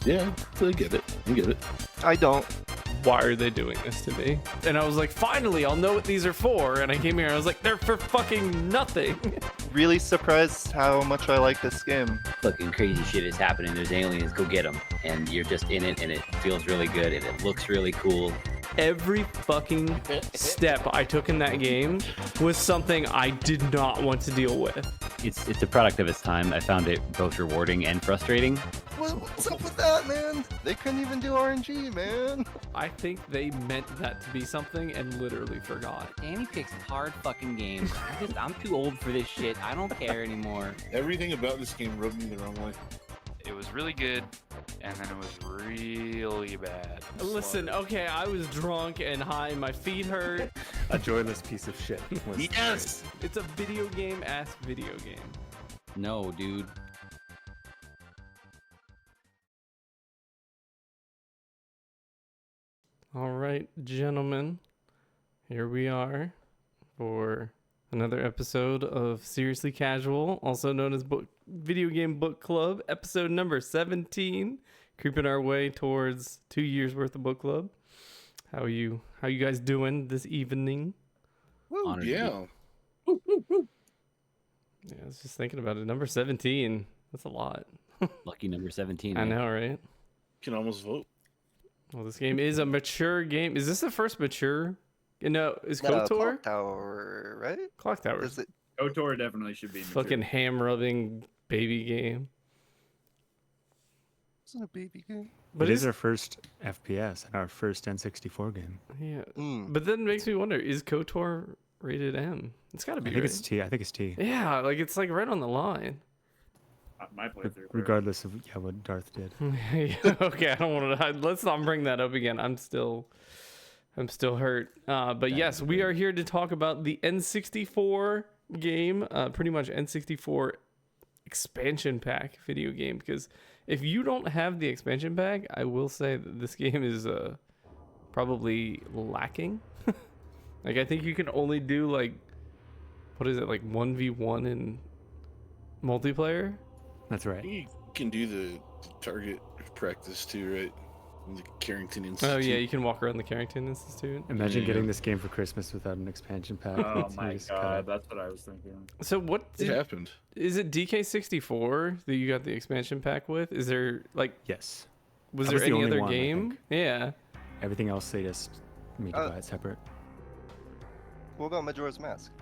Yeah, I get it. I get it. I don't. Why are they doing this to me? And I was like, finally, I'll know what these are for. And I came here and I was like, they're for fucking nothing. Really surprised how much I like this game. Fucking crazy shit is happening. There's aliens. Go get them. And you're just in it, and it feels really good, and it looks really cool. Every fucking step I took in that game was something I did not want to deal with. It's a product of its time. I found it both rewarding and frustrating. What's up with that, man? They couldn't even do RNG, man. I think they meant that to be something and literally forgot. Annie picks hard fucking games. I'm too old for this shit. I don't care anymore. Everything about this game rubbed me the wrong way. It was really good, and then it was really bad. Listen, okay, I was drunk and high, my feet hurt. A joyless piece of shit. Yes! It's a video game-ass video game. No, dude. All right, gentlemen, here we are for another episode of Seriously Casual, also known as Video Game Book Club, episode number 17, creeping our way towards 2 years worth of book club. How you guys doing this evening? Woo, yeah. Yeah, I was just thinking about it. Number 17. That's a lot. Lucky number 17. I man. know, right? Can almost vote. Well, this game is a mature game. Is this the first mature? No, is KOTOR? Clock Tower, right? Clock Tower. Is it? KOTOR definitely should be mature. Fucking ham-rubbing baby game. Isn't a baby game? But it is our first FPS and our first N64 game. Yeah. Mm. But then it makes me wonder, is KOTOR rated M? It's got to be, I think right? it's T. I think it's T. Yeah, like it's like right on the line. My playthrough. Regardless of what Darth did. Yeah, okay, I don't want to. Let's not bring that up again. I'm still hurt. But yes, we are here to talk about the N64 game, pretty much N64 expansion pack video game. Because if you don't have the expansion pack, I will say that this game is probably lacking. Like I think you can only do like, what is it, like 1v1 in multiplayer? That's right. You can do the target practice too, right? In the Carrington Institute. Oh yeah, you can walk around the Carrington Institute. Imagine Yeah. getting this game for Christmas without an expansion pack. Oh You my just god, gotta- that's what I was thinking. So what It happened. is it DK64 that you got the expansion pack with? Is there like Yes. was That there was the any only other one, I game? think. Yeah. Everything else they just made you buy it separate. What about Majora's Mask?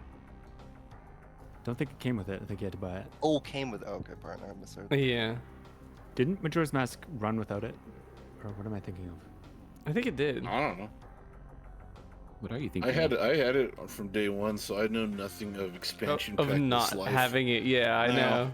Don't think it came with it. I think you had to buy it. Oh, came with. Oh, okay, partner. I misheard. Yeah. Didn't Majora's Mask run without it? Or what am I thinking of? I think it did. I don't know. What are you thinking? I had it from day one, so I know nothing of expansion Of pack not life. having it. Yeah, I No. know.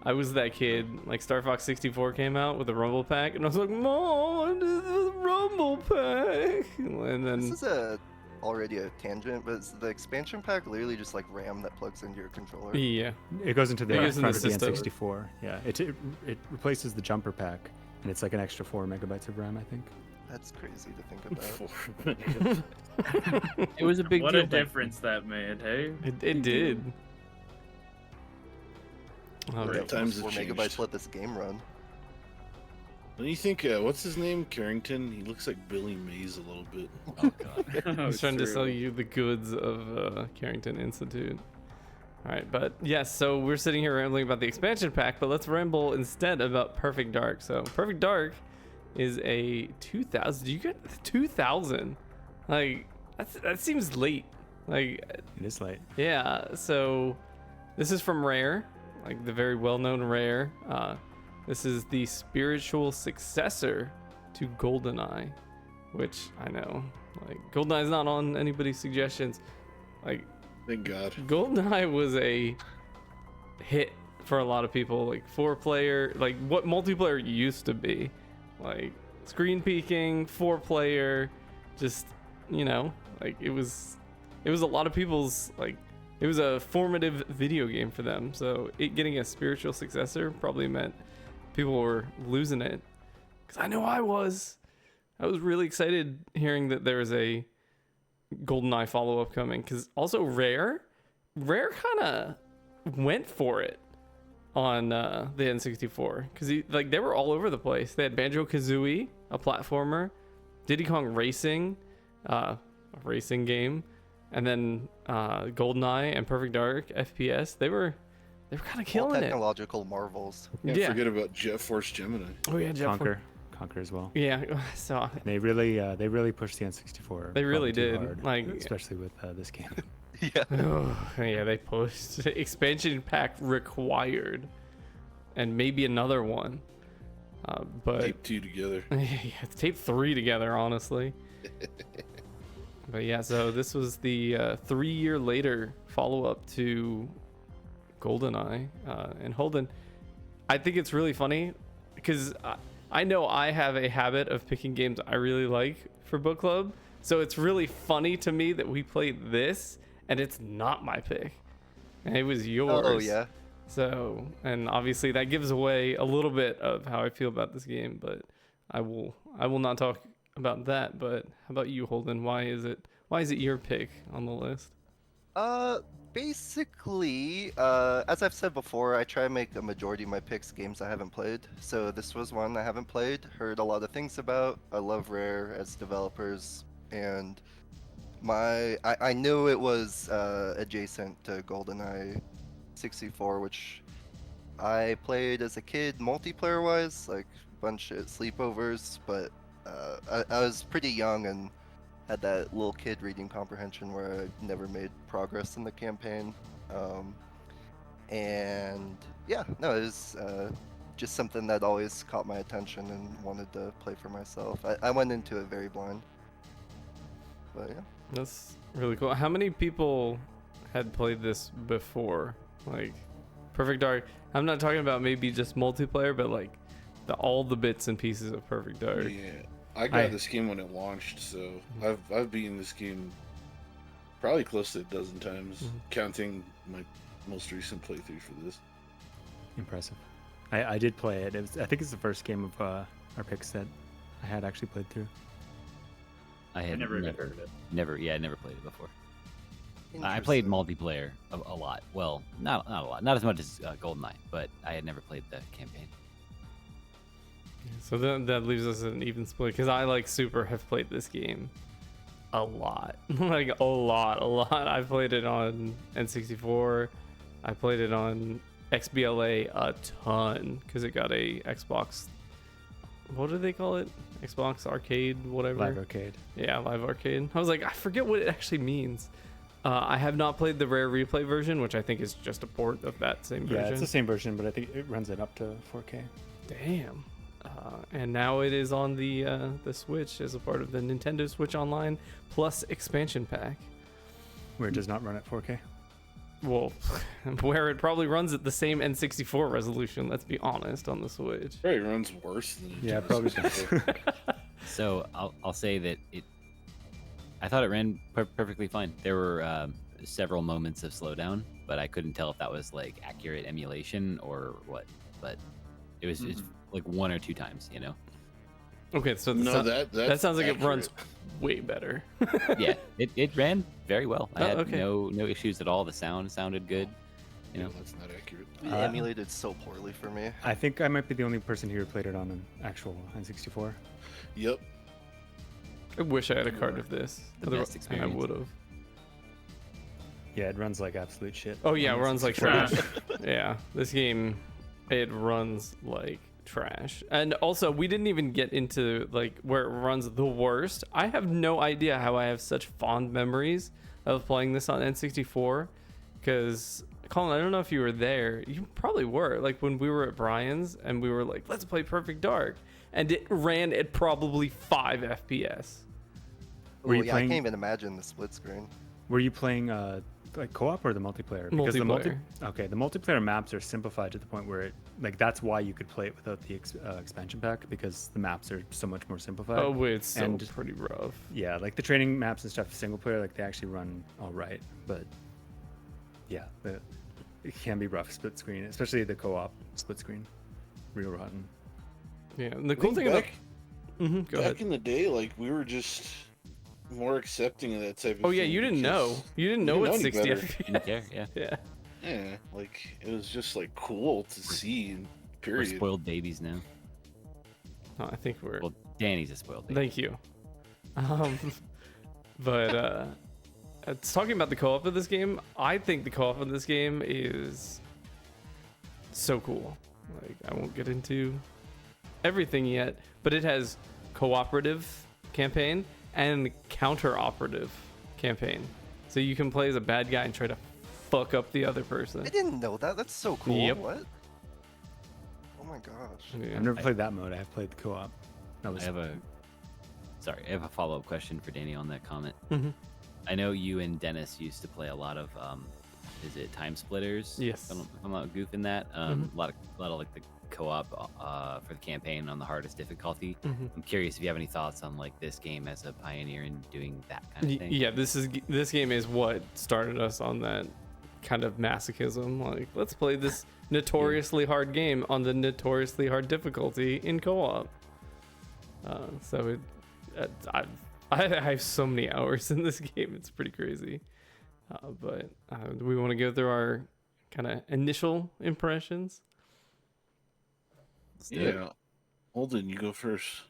I was that kid. Like Star Fox 64 came out with a Rumble pack, and I was like, "Mom, this is a Rumble pack." And then This is already a tangent, but is the expansion pack literally just like RAM that plugs into your controller? yeah, It goes into the It goes in the front of the system. N64. Yeah, it replaces the jumper pack, and it's like an extra 4 megabytes of RAM, I think. That's crazy to think about. It was a big What deal. a difference that made, hey? it did. Oh, Right. God. Times 4 have megabytes changed. let this game run. And you think, what's his name? Carrington? He looks like Billy Mays a little bit. Oh god. He's trying to sell you the goods of Carrington Institute. All right, but yes, so we're sitting here rambling about the expansion pack, but let's ramble instead about Perfect Dark. So Perfect Dark is a 2000. You get 2000? Like that seems late. Like It is late. yeah. So this is from Rare, like the very well-known Rare. This is the spiritual successor to GoldenEye, which I know, like GoldenEye is not on anybody's suggestions. Like Thank God. GoldenEye was a hit for a lot of people, like 4-player, like what multiplayer used to be, like screen peeking, 4-player, just like it was a lot of people's, like it was a formative video game for them. So it getting a spiritual successor probably meant people were losing it, because I know I was really excited hearing that there was a GoldenEye follow-up coming, because also Rare kind of went for it. on the N64 because they were all over the place. They had Banjo-Kazooie, a platformer, Diddy Kong Racing, a racing game, and then GoldenEye and Perfect Dark FPS. They were kind of All killing it. technological marvels. Can't Yeah. forget about Jet Force Gemini. Oh yeah, Jeff. Conquer as well. Yeah, so They really pushed the N64. They really probably too did, hard, like- especially with this game. Yeah. yeah, they pushed expansion pack required, and maybe another one. But Tape 2 together. yeah, tape 3 together, honestly. But yeah, so this was the 3-year later follow-up to GoldenEye. And Holden, I think it's really funny because I know I have a habit of picking games I really like for book club. So it's really funny to me that we played this and it's not my pick. And it was yours. Oh yeah. So, and obviously that gives away a little bit of how I feel about this game, but I will not talk about that. But how about you, Holden? Why is it your pick on the list? Basically, as I've said before, I try to make a majority of my picks games I haven't played. So this was one I haven't played, heard a lot of things about. I love Rare as developers, and I knew it was adjacent to GoldenEye 64, which I played as a kid multiplayer-wise, like a bunch of sleepovers, but I was pretty young and had that little kid reading comprehension where I never made progress in the campaign. And yeah, no, it was just something that always caught my attention and wanted to play for myself. I went into it very blind. But yeah. That's really cool. How many people had played this before? Like Perfect Dark. I'm not talking about maybe just multiplayer, but like all the bits and pieces of Perfect Dark. Yeah, I got this game when it launched, so I've beaten this game probably close to a dozen times, counting my most recent playthrough for this. Impressive. I did play it. I think it's the first game of our picks that I had actually played through. I had never even heard of it. I never played it before. I played multiplayer a lot. Well, not a lot, not as much as GoldenEye, but I had never played the campaign. So then that leaves us an even split because I like super have played this game a lot. Like a lot. I've played it on N64. I played it on XBLA a ton because it got a Xbox. What do they call it? Xbox Arcade, whatever. Live Arcade. Yeah, Live Arcade. I was like, I forget what it actually means. I have not played the Rare Replay version, which I think is just a port of that same version. Yeah, it's the same version, but I think it runs it up to 4K. Damn. And now it is on the Switch as a part of the Nintendo Switch Online Plus expansion pack. Where it does not run at 4K. Well, where it probably runs at the same N64 resolution, let's be honest, on the Switch. Probably runs worse than it Yeah, does. probably does. So I'll say that I thought it ran perfectly fine. There were several moments of slowdown, but I couldn't tell if that was like accurate emulation or what. But it was it's like one or two times, you know. Okay, so that sounds like accurate. it runs way better. Yeah, it ran very well. I had okay. no issues at all. The sound sounded good. You know, that's not accurate. It emulated so poorly for me. I think I might be the only person here who played it on an actual N64. Yep. I wish I had a card of this. The best experience. I would have. Yeah, it runs like absolute shit. Oh yeah, it on runs like N64. trash. Yeah, this game, it runs like trash. And also, we didn't even get into like where it runs the worst. I have no idea how I have such fond memories of playing this on N64, because Colin, I don't know if you were there. You probably were. Like when we were at Brian's and we were like, let's play Perfect Dark, and it ran at probably 5 FPS. Were you I playing- can't even imagine the split screen. Were you playing like co-op or the multiplayer? Because Multiplayer. the multiplayer maps are simplified to the point where it like that's why you could play it without the expansion pack, because the maps are so much more simplified. Oh, it's so And- pretty rough. Yeah, like the training maps and stuff, single player, like they actually run all right, but yeah, it can be rough split screen, especially the co-op split screen, real rotten. Yeah, and the cool thing about go back ahead. in the day, like we were just more accepting of that type of Oh yeah, thing you didn't because know. You didn't know didn't it's know any 60 better. FPS. didn't care. Yeah. Yeah. Yeah, like it was just like cool to see. And We're period. spoiled babies now. Oh, I think we're. Well, Danny's a spoiled baby. Thank you. Um, but it's talking about the co-op of this game. I think the co-op of this game is so cool. Like, I won't get into everything yet, but it has cooperative campaign and counter-operative campaign. So you can play as a bad guy and try to fuck up the other person. I didn't know that. That's so cool. Yep. What? Oh my gosh. Yeah. I've never played that mode. I've played the co-op. That was I have a follow-up question for Danny on that comment. Mhm. I know you and Dennis used to play a lot of is it Time Splitters? Yes. If I'm not goofing that. A lot of like the co-op for the campaign on the hardest difficulty. I'm curious if you have any thoughts on like this game as a pioneer in doing that kind of thing. Yeah, this game is what started us on that kind of masochism. Like, let's play this notoriously hard game on the notoriously hard difficulty in co-op. I have so many hours in this game. It's pretty crazy. But do we want to go through our kind of initial impressions? Yeah. Holden, you go first.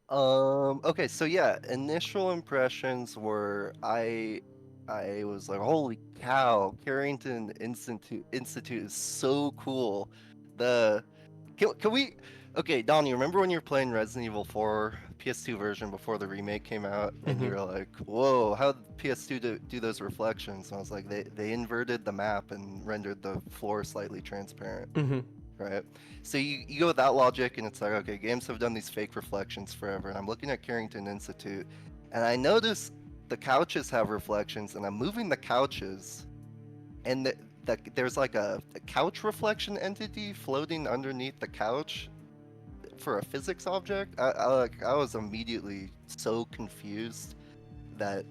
Okay, so yeah, initial impressions were I was like, holy cow, Carrington Institute is so cool. Can we okay, Don, you remember when you were playing Resident Evil 4 PS2 version before the remake came out, and you were like, whoa, how did PS2 do those reflections? And I was like, they inverted the map and rendered the floor slightly transparent. Right? So you go with that logic, and it's like, okay, games have done these fake reflections forever. And I'm looking at Carrington Institute, and I notice the couches have reflections, and I'm moving the couches, and there's like a couch reflection entity floating underneath the couch for a physics object. I was immediately so confused that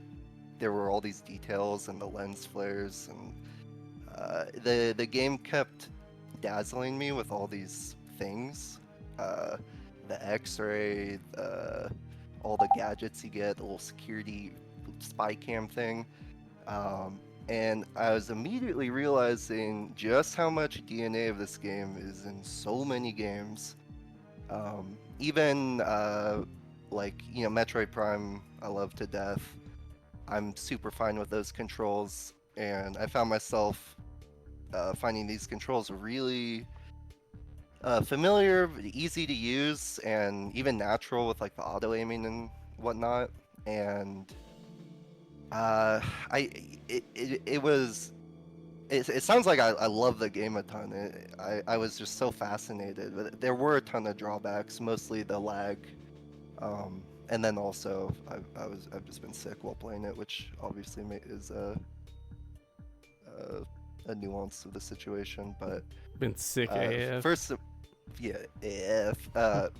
there were all these details and the lens flares, and the game kept dazzling me with all these things, the x-ray, all the gadgets you get, the little security spy cam thing, and I was immediately realizing just how much DNA of this game is in so many games. Even like, you know, Metroid Prime I love to death. I'm super fine with those controls, and I found myself finding these controls really familiar, easy to use, and even natural with like the auto aiming and whatnot. And it sounds like I love the game a ton. I was just so fascinated, but there were a ton of drawbacks, mostly the lag, and then also I've just been sick while playing it, which obviously is a nuance of the situation. But Been sick AF.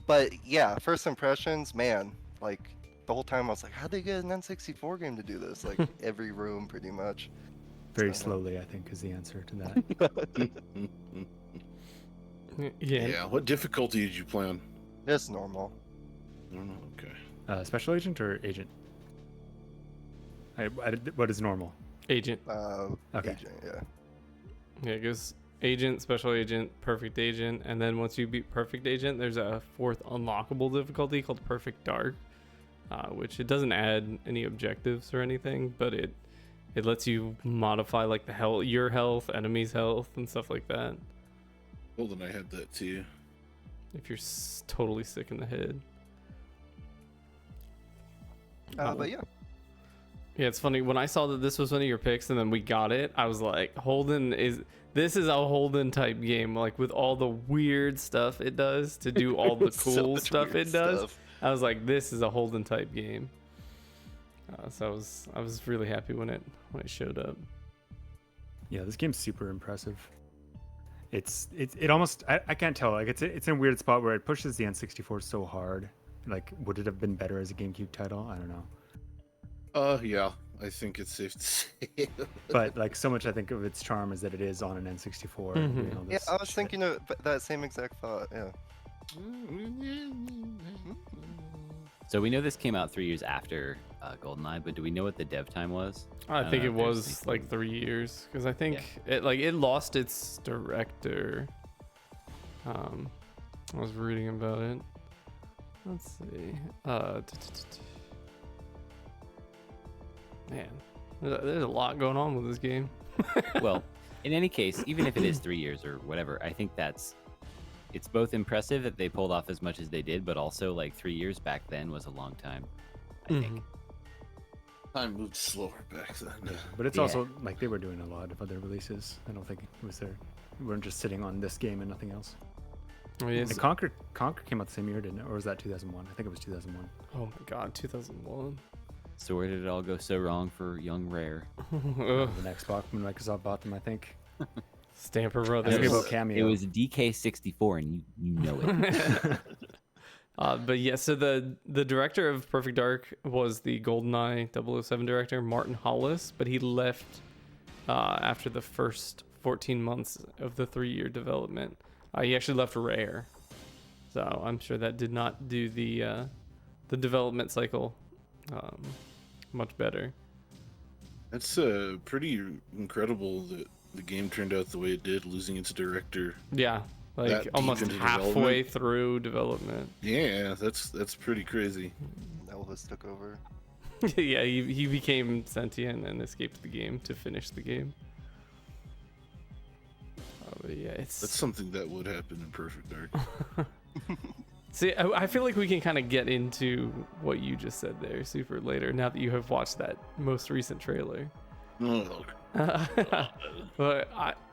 But yeah, first impressions, man, like the whole time I was like, how'd they get an N64 game to do this? Like every room pretty much. very slowly, I think, is the answer to that. Yeah. What difficulty did you play on? It's normal. I don't know. Okay. Special agent or agent? What is normal? Agent. Okay. Agent, yeah. Yeah, it goes agent, special agent, perfect agent, and then once you beat perfect agent, there's a fourth unlockable difficulty called perfect dark, which it doesn't add any objectives or anything, but it lets you modify like your health, enemies' health, and stuff like that. Holden, I had that too. If you're totally sick in the head. But yeah. Yeah, it's funny. When I saw that this was one of your picks and then we got it, I was like, this is a Holden type game, like with all the weird stuff it does to do all the So cool much stuff weird it does. stuff. I was like, this is a Holden type game. So I was really happy when it showed up. Yeah, this game's super impressive. It almost I can't tell, like it's in a weird spot where it pushes the N64 so hard. Like, would it have been better as a GameCube title? I don't know. Yeah, I think it's safe to say. But like, so much I think of its charm is that it is on an N64. Mhm. You know, Yeah, this I was shit. thinking of that same exact thought. Yeah. So we know this came out 3 years after GoldenEye, but do we know what the dev time was? I don't think know it if there's was anything- like 3 years because I think it lost its director. I was reading about it. Let's see. Man, there's a lot going on with this game. Well, in any case, even if it is 3 years or whatever, I think it's both impressive that they pulled off as much as they did, but also like 3 years back then was a long time. I think. Time moved slower back then. But it's Yeah. also like they were doing a lot of other releases. I don't think it was there. We weren't just sitting on this game and nothing else. Oh, yes. And Conquer came out the same year, didn't it? Or was that 2001? I think it was 2001. Oh my god, 2001. So where did it all go so wrong for young Rare? Ugh. The Xbox when Microsoft bought them, I think. Stamper I Brothers. think It about was, Cameo. it was DK64, and you know it. But yeah, so the director of Perfect Dark was the GoldenEye 007 director, Martin Hollis, but he left after the first 14 months of the 3-year development. He actually left Rare, so I'm sure that did not do the development cycle much better. That's pretty incredible that the game turned out the way it did, losing its director. Yeah, like That deep almost into halfway development? through development. Yeah, that's pretty crazy. Elvis took over. Yeah, he became sentient and escaped the game to finish the game. But yeah, That's it's something that would happen in Perfect Dark. see, I feel like we can kind of get into what you just said there super later now that you have watched that most recent trailer. Oh, But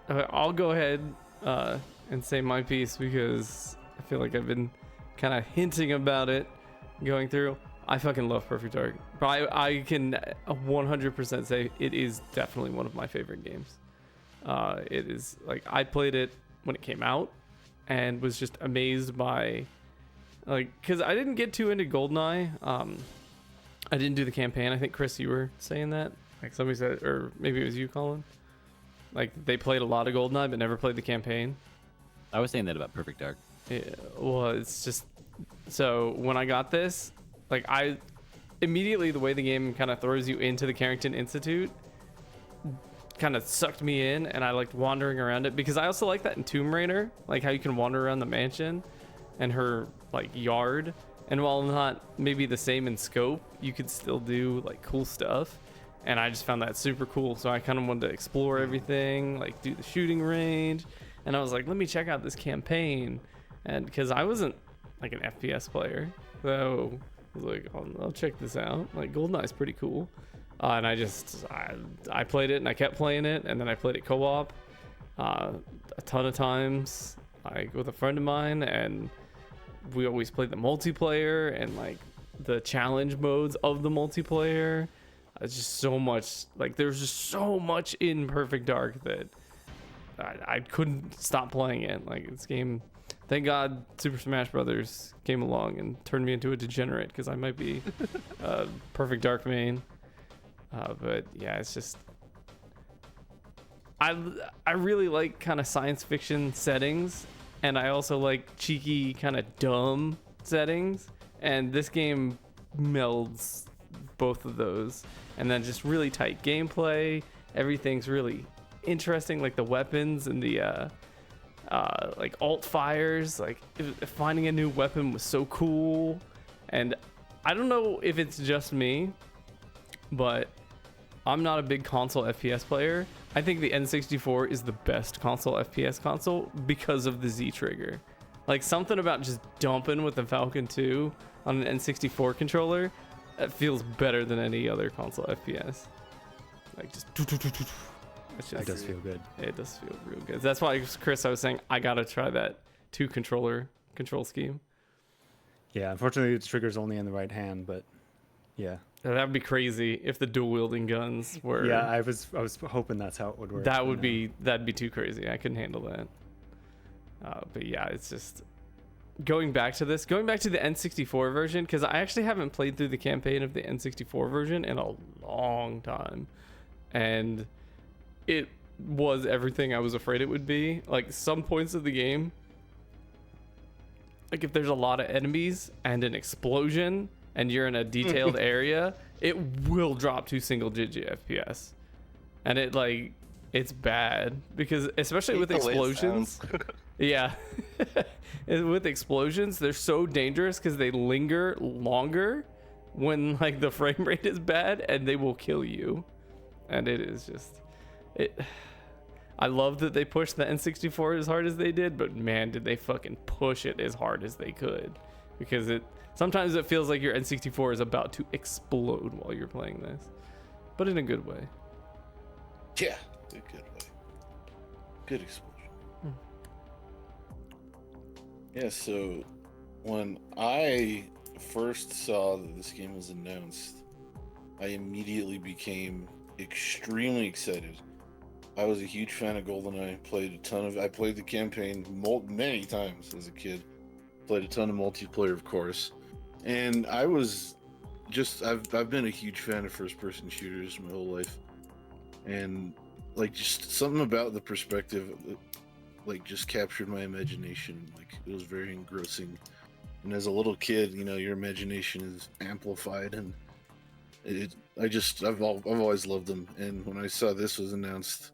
I'll go ahead and say my piece because I feel like I've been kind of hinting about it going through. I fucking love Perfect Dark. But I can 100% say it is definitely one of my favorite games. It is like I played it when it came out and was just amazed by because I didn't get too into GoldenEye. I didn't do the campaign. I think Chris, you were saying that. Like somebody said, or maybe it was you, Colin. Like they played a lot of GoldenEye but never played the campaign. I was saying that about Perfect Dark. Yeah, well, it's just so when I got this, like I immediately the way the game kind of throws you into the Carrington Institute kind of sucked me in, and I liked wandering around it because I also like that in Tomb Raider, like how you can wander around the mansion and her like yard, and while not maybe the same in scope, you could still do like cool stuff, and I just found that super cool. So I kind of wanted to explore everything, like do the shooting range, and I was like, let me check out this campaign, and because I wasn't like an FPS player, so I was like, I'll check this out. Like GoldenEye's pretty cool. And I played it and I kept playing it, and then I played it co-op a ton of times, like with a friend of mine, and we always played the multiplayer and like the challenge modes of the multiplayer. It's just so much, like there's just so much in Perfect Dark that I couldn't stop playing it. Like this game, thank God Super Smash Brothers came along and turned me into a degenerate because I might be Perfect Dark main. But yeah, it's just I really like kind of science fiction settings, and I also like cheeky kind of dumb settings, and this game melds both of those, and then just really tight gameplay. Everything's really interesting, like the weapons and the like alt fires, like finding a new weapon was so cool. And I don't know if it's just me, but I'm not a big console FPS player. I think the N64 is the best console FPS console because of the Z trigger. Like something about just dumping with the Falcon 2 on an N64 controller, that feels better than any other console FPS. Like just it's It just, does feel good. it does feel real good. That's why, Chris, I was saying I gotta try that 2-controller control scheme. Yeah, unfortunately, the trigger's only in the right hand, but yeah. That would be crazy if the dual wielding guns were. Yeah, I was hoping that's how it would work. That but would no. be that'd be too crazy. I couldn't handle that. But yeah, it's just going back to the N64 version, because I actually haven't played through the campaign of the N64 version in a long time, and it was everything I was afraid it would be. Like some points of the game, like if there's a lot of enemies and an explosion and you're in a detailed area, it will drop to single digit FPS. And it's bad because especially with The way it explosions. sounds. Yeah. And with explosions, they're so dangerous because they linger longer when like the frame rate is bad, and they will kill you. And it is just I love that they pushed the N64 as hard as they did, but man, did they fucking push it as hard as they could, because sometimes it feels like your N64 is about to explode while you're playing this, but in a good way. Yeah, a good way. Good explosion. Yeah, so when I first saw that this game was announced, I immediately became extremely excited. I was a huge fan of GoldenEye. I played the campaign many times as a kid. Played a ton of multiplayer, of course. And I was I've been a huge fan of first-person shooters my whole life. And like just something about the perspective like just captured my imagination. Like it was very engrossing. And as a little kid, you know, your imagination is amplified, and I've always loved them. And when I saw this was announced,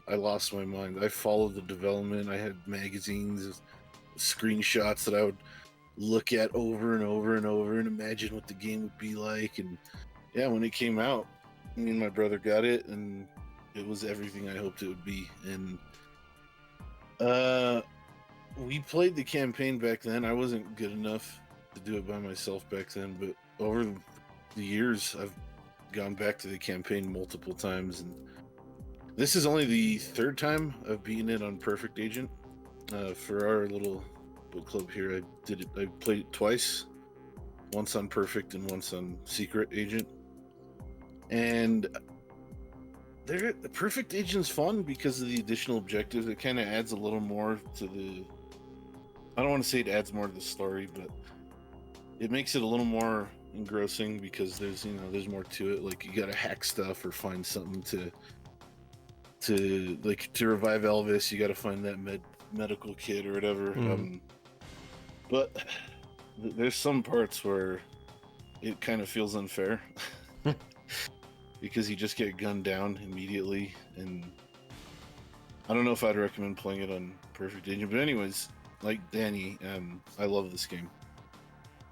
I lost my mind. I followed the development. I had magazines, screenshots that I would look at over and over and over and imagine what the game would be like. And yeah, when it came out, me and my brother got it, and it was everything I hoped it would be. And we played the campaign back then. I wasn't good enough to do it by myself back then, but over the years, I've gone back to the campaign multiple times, and this is only the third time I've beaten it on Perfect Agent. For our little book club here, I played it twice, once on Perfect and once on Secret Agent. And the Perfect Agent's fun because of the additional objectives. It kind of adds a little more to I don't want to say it adds more to the story, but it makes it a little more engrossing because there's more to it. Like you gotta hack stuff or find something to revive Elvis. You gotta find that medical kit or whatever. But there's some parts where it kind of feels unfair because you just get gunned down immediately, and I don't know if I'd recommend playing it on Perfect Agent. But anyways, like Danny, I love this game.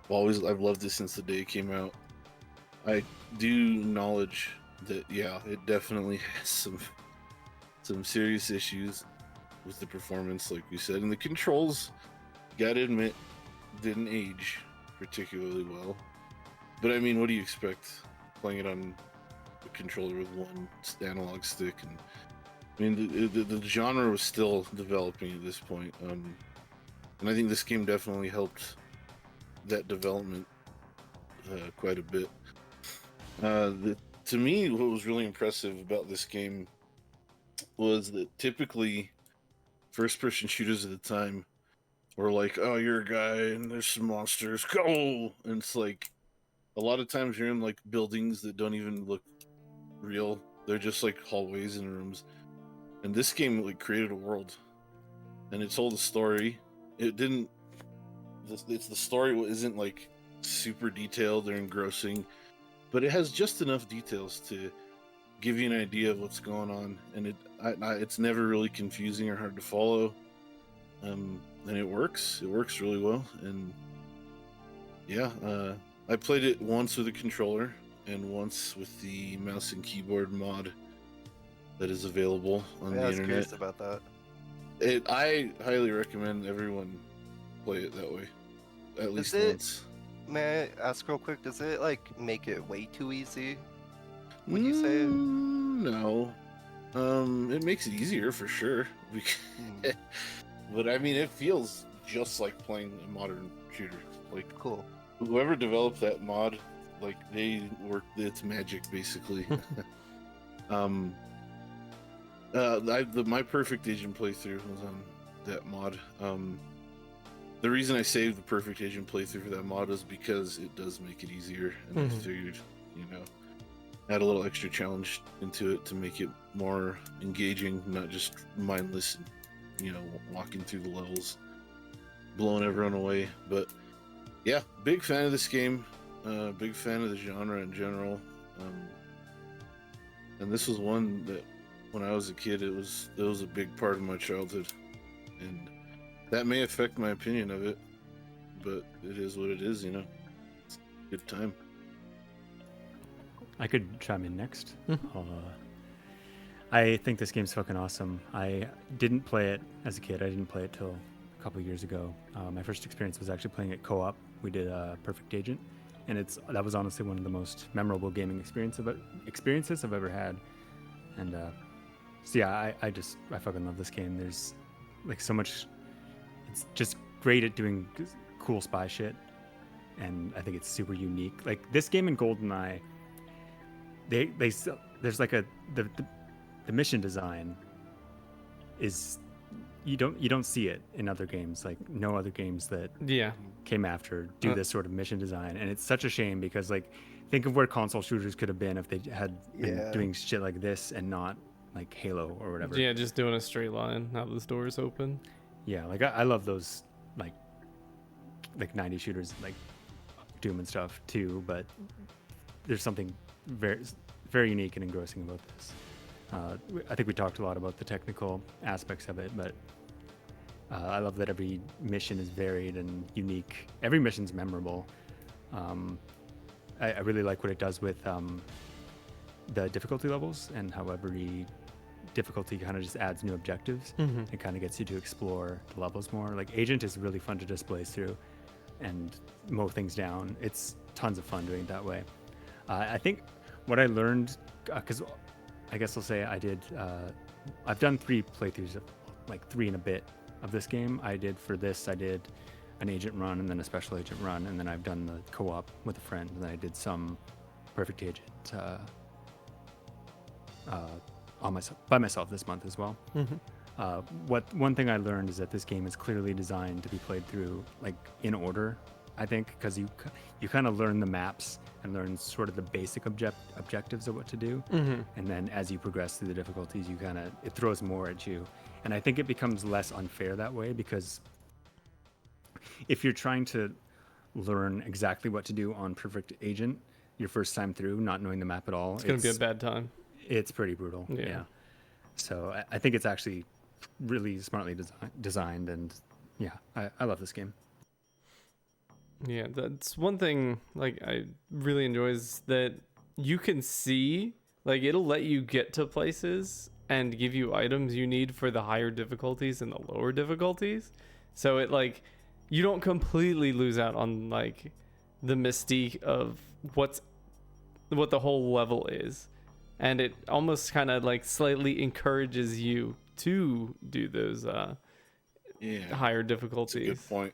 I've loved it since the day it came out. I do acknowledge that, yeah, it definitely has some serious issues with the performance, like we said, and the controls, gotta admit, didn't age particularly well. But I mean, what do you expect playing it on a controller with one analog stick? And I mean, the genre was still developing at this point, and I think this game definitely helped that development quite a bit. To me, what was really impressive about this game was that typically first-person shooters at the time were like, oh, you're a guy and there's some monsters, go! And it's like, a lot of times you're in like buildings that don't even look real. They're just like hallways and rooms. And this game like created a world, and it told a story. The story isn't like super detailed or engrossing, but it has just enough details to give you an idea of what's going on, and it's never really confusing or hard to follow. And it works really well. And yeah, I played it once with a controller and once with the mouse and keyboard mod that is available on the I was internet. curious about that. I highly recommend everyone play it that way, at least once. May I ask real quick, does it like make it way too easy? Would you say? No. It makes it easier for sure. But I mean, it feels just like playing a modern shooter. Like, Cool. whoever developed that mod, like it's magic basically. My Perfect Agent playthrough was on that mod. The reason I saved the Perfect Agent playthrough for that mod is because it does make it easier, and I figured, add a little extra challenge into it to make it more engaging, not just mindless and, walking through the levels, blowing everyone away. But yeah, big fan of this game. Big fan of the genre in general. And this was one that, when I was a kid, it was a big part of my childhood, and that may affect my opinion of it, but it is what it is, you know. It's a good time. I could chime in next. Mhm. I think this game's fucking awesome. I didn't play it as a kid. I didn't play it till a couple years ago. My first experience was actually playing it co-op. We did Perfect Agent, and that was honestly one of the most memorable gaming experiences I've ever had. And so yeah, I fucking love this game. There's like so much. It's just great at doing cool spy shit, and I think it's super unique. Like this game and GoldenEye, there's like the mission design is you don't see it in other games. Like no other games that Yeah. came after do this sort of mission design, and it's such a shame because like think of where console shooters could have been if they had been Yeah. doing shit like this and not like Halo or whatever. Yeah, just doing a straight line, have the doors open. Yeah, like I love those like 90 shooters like Doom and stuff too, but there's something very very unique and engrossing about this. I think we talked a lot about the technical aspects of it, but I love that every mission is varied and unique. Every mission's memorable. I really like what it does with the difficulty levels and how every difficulty kind of just adds new objectives. It kind of gets you to explore the levels more. Like Agent is really fun to just blaze through and mow things down. It's tons of fun doing it that way. I think what I learned, because I guess I'll say I've done 3 playthroughs of like 3 and a bit of this game. I did an agent run and then a special agent run, and then I've done the co-op with a friend, and then I did some Perfect Agent by myself this month as well. One thing I learned is that this game is clearly designed to be played through like in order. I think because you kind of learn the maps and learn sort of the basic objectives of what to do, and then as you progress through the difficulties, it throws more at you, and I think it becomes less unfair that way, because if you're trying to learn exactly what to do on Perfect Agent your first time through, not knowing the map at all, It's gonna be a bad time. It's pretty brutal. Yeah. So I think it's actually really smartly designed, and yeah, I love this game. Yeah, that's one thing like I really enjoy is that you can see, like it'll let you get to places and give you items you need for the higher difficulties and the lower difficulties. So it like you don't completely lose out on like the mystique of what the whole level is. And it almost kind of like slightly encourages you to do those higher difficulties. That's a good point.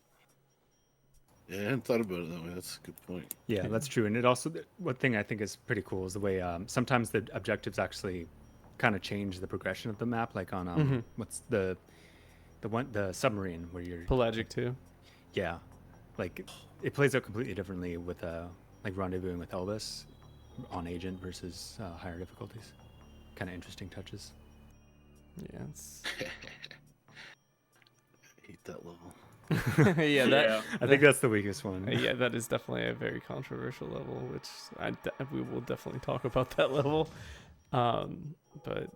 Yeah, I hadn't thought about it that way. That's a good point. Yeah, that's true. And it also, one thing I think is pretty cool is the way sometimes the objectives actually kind of change the progression of the map. Like on what's the submarine where you're Pelagic too. Yeah, like it plays out completely differently with like rendezvousing with Elvis on Agent versus higher difficulties. Kind of interesting touches. Yeah, it's... I hate that level. yeah, that I think that's the weakest one. yeah, that is definitely a very controversial level, which we will definitely talk about that level. But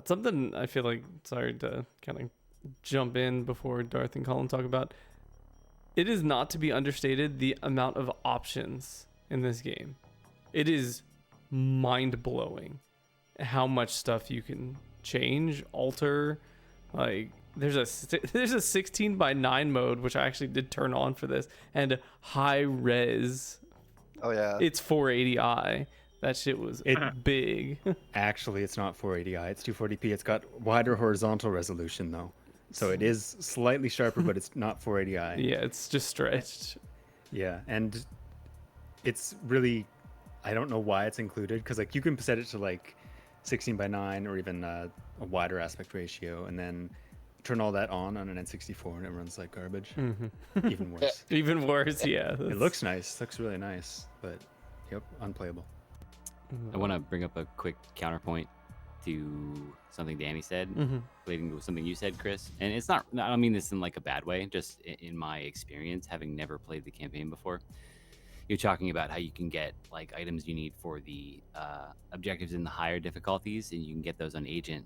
something I feel like, sorry to kind of jump in before Darth and Colin talk about, it is not to be understated the amount of options in this game. It is mind-blowing how much stuff you can change, alter. Like there's a 16:9 mode, which I actually did turn on for this, and high res. Oh yeah. It's 480i. That shit was big. Actually, it's not 480i. It's 240p. It's got wider horizontal resolution though, so it is slightly sharper, but it's not 480i. Yeah, it's just stretched. Yeah, and it's really, I don't know why it's included, because like you can set it to like 16:9 or even a wider aspect ratio, and then turn all that on an N64 and it runs like garbage. Even worse. Even worse, yeah. It looks nice. Looks really nice, but yep, unplayable. I want to bring up a quick counterpoint to something Danny said, relating to something you said, Chris. And it's not, I don't mean this in like a bad way, just in my experience, having never played the campaign before. you're talking about how you can get like items you need for the objectives in the higher difficulties, and you can get those on agent.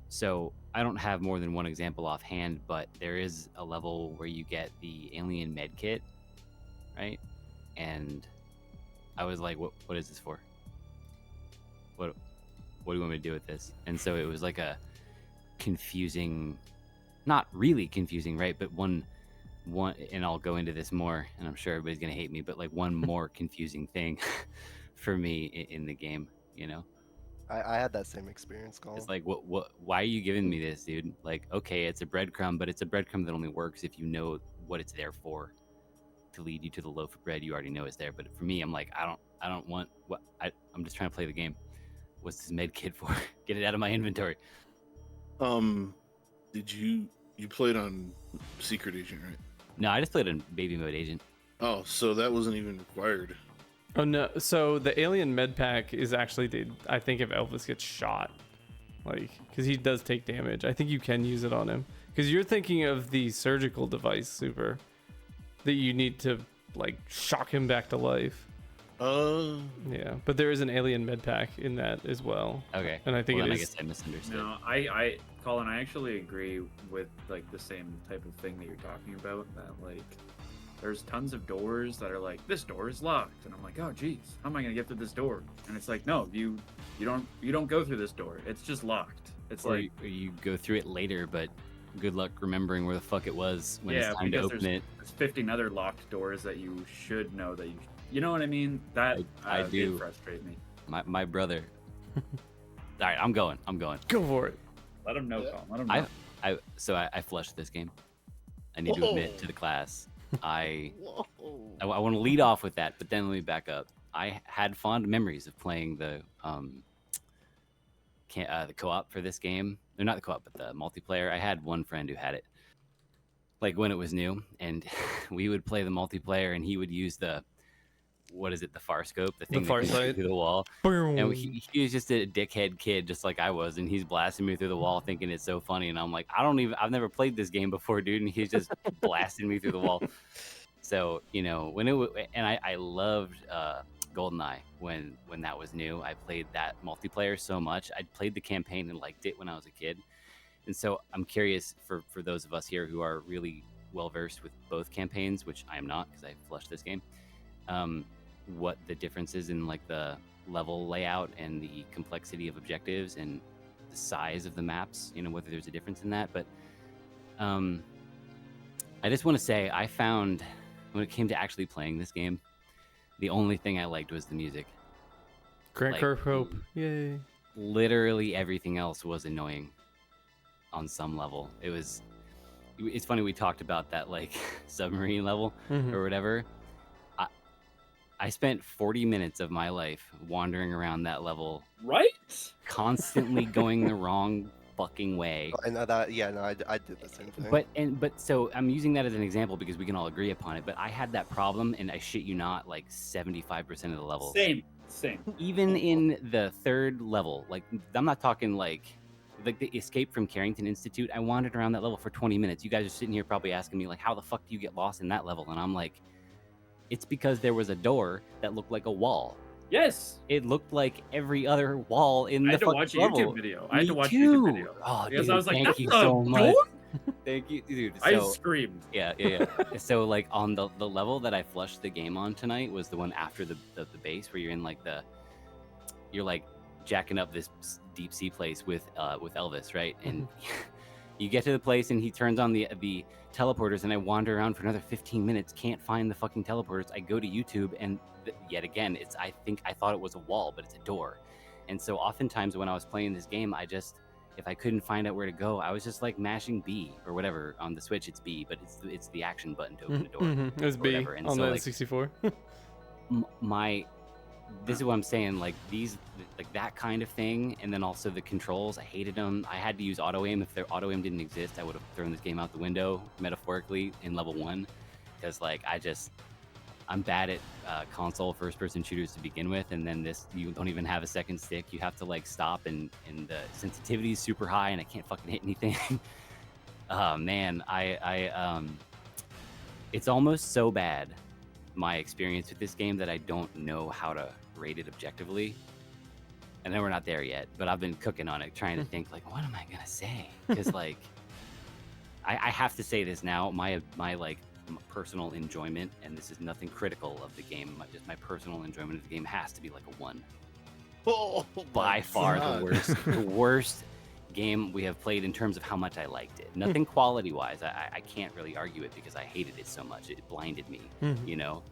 So I don't have more than one example offhand, but there is a level where you get the alien med kit, right? And I was like, what is this for? What do you want me to do with this? And so it was like a confusing, not really confusing, right? But one, and I'll go into this more, and I'm sure everybody's gonna hate me, but like one more confusing thing for me in the game, you know? I had that same experience, Colin. It's like, why are you giving me this, dude? Like, okay, it's a breadcrumb, but it's a breadcrumb that only works if you know what it's there for, to lead you to the loaf of bread you already know is there. But for me, I'm like, I don't want what I'm just trying to play the game. What's this med kit for? Get it out of my inventory. Did you played on Secret Agent, right? No, I just played on baby mode agent. Oh, so that wasn't even required. Oh no! So the alien med pack is actually I think if Elvis gets shot, like, because he does take damage, I think you can use it on him. Because you're thinking of the surgical device, Super, that you need to like shock him back to life. Yeah, but there is an alien med pack in that as well. Okay. And I think well, it then is. I guess I misunderstood. No, Colin, I actually agree with like the same type of thing that you're talking about. That like, there's tons of doors that are like, this door is locked, and I'm like, oh geez, how am I gonna get through this door? And it's like, no, you don't go through this door. It's just locked. It's Or like, you go through it later, but good luck remembering where the fuck it was when it's time to because open it. there's 15 other locked doors that you should know that you know what I mean? That I do. did frustrate me. My brother. All right, I'm going. Go for it. Let him know, Colin. Let him know. I flushed this game. I need to admit to the class. I want to lead off with that, but then let me back up. I had fond memories of playing the co-op for this game. Or not the co-op, but the multiplayer. I had one friend who had it, like when it was new, and we would play the multiplayer, and he would use the the far scope, the thing The far that goes sight. through the wall. And he was just a dickhead kid, just like I was, and he's blasting me through the wall, thinking it's so funny. And I'm like, I've never played this game before, dude. And he's just blasting me through the wall. So I loved GoldenEye when that was new. I played that multiplayer so much. I'd played the campaign and liked it when I was a kid. And so I'm curious for those of us here who are really well versed with both campaigns, which I am not because I flushed this game. What the difference is in like the level layout and the complexity of objectives and the size of the maps, whether there's a difference in that. But I just want to say I found when it came to actually playing this game, the only thing I liked was the music. Grant Like, Kirkhope. Yay. Literally everything else was annoying on some level. It's funny, we talked about that like submarine level or whatever. I spent 40 minutes of my life wandering around that level, Right? constantly going the wrong fucking way. I know that. Yeah, no, I did the same thing. But so I'm using that as an example because we can all agree upon it. But I had that problem, and I shit you not, like 75% of the level. Same. Even in the third level, like I'm not talking like the escape from Carrington Institute. I wandered around that level for 20 minutes. You guys are sitting here probably asking me like, how the fuck do you get lost in that level? And I'm like, it's because there was a door that looked like a wall. Yes. It looked like every other wall in the I had to fucking watch a level. YouTube video. I had to Me watch a too. YouTube video. Oh, Because dude, I was like, thank that's you a so much. door? Thank you, dude. I So, screamed. yeah. So like on the level that I flushed the game on tonight was the one after the base where you're in like you're like jacking up this deep sea place with Elvis, right? And you get to the place and he turns on the teleporters, and I wander around for another 15 minutes, can't find the fucking teleporters. I go to YouTube, and yet again, I thought it was a wall, but it's a door. And so oftentimes when I was playing this game, if I couldn't find out where to go, I was just like mashing B or whatever on the Switch. It's B, but it's the action button to open the door. It was or B whatever. And on so, the like, 64. This is what I'm saying, like that kind of thing, and then also the controls, I hated them. I had to use auto aim. If their auto aim didn't exist, I would have thrown this game out the window, metaphorically, in level 1, because like I'm bad at console first-person shooters to begin with, and then you don't even have a second stick. You have to like stop, and the sensitivity is super high, and I can't fucking hit anything. Oh man, it's almost so bad. my experience with this game that I don't know how to rate it objectively. And then we're not there yet, but I've been cooking on it, trying to think like, what am I gonna say? Because like, I have to say this now. My like personal enjoyment, and this is nothing critical of the game, just my personal enjoyment of the game has to be like a 1. Oh, By far God. the worst game we have played in terms of how much I liked it. Nothing quality wise. I can't really argue it because I hated it so much. It blinded me. You know,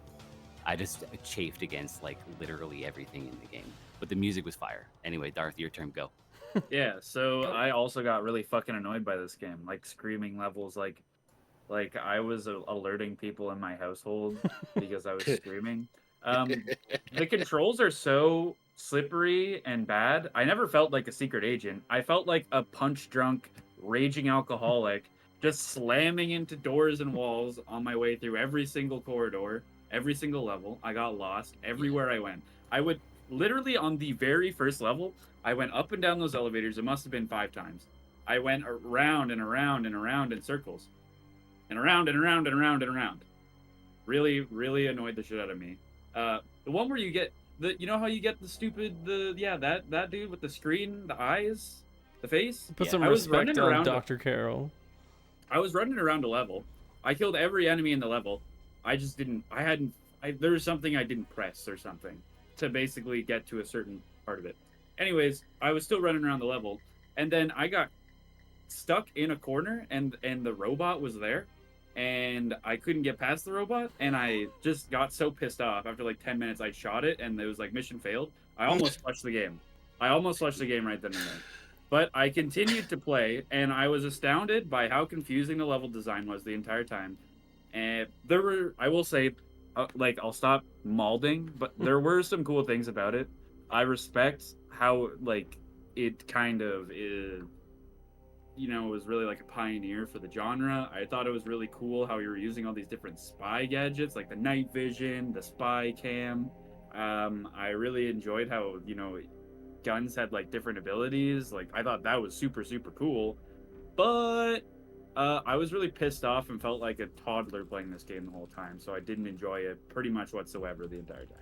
I just chafed against like literally everything in the game. But the music was fire. Anyway, Darth, your turn. Go. Yeah, so I also got really fucking annoyed by this game, like screaming levels, like I was alerting people in my household because I was screaming. The controls are so slippery and bad. I never felt like a secret agent. I felt like a punch drunk, raging alcoholic, just slamming into doors and walls on my way through every single corridor, every single level. I got lost everywhere I went. I would literally on the very first level, I went up and down those elevators. It must have been 5 times. I went around and around and around in circles. And around and around and around and around. Really, really annoyed the shit out of me. The one where you get you know how you get the stupid that dude with the screen, the eyes, the face. Put Yeah, some I was respect running on around. Dr. Carroll. I was running around a level. I killed every enemy in the level. I just didn't. There was something I didn't press or something to basically get to a certain part of it. Anyways, I was still running around the level, and then I got stuck in a corner, and the robot was there, and I couldn't get past the robot, and I just got so pissed off. After like 10 minutes, I shot it, and it was like mission failed. I almost flushed the game. I almost flushed the game right then and there. But I continued to play, and I was astounded by how confusing the level design was the entire time. And there were, I will say, like, I'll stop malding, but there were some cool things about it. I respect how, like, it kind of is, you know, was really like a pioneer for the genre. I thought it was really cool how you were using all these different spy gadgets, like the night vision, the spy cam. I really enjoyed how, you know, guns had like different abilities. Like, I thought that was super, super cool. But I was really pissed off and felt like a toddler playing this game the whole time, so I didn't enjoy it pretty much whatsoever the entire time.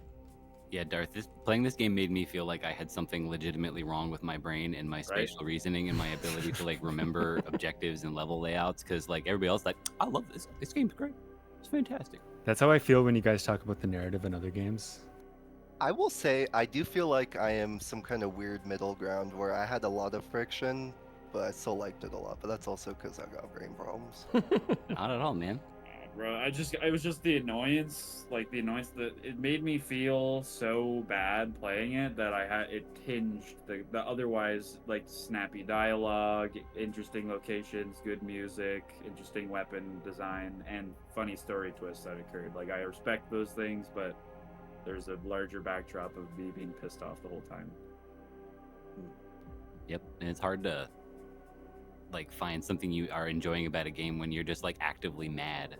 Yeah, Darth, playing this game made me feel like I had something legitimately wrong with my brain and my spatial reasoning and my ability to like remember objectives and level layouts. Because like everybody else, like, I love this. This game's great. It's fantastic. That's how I feel when you guys talk about the narrative in other games. I will say I do feel like I am some kind of weird middle ground where I had a lot of friction, but I still liked it a lot. But that's also because I got brain problems. Not at all, man. Bro, it was just the annoyance, like the annoyance that it made me feel so bad playing it that it tinged the otherwise like snappy dialogue, interesting locations, good music, interesting weapon design, and funny story twists that occurred. Like, I respect those things, but there's a larger backdrop of me being pissed off the whole time. Yep, and it's hard to like find something you are enjoying about a game when you're just like actively mad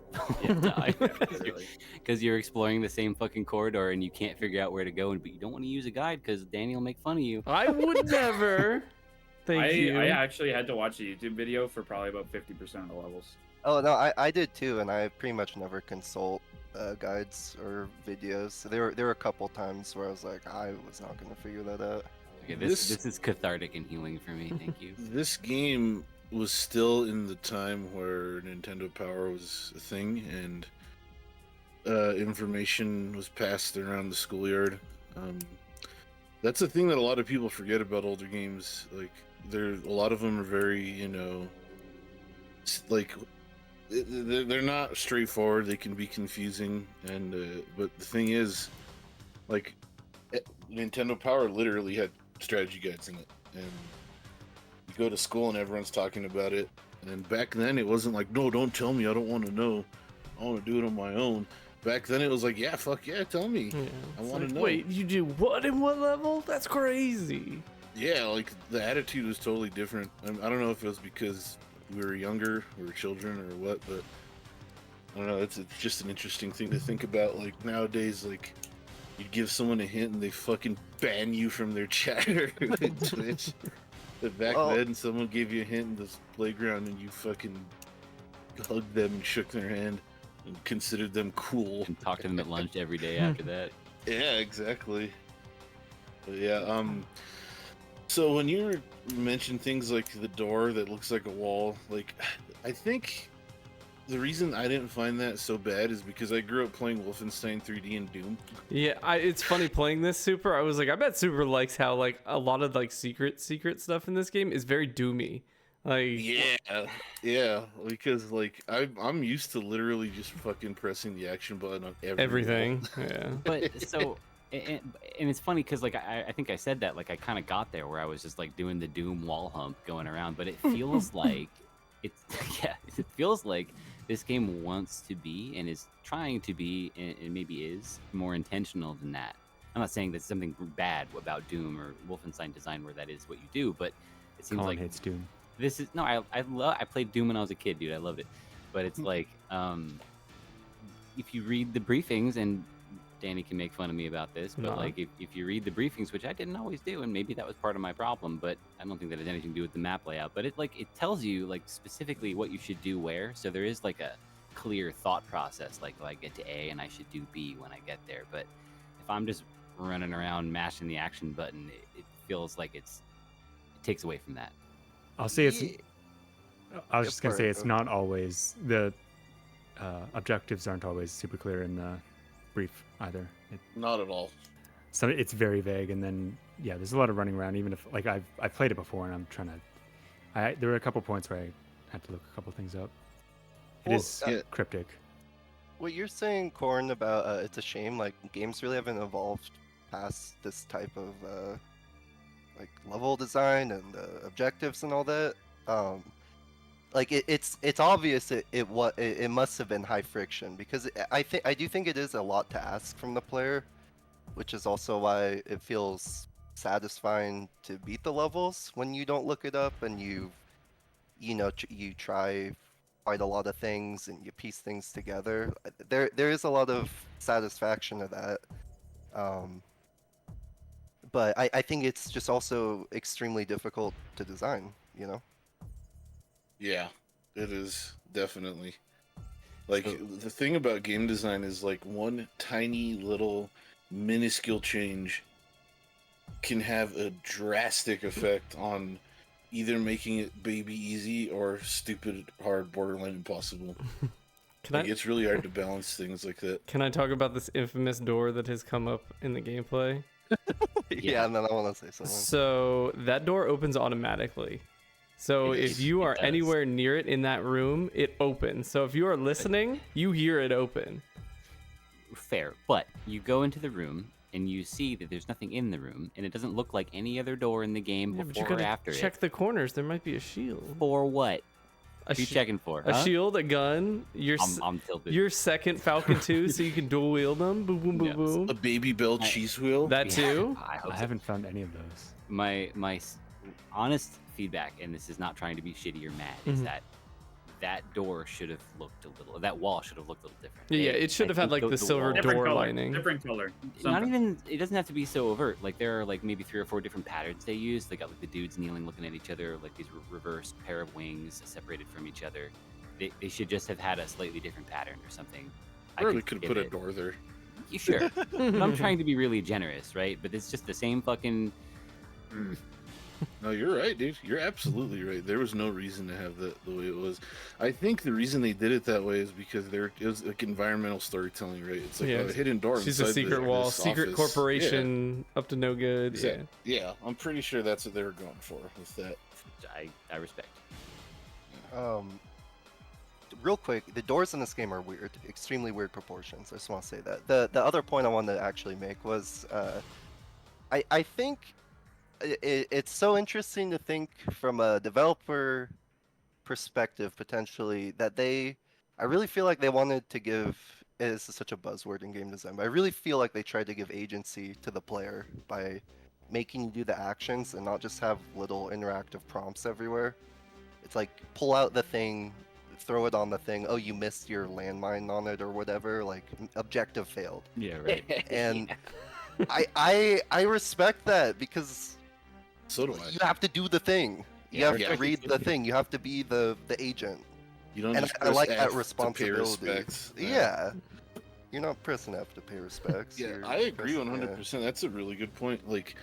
because you're exploring the same fucking corridor and you can't figure out where to go, but you don't want to use a guide because Danny will make fun of you. I would never. Thank you. I actually had to watch a YouTube video for probably about 50% of the levels. Oh no, I did too, and I pretty much never consult guides or videos. There were a couple times where I was like, I was not gonna figure that out. Okay, this is cathartic and healing for me. Thank you. This game was still in the time where Nintendo Power was a thing, and information was passed around the schoolyard. That's a thing that a lot of people forget about older games. Like, a lot of them are very, you know, like, they're not straightforward. They can be confusing, and but the thing is, like, Nintendo Power literally had strategy guides in it, and you go to school and everyone's talking about it. And back then it wasn't like, no, don't tell me, I don't want to know, I want to do it on my own. Back then it was like, yeah, fuck yeah, tell me. Yeah, I want to know. Wait, you do what in what level? That's crazy. Yeah, like, the attitude was totally different. I don't know if it was because we were younger, we were children, or what, but I don't know, it's just an interesting thing to think about. Like, nowadays, like, you'd give someone a hint and they fucking ban you from their chat or Twitch. But back then, someone gave you a hint in this playground and you fucking hugged them and shook their hand. and considered them cool. And talk to them at lunch every day after that. Yeah, exactly. But yeah, so when you mentioned things like the door that looks like a wall, like, I think the reason I didn't find that so bad is because I grew up playing Wolfenstein 3D and Doom. Yeah, it's funny playing this Super. I was like, I bet Super likes how like a lot of like secret stuff in this game is very doomy. Like, Yeah, because like I'm used to literally just fucking pressing the action button on everything. Yeah. But so, and it's funny because like I think I said that like I kind of got there where I was just like doing the Doom wall hump going around, but it feels like it's it feels like this game wants to be and is trying to be and maybe is more intentional than that. I'm not saying there's something bad about Doom or Wolfenstein design where that is what you do, but it seems Colin like hates Doom. this is I played Doom when I was a kid, dude. I loved it, but it's like if you read the briefings, and Danny can make fun of me about this, but like if you read the briefings, which I didn't always do, and maybe that was part of my problem, but I don't think that has anything to do with the map layout. But it tells you like specifically what you should do where, so there is like a clear thought process. Like, I get to A and I should do B when I get there. But if I'm just running around mashing the action button, it feels like it takes away from that. I'll say it's. I was just gonna say it's not always the objectives aren't always super clear in the brief either. Not at all. So it's very vague, and then yeah, there's a lot of running around. Even if like I've played it before, and I'm trying to. There were a couple points where I had to look a couple things up. It is cryptic. What you're saying, Corn, about it's a shame like games really haven't evolved past this type of like level design and objectives and all that. Like it's obvious it must have been high friction, because I do think it is a lot to ask from the player, which is also why it feels satisfying to beat the levels when you don't look it up and you try quite a lot of things and you piece things together. There is a lot of satisfaction to that. But I think it's just also extremely difficult to design, you know? Yeah, it is definitely. Like, the thing about game design is like one tiny little minuscule change can have a drastic effect on either making it baby easy or stupid hard, borderline impossible. It's really hard to balance things like that. Can I talk about this infamous door that has come up in the gameplay? Yeah, and then I want to say something. So that door opens automatically. So if you are anywhere near it in that room, it opens. So if you are listening, you hear it open. Fair, but you go into the room and you see that there's nothing in the room, and it doesn't look like any other door in the game before or after it. Check the corners. There might be a shield. For what? What are you checking for? A shield, a gun. I'm tilted. Your second Falcon 2, so you can dual wield them. Boom, boom, boom, boom. A Baby Bell cheese wheel. That too. I haven't found any of those. My honest feedback, and this is not trying to be shitty or mad, is that door should have looked that wall should have looked a little different. Yeah, it should have had like the silver door lining. Different color. Not even, it doesn't have to be so overt. Like there are like maybe 3 or 4 different patterns they use. They got like the dudes kneeling looking at each other, like these reversed pair of wings separated from each other. They should just have had a slightly different pattern or something. Or we could have put a door there. Yeah, sure. But I'm trying to be really generous, right? But it's just the same fucking... No, you're right, dude. You're absolutely right. There was no reason to have that the way it was. I think the reason they did it that way is because it was like environmental storytelling, right? It's like a hidden door. She's a secret wall, secret office. corporation, up to no good. Yeah, I'm pretty sure that's what they were going for with that. I respect. Real quick, the doors in this game are weird, extremely weird proportions. I just want to say that. The other point I wanted to actually make was, I think. It's so interesting to think from a developer perspective, potentially, that I really feel like they wanted to give, this is such a buzzword in game design, but I really feel like they tried to give agency to the player by making you do the actions and not just have little interactive prompts everywhere. It's like, pull out the thing, throw it on the thing, oh, you missed your landmine on it or whatever, like, objective failed. Yeah, right. And I respect that, because so do I. you have to do the thing. You have to read the thing. You have to be the agent. You don't And just I press like F that to pay responsibility. respects. Yeah. You're not pressing F to pay respects. Yeah, you're I agree pressing- 100%. That's a really good point. Like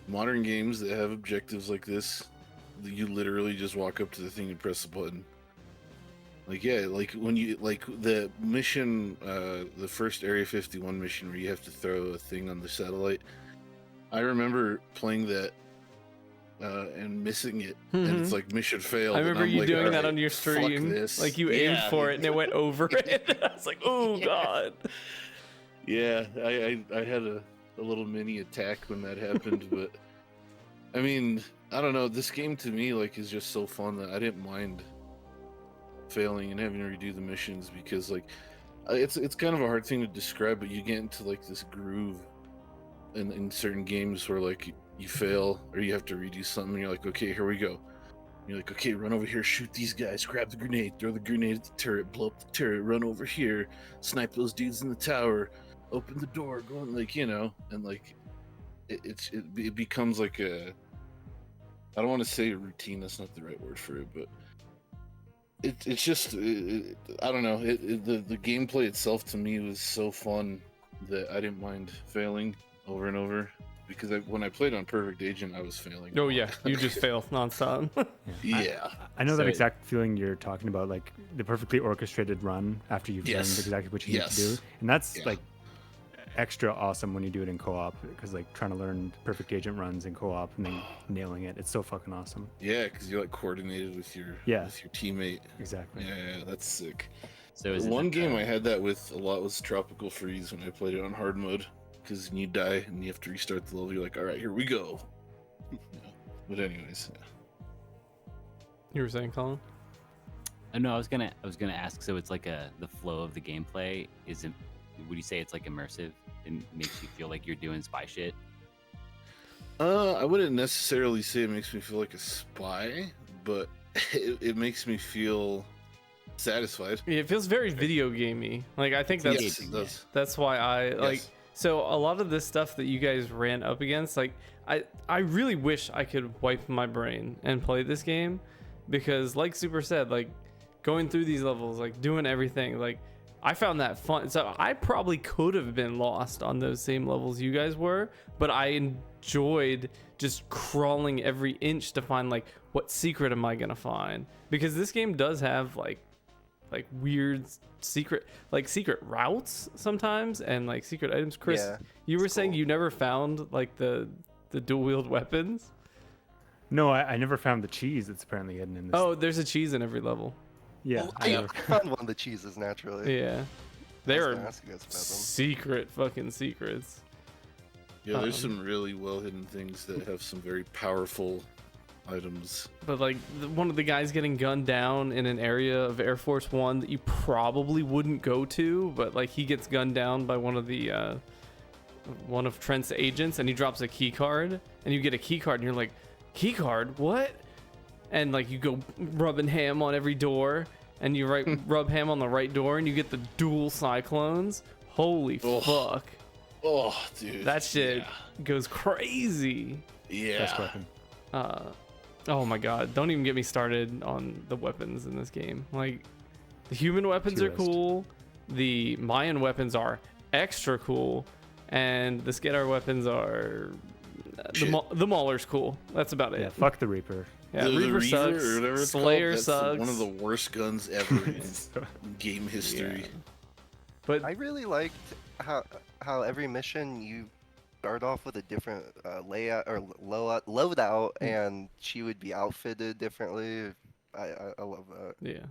modern games that have objectives like this, you literally just walk up to the thing and press a button. Like yeah, like when you like the mission, the first Area 51 mission where you have to throw a thing on the satellite. I remember playing that and missing it, and it's like mission failed. I and remember I'm you like, doing that "Alright, on your fuck stream. this." Like you aimed Yeah, for it and it went over it. I was like, oh god. Yeah, I had a little mini attack when that happened, but I mean, I don't know. This game to me like is just so fun that I didn't mind failing and having to redo the missions because like it's kind of a hard thing to describe, but you get into like this groove in certain games where like you fail or you have to redo something. And you're like, okay, here we go. You're like, okay, run over here, shoot these guys, grab the grenade, throw the grenade at the turret, blow up the turret, run over here, snipe those dudes in the tower, open the door, go on, like, you know, and like it becomes like a, I don't want to say a routine, that's not the right word for it, but it's just I don't know, the gameplay itself to me was so fun that I didn't mind failing over and over. Because when I played on Perfect Agent, I was failing. Oh yeah, you just fail nonstop. Yeah. I know that So- exact feeling you're talking about, like the perfectly orchestrated run after you've learned Yes. exactly what you need to do, Yes. and that's Yeah. like extra awesome when you do it in co-op, because like trying to learn Perfect Agent runs in co-op and then nailing it, it's so fucking awesome. Yeah, because you're like coordinated with your teammate. Exactly. Yeah, that's sick. So is it One like, game I had that with a lot was Tropical Freeze when I played it on hard mode. Because you die and you have to restart the level. You're like, all right, here we go. Yeah. But anyways, yeah. You were saying, Colin? No, I was gonna ask. So it's like the flow of the gameplay isn't. Would you say it's like immersive and makes you feel like you're doing spy shit? I wouldn't necessarily say it makes me feel like a spy, but it makes me feel satisfied. Yeah, it feels very video gamey. Like I think that's Yes, it does. that's why I like. Yes. So a lot of this stuff that you guys ran up against, like I really wish I could wipe my brain and play this game, because like Super said, like going through these levels, like doing everything, like I found that fun. So I probably could have been lost on those same levels you guys were, but I enjoyed just crawling every inch to find like what secret am I gonna find, because this game does have like weird secret routes sometimes and like secret items. Chris, Yeah, you were it's saying cool. you never found like the dual wield weapons. No, I never found the cheese that's apparently hidden in this. Oh, there's a cheese in every level. yeah. Well, I I never- found one of the cheeses naturally. Yeah, I was there gonna are ask you guys about them. secret fucking secrets. Yeah, there's Um, some really well hidden things that have some very powerful items. But like one of the guys getting gunned down in an area of Air Force One that you probably wouldn't go to, but like he gets gunned down by one of Trent's agents, and he drops a key card, and you get a key card, and you're like, key card, what? And like you go rubbing ham on every door, and you rub ham on the right door, and you get the dual cyclones. Holy Oh. fuck! Oh, dude. That shit goes crazy. Yeah. Best weapon. Oh my god, don't even get me started on the weapons in this game. Like, the human weapons Tier are list. cool, the Mayan weapons are extra cool, and the Skadar weapons are... Shit. The Mauler's cool. That's about Yeah, it. fuck the Reaper. Yeah, the Reaper sucks, or whatever it's Slayer called, that's sucks. one of the worst guns ever in So- game history. Yeah. But I really liked how every mission you start off with a different layout or loadout, and she would be outfitted differently. I love that. yeah.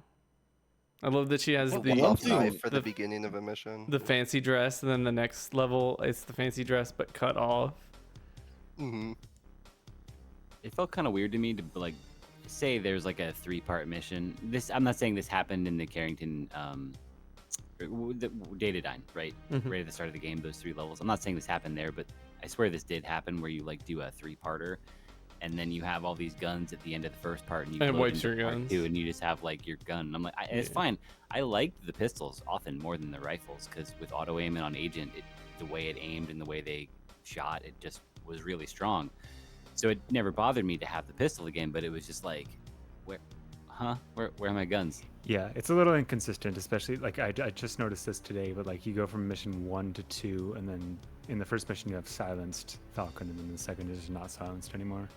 I love that she has Well, the one Love thing- knife for the the- beginning of a mission. the fancy dress, and then the next level, it's the fancy dress, but cut off. Hmm. It felt kind of weird to me to like say there's like a 3-part mission. I'm not saying this happened in the Carrington the Datadyne, right? Mhm. Right at the start of the game, those 3 levels. I'm not saying this happened there, but I swear this did happen where you like do a 3-parter, and then you have all these guns at the end of the first part, and you And it load wipes into your part guns. 2, and you just have like your gun. And I'm like, and it's Yeah. fine. I liked the pistols often more than the rifles, because with auto aim and on Agent, the way it aimed and the way they shot, it just was really strong. So it never bothered me to have the pistol again, but it was just like, where, huh? Where are my guns? Yeah, it's a little inconsistent, especially like I just noticed this today, but like you go from mission 1 to 2, and then in the first mission you have silenced Falcon, and then the second is not silenced anymore.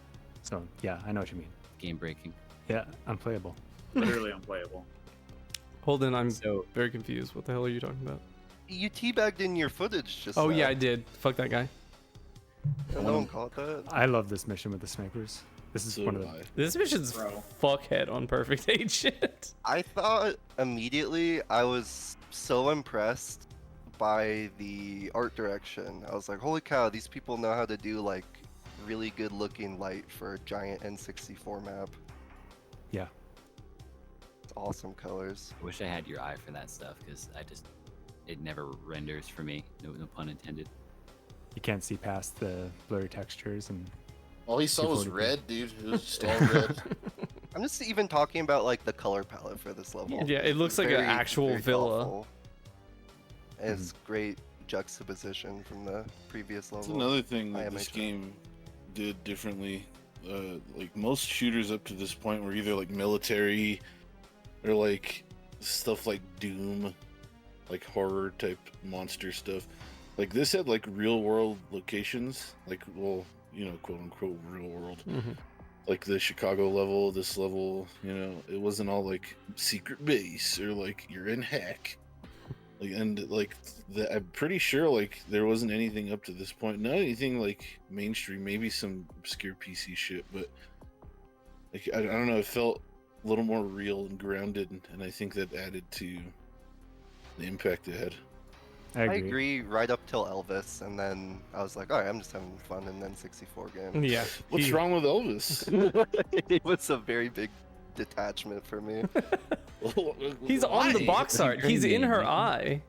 So yeah, I know what you mean. Game breaking. Yeah, unplayable. Literally unplayable. Holden, I'm So very confused. What the hell are you talking about? You teabagged in your footage just Oh now. yeah, I did. Fuck that guy. No one called that. I love this mission with the snipers. This is So one of do the I. This mission's Bro. fuckhead on perfect age shit. I thought immediately I was so impressed by the art direction. I was like, holy cow, these people know how to do like really good looking light for a giant N64 map. yeah. It's awesome colors. I wish I had your eye for that stuff because it never renders for me. No pun intended. You can't see past the blurry textures and All he saw was 240p. red, dude. It was just all red. I'm just even talking about like the color palette for this level. Yeah, it looks like an Very, actual very villa. thoughtful. And it's great juxtaposition from the previous That's level. another thing that IMH. this game did differently. Like most shooters up to this point were either like military or like stuff like Doom, like horror type monster stuff. Like this had like real world locations, like, well, you know, quote unquote real world. Mhm. Like the Chicago level, this level, you know, it wasn't all like secret base or like you're in heck. Like, and like I'm pretty sure like there wasn't anything up to this point, not anything like mainstream, maybe some obscure PC shit, but like I don't know, it felt a little more real and grounded, and I think that added to the impact it had. I I agree. agree right up till Elvis, and then I was like, all right, I'm just having fun in N64 game. Yeah. What's he- wrong with Elvis? It was a very big detachment for me. He's on the Why? box art. He's in her eye.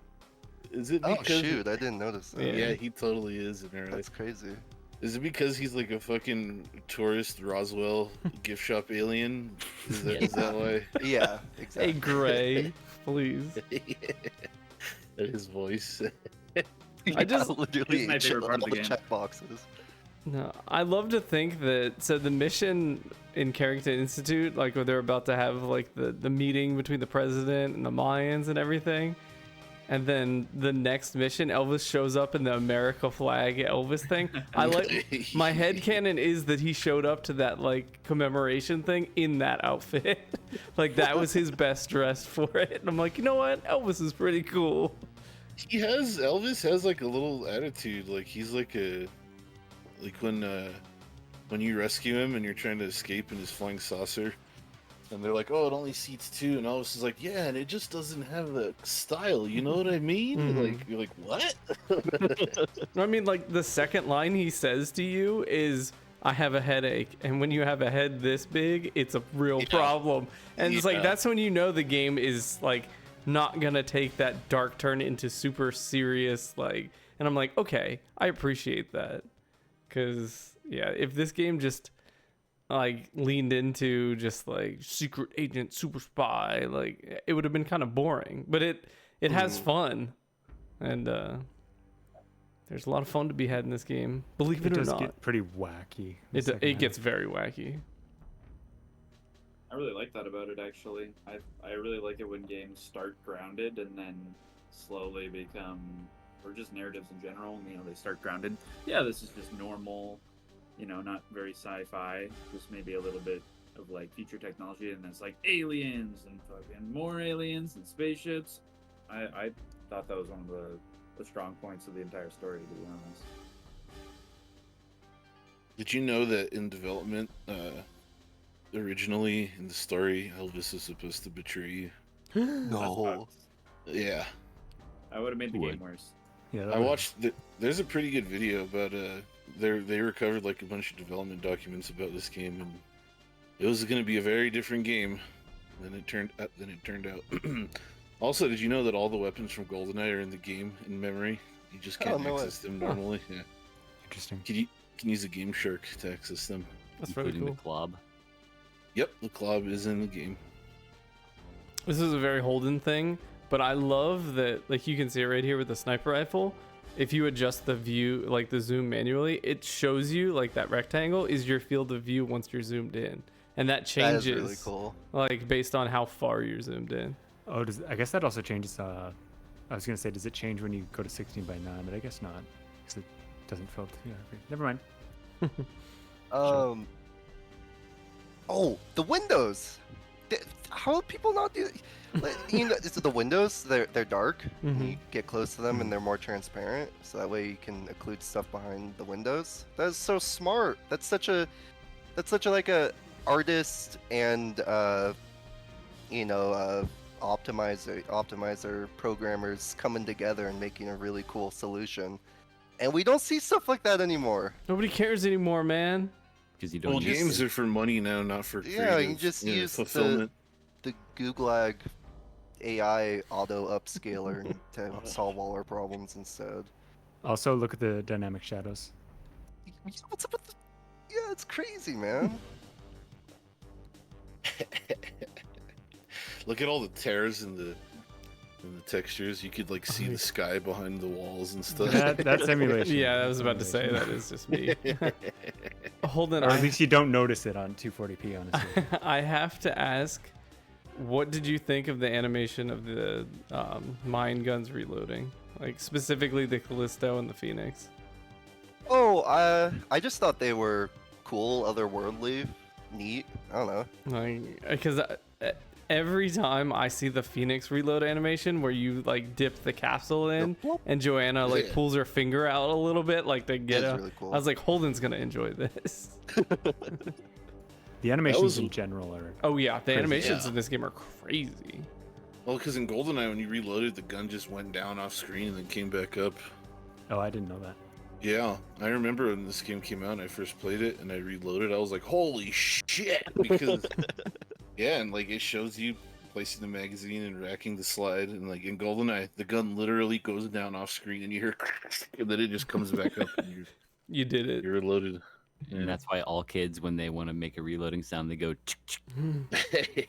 Is it Oh because? shoot, I didn't notice that. Yeah. Yeah, he totally is in her. That's crazy. Is it because he's like a fucking tourist Roswell gift shop alien? Is that why? Yeah, exactly. Hey, Gray, please. His voice. I just- literally He's my ate favorite part of all the the game. check boxes. No, I love to think that. So the mission in Carrington Institute, like where they're about to have like the meeting between the president and the Mayans and everything, and then the next mission, Elvis shows up in the America flag Elvis thing. I like my headcanon is that he showed up to that like commemoration thing in that outfit. Like that was his best dress for it. And I'm like, you know what? Elvis is pretty cool. Elvis has like a little attitude, like he's like when you rescue him and you're trying to escape in his flying saucer, and they're like, oh, it only seats 2, and Elvis is like, yeah, and it just doesn't have the style, you know what I mean? Mhm. Like, you're like, what? I mean, like the second line he says to you is, I have a headache, and when you have a head this big, it's a real Yeah. problem. And it's like Yeah. that's when you know the game is like not gonna take that dark turn into super serious, like. And I'm like, okay, I appreciate that, because yeah, if this game just like leaned into just like secret agent, super spy, like it would have been kind of boring. But it has fun, and there's a lot of fun to be had in this game. Believe It it or does not, get pretty wacky. in the it second half. gets very wacky. I really like that about it, actually. I really like it when games start grounded and then slowly become, or just narratives in general, you know, they start grounded. Yeah, this is just normal, you know, not very sci-fi, just maybe a little bit of like future technology, and it's like aliens and fucking more aliens and spaceships. I thought that was one of the strong points of the entire story, to be honest. Did you know that in development, originally in the story, Elvis is supposed to betray you? No. Yeah. I would have made the Would. game worse. Yeah, that I was- watched there's a pretty good video about they recovered like a bunch of development documents about this game, and it was going to be a very different game than it turned out. Also, did you know that all the weapons from GoldenEye are in the game in memory? You just Oh, can't no way. access them normally. Yeah, Interesting. you can use a Game Shark to access them. That's really including cool. the club. Yep, the club is in the game. This is a very Holden thing, but I love that, like you can see it right here with the sniper rifle. If you adjust the view, like the zoom manually, it shows you like that rectangle is your field of view once you're zoomed in. and that That changes is really cool. like based on how far you're zoomed in. Oh, I guess that also changes. I was gonna say, does it change when you go to 16:9? But I guess not, because it doesn't filter. Yeah, okay. Never mind. Oh, the windows. How do people not do? Like, you know, the windows. They're dark. And you get close to them, and they're more transparent. So that way you can occlude stuff behind the windows. That's so smart. That's such a like a artist and optimizer programmers coming together and making a really cool solution. And we don't see stuff like that anymore. Nobody cares anymore, man. Because you don't Well, use games it. are for money now, not for Yeah, creative, you just use fulfillment. the Googlag AI auto upscaler to solve all our problems instead. Also, look at the dynamic shadows. What's up with the... Yeah, it's crazy, man. Look at all the tears in the textures. You could like see the sky behind the walls and stuff. That's emulation. Yeah, I was about to say that is just me. Holden, Or at least you don't notice it on 240p, honestly. I have to ask, what did you think of the animation of the mine guns reloading? Like specifically the Callisto and the Phoenix. Oh, I just thought they were cool, otherworldly, neat. I don't know. Like, because every time I see the Phoenix reload animation where you like dip the capsule in and Joanna like pulls her finger out a little bit like to get That's a, really cool. I was like, Holden's gonna enjoy this. The animations was- in general are. Oh yeah, the animations Yeah. in this game are crazy. Well, because in GoldenEye, when you reloaded, the gun just went down off screen and then came back up. Oh, I didn't know that. Yeah, I remember when this game came out and I first played it and I reloaded, I was like, holy shit! Because, yeah, and like it shows you placing the magazine and racking the slide, and like in GoldenEye, the gun literally goes down off screen and you hear and then it just comes back up and You did it. you're reloaded. And that's why all kids, when they want to make a reloading sound, they go.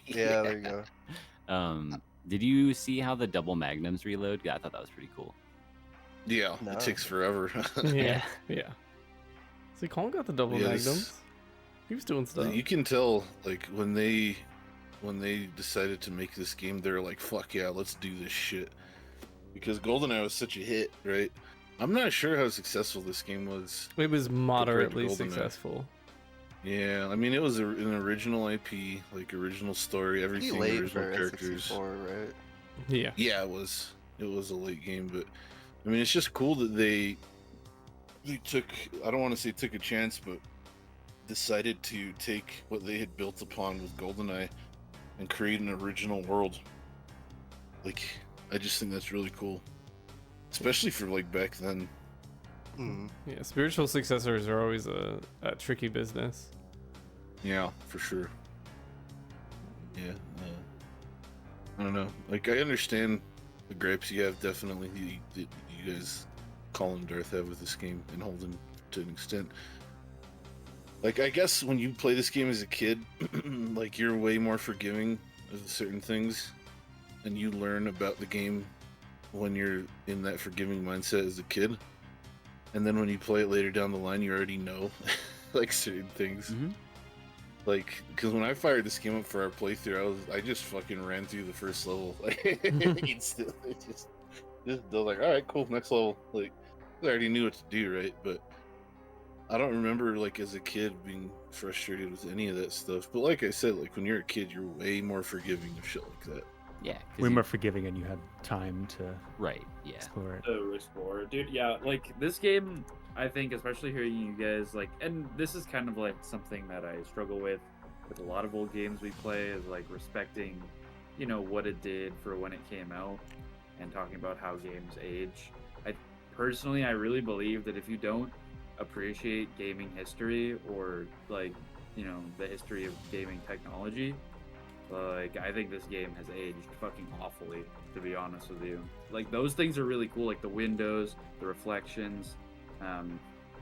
Yeah, there you go. Did you see how the double magnums reload? Yeah, I thought that was pretty cool. Yeah, No. it takes forever. Yeah, yeah. See, Colin got the double Yeah, this- magnums. He was doing stuff. You can tell, like, when they decided to make this game, they're like, fuck yeah, let's do this shit. Because GoldenEye was such a hit, right? I'm not sure how successful this game was. It was moderately GoldenEye. successful. Yeah, I mean, it was an original IP, like original story, Pretty everything, late original for characters. N64, right? Yeah. Yeah, it was a late game, but I mean, it's just cool that they took, I don't want to say took a chance, but decided to take what they had built upon with GoldenEye and create an original world. Like, I just think that's really cool, especially for like back then. Hmm. Yeah, spiritual successors are always a tricky business. Yeah, for sure. Yeah, I don't know. Like, I understand the gripes you have, definitely. You guys, Colin, Darth, have with this game, and Holden to an extent. Like, I guess when you play this game as a kid, like, you're way more forgiving of certain things, and you learn about the game when you're in that forgiving mindset as a kid. And then when you play it later down the line, you already know, like, certain things. Mm-hmm. Like, because when I fired this game up for our playthrough, I just fucking ran through the first level, like, instantly. Just like, all right, cool, next level. Like, I already knew what to do, right? But I don't remember, like, as a kid being frustrated with any of that stuff. But like I said, like, when you're a kid, you're way more forgiving of shit like that. Yeah. 'cause Way you- more forgiving, and you had time to Right. Yeah. explore it. To explore, dude. Yeah, like this game, I think, especially hearing you guys like, and this is kind of like something that I struggle with a lot of old games we play, is like respecting, you know, what it did for when it came out, and talking about how games age. I really believe that if you don't appreciate gaming history, or like, you know, the history of gaming technology, like, I think this game has aged fucking awfully, to be honest with you. Like, those things are really cool, like the windows, the reflections,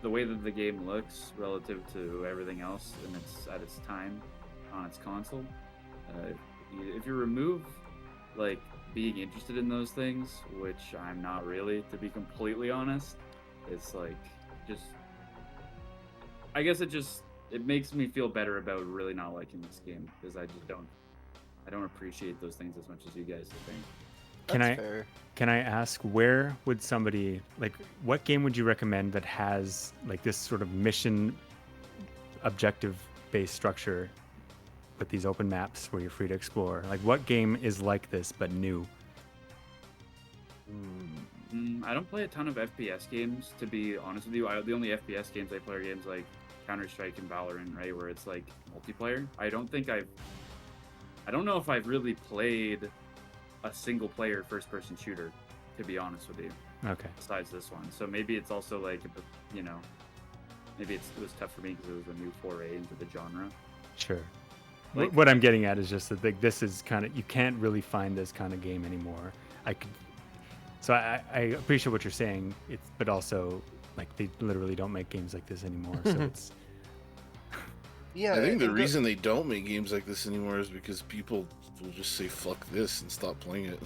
the way that the game looks relative to everything else and at its time on its console. If you remove, like, being interested in those things, which I'm not really, to be completely honest, it's like, just, I guess it it makes me feel better about really not liking this game because I just don't appreciate those things as much as you guys think. That's fair. Can I ask, where would somebody, like, what game would you recommend that has like this sort of mission objective based structure with these open maps where you're free to explore? Like, what game is like this but new? I don't play a ton of FPS games, to be honest with you. The only FPS games I play are games like Counter-Strike and Valorant, right, where it's like multiplayer. I don't know if I've really played a single-player first-person shooter, to be honest with you. Okay. Besides this one, so maybe it's also like, you know, maybe it was tough for me because it was a new foray into the genre. Sure. Like- What I'm getting at is just that, like, this is kind of, you can't really find this kind of game anymore. So I appreciate what you're saying, but also, like, they literally don't make games like this anymore. So it's Yeah, I think the and reason they don't make games like this anymore is because people will just say "fuck this" and stop playing it.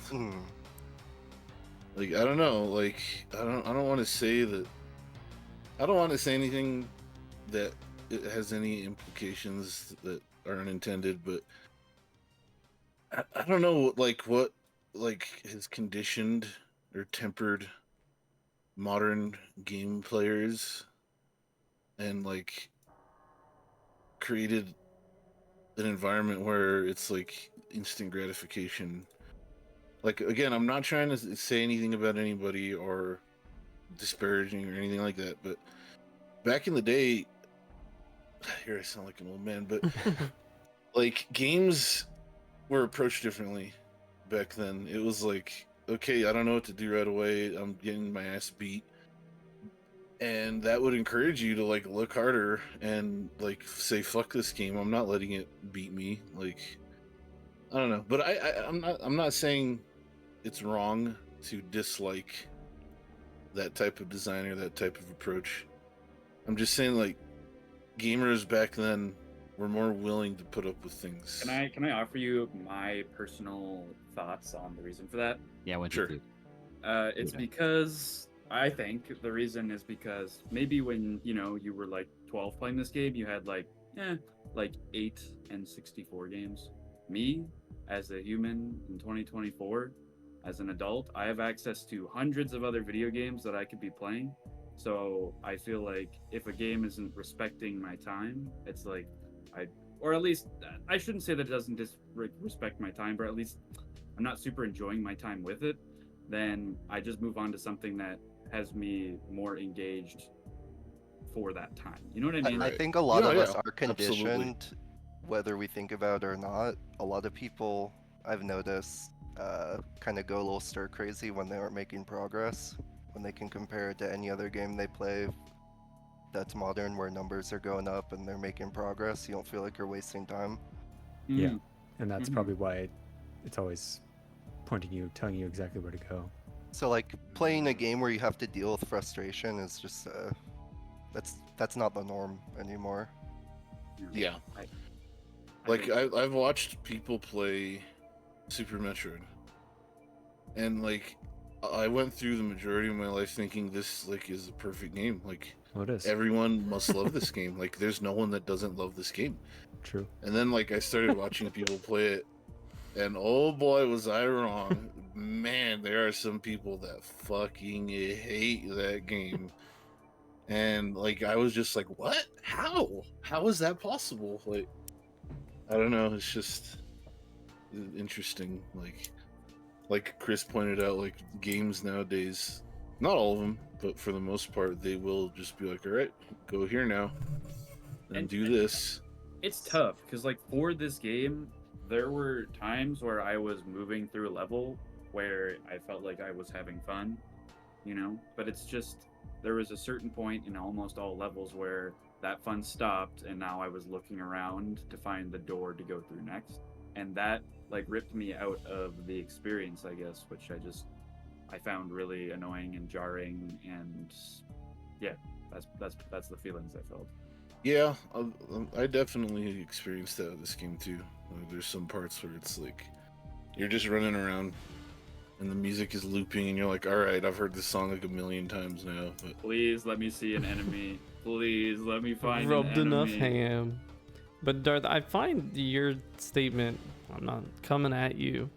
Like, I don't know. Like, I don't want to say that. I don't want to say anything that it has any implications that are unintended, but I don't know, like, what has conditioned or tempered modern game players and like created an environment where it's like instant gratification. Like, again, I'm not trying to say anything about anybody or disparaging or anything like that, but back in the day, here I sound like an old man, but like, games were approached differently back then. It was like, okay, I don't know what to do right away, I'm getting my ass beat, and that would encourage you to like look harder and like say, fuck this game, I'm not letting it beat me. Like, I don't know, but I'm not saying it's wrong to dislike that type of design or that type of approach. I'm just saying, like, gamers back then were more willing to put up with things. Can I offer you my personal thoughts on the reason for that? Yeah, what's Sure. your It's Okay. because I think the reason is because maybe when you were like 12 playing this game, you had like 8 and 64 games. Me, as a human in 2024, as an adult, I have access to hundreds of other video games that I could be playing. So I feel like if a game isn't respecting my time, it's like or at least I shouldn't say that it doesn't respect my time, but at least I'm not super enjoying my time with it. Then I just move on to something that has me more engaged for that time. You know what I mean? I think a lot Yeah, of us yeah, are absolutely. conditioned, whether we think about it or not. A lot of people I've noticed kind of go a little stir crazy when they aren't making progress, when they can compare it to any other game they play that's modern, where numbers are going up and they're making progress. You don't feel like you're wasting time. Yeah. Mm. And that's Mhm. probably why it's always pointing you, telling you exactly where to go. So like playing a game where you have to deal with frustration is just that's not the norm anymore. Yeah. I Like, agree. I've watched people play Super Metroid, and like, I went through the majority of my life thinking this like is a perfect game. Like, Well, it is. everyone must love this game. Like, there's no one that doesn't love this game. True. And then like I started watching people play it, and oh boy, was I wrong. Man, there are some people that fucking hate that game. And like, I was just like, what? How is that possible? Like, I don't know, it's just interesting. Like Chris pointed out, like, games nowadays, not all of them, but for the most part, they will just be like, all right, go here now and And- do this. It's tough because like for this game, there were times where I was moving through a level where I felt like I was having fun, but it's just there was a certain point in almost all levels where that fun stopped and now I was looking around to find the door to go through next, and that like ripped me out of the experience, I guess, which I found really annoying and jarring, and yeah, that's the feelings I felt. Yeah, I definitely experienced that with this game too. There's some parts where it's like you're just running around and the music is looping, and you're like, all right, I've heard this song like a million times now. But Please let me see an enemy. Please let me find Rubbed an enough enemy. ham. But Darth, I find your statement, I'm not coming at you,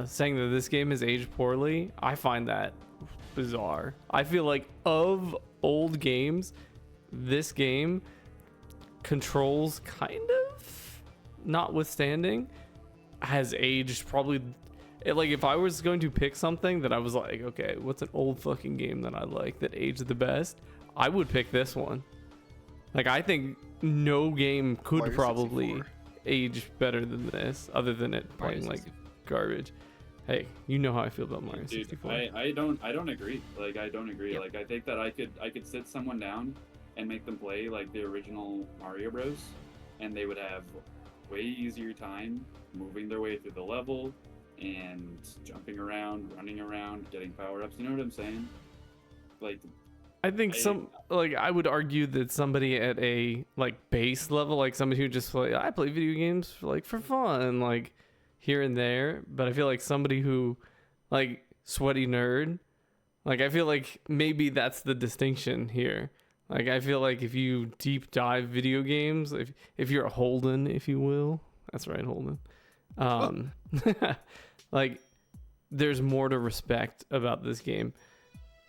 saying that this game has aged poorly, I find that bizarre. I feel like of old games, this game controls kind of, notwithstanding, has aged probably. Like if I was going to pick something that I was like, okay, what's an old fucking game that I like that aged the best, I would pick this one. Like I think no game could Mario probably 64. age better than this, other than it Mario playing like 64. garbage. Hey, you know how I feel about Mario Dude, 64. I don't agree. Like I don't agree. Yeah. Like I think that I could sit someone down and make them play like the original Mario Bros. And they would have way easier time moving their way through the level and jumping around, running around, getting power-ups. You know what I'm saying? Like I think I would argue that somebody at a like base level, like somebody who just I play video games for fun, like here and there. But I feel like somebody who like sweaty nerd, like I feel like maybe that's the distinction here. Like I feel like if you deep dive video games, if you're a Holden, if you will, that's right, Holden. Like there's more to respect about this game.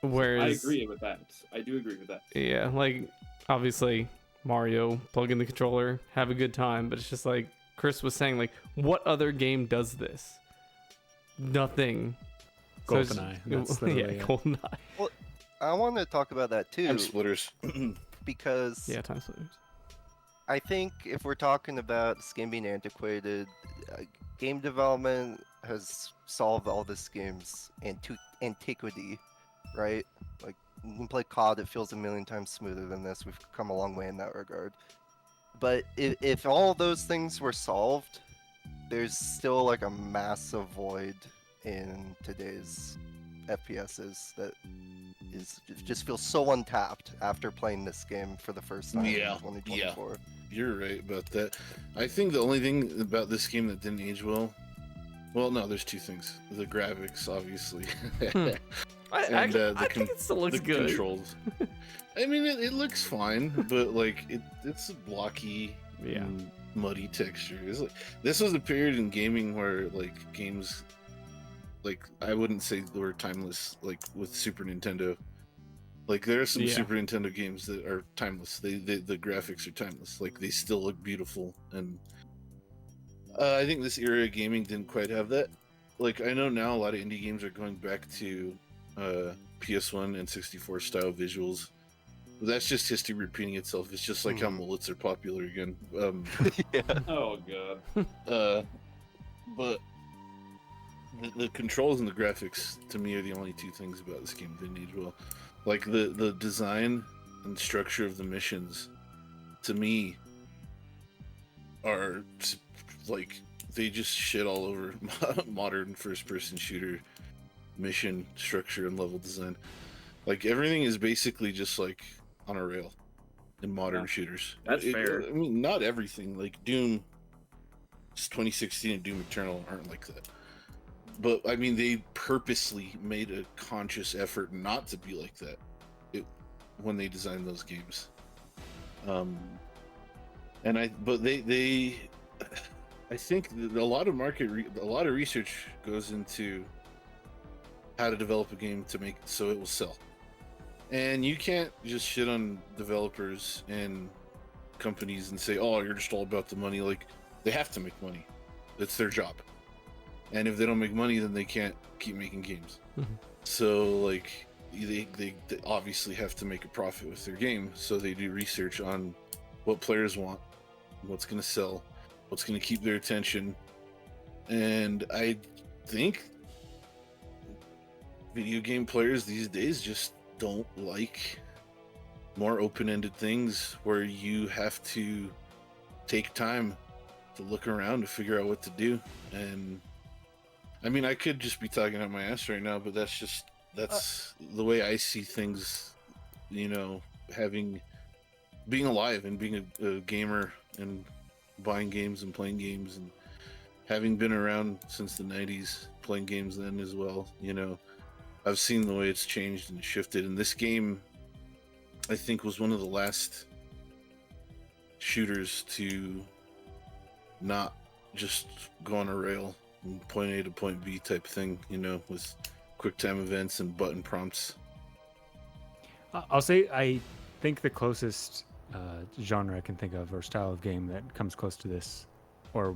Whereas I agree with that. I do agree with that. yeah, like obviously Mario, plug in the controller, have a good time, but it's just like Chris was saying, like what other game does this? Nothing. So it's- GoldenEye. That's yeah, literally it. GoldenEye. I want to talk about that too Time splitters. because Yeah, time splitters. I think if we're talking about this game being antiquated, game development has solved all this game's antiquity, right? Like you can play COD, it feels a million times smoother than this. We've come a long way in that regard. But if all those things were solved, there's still like a massive void in today's FPSs that just feels so untapped after playing this game for the first time Yeah, in 2024. You're right about that. I think the only thing about this game that didn't age well, no, there's two things. The graphics, obviously. I And, think it still looks the good. controls. I mean, it looks fine, but like it's a blocky, Yeah. and muddy texture. It's like, this was a period in gaming where like games, like I wouldn't say they were timeless. Like with Super Nintendo, like there are some Yeah. Super Nintendo games that are timeless. The graphics are timeless. Like they still look beautiful, and I think this era of gaming didn't quite have that. Like I know now a lot of indie games are going back to PS1 and 64 style visuals. But that's just history repeating itself. It's just like how mullets are popular again. Yeah. Oh god. But the controls and the graphics to me are the only two things about this game that didn't age well. Like the design and structure of the missions, to me, are like they just shit all over modern first-person shooter mission structure and level design. Like everything is basically just like on a rail in modern Yeah, shooters. that's fair. I mean, not everything. Like Doom 2016 and Doom Eternal aren't like that. But I mean, they purposely made a conscious effort not to be like that when they designed those games. I think that a lot of a lot of research goes into how to develop a game to make so it will sell. And you can't just shit on developers and companies and say, "Oh, you're just all about the money." Like they have to make money. It's their job. And if they don't make money, then they can't keep making games. Mhm. So like they obviously have to make a profit with their game, so they do research on what players want, what's going to sell, what's going to keep their attention. And I think video game players these days just don't like more open-ended things where you have to take time to look around to figure out what to do. And I mean, I could just be talking out my ass right now, but that's the way I see things, you know, being alive and being a gamer and buying games and playing games and having been around since the 90s playing games then as well. You know, I've seen the way it's changed and shifted, and this game, I think, was one of the last shooters to not just go on a rail and point A to point B type thing, you know, with quick time events and button prompts. I'll say I think the closest genre I can think of, or style of game that comes close to this, or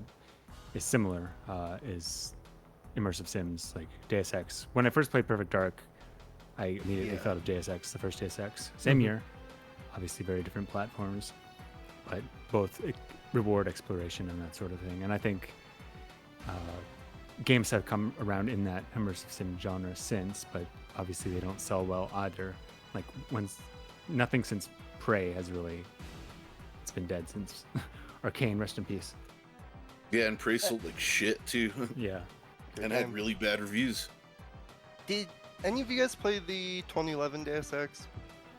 is similar, is immersive sims like Deus Ex. When I first played Perfect Dark, I immediately thought of Deus Ex, the first Deus Ex. Same year, obviously very different platforms, but both reward exploration and that sort of thing. And I think games have come around in that immersive sim genre since, but obviously they don't sell well either. Like nothing since Prey has really, it's been dead since Arcane, rest in peace. Yeah, and Prey sold like shit too, Yeah. and had really bad reviews. Did any of you guys play the 2011 Deus Ex?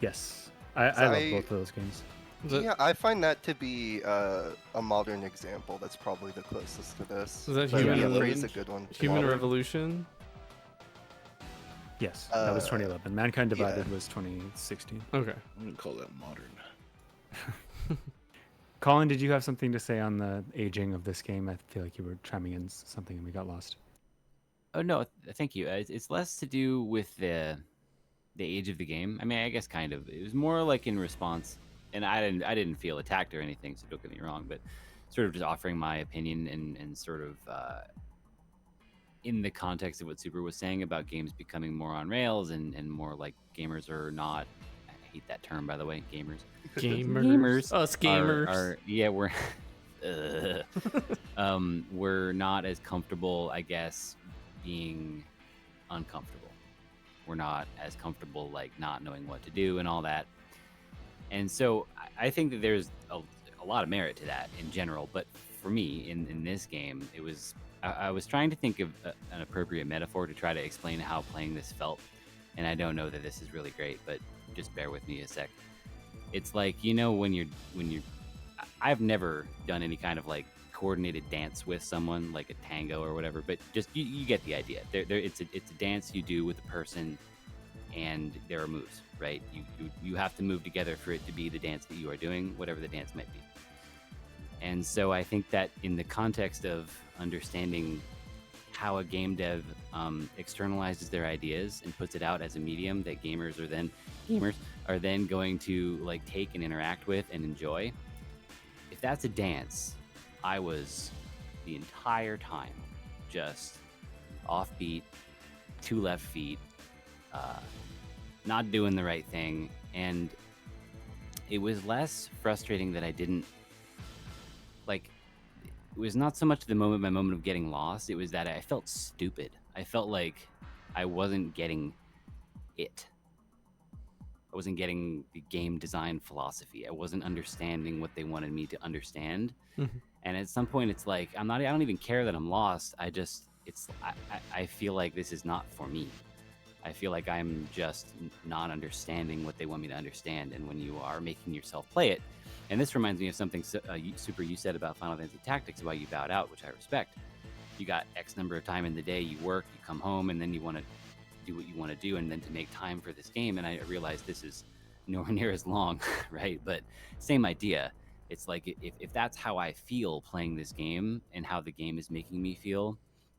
Yes. I love both of those games. Yeah, I find that to be a modern example that's probably the closest to this. Is that But Human yeah, Prey Revolution? is a good one. Human Modern. Revolution? Yes, that was 2011. Mankind Divided was 2016. Okay. I wouldn't call that modern. Colin, did you have something to say on the aging of this game? I feel like you were chiming in something and we got lost. Oh no, thank you. It's less to do with the age of the game. I mean, I guess kind of. It was more like in response, and I didn't feel attacked or anything, so don't get me wrong, but sort of just offering my opinion and sort of in the context of what Super was saying about games becoming more on rails and more like gamers are not. I hate that term, by the way, gamers. Gamers. Us Are, gamers. yeah, we're we're not as comfortable, I guess, being uncomfortable. We're not as comfortable like not knowing what to do and all that. And so I think that there's a lot of merit to that in general. But for me, in this game, it was I was trying to think of an appropriate metaphor to try to explain how playing this felt. And I don't know that this is really great, but just bear with me a sec. It's like, you know, when you're I've never done any kind of like coordinated dance with someone, like a tango or whatever, but just you get the idea. It's a dance you do with a person, and there are moves, right? You have to move together for it to be the dance that you are doing, whatever the dance might be. And so I think that in the context of understanding how a game dev externalizes their ideas and puts it out as a medium that gamers are then going to like take and interact with and enjoy. If that's a dance, I was the entire time just offbeat, 2 left feet, not doing the right thing, and it was less frustrating that I didn't like. It was not so much my moment of getting lost. It was that I felt stupid. I felt like I wasn't getting it. I wasn't getting the game design philosophy. I wasn't understanding what they wanted me to understand. Mm-hmm. And at some point, it's like I don't even care that I'm lost. I feel like this is not for me. I feel like I'm just not understanding what they want me to understand. And when you are making yourself play it, and this reminds me of something Super you said about Final Fantasy Tactics, about you bowed out, which I respect. You got X number of time in the day, you work, you come home, and then you want to do what you want to do, and then to make time for this game. And I realized this is nowhere near as long, right? But same idea. It's like if that's how I feel playing this game and how the game is making me feel,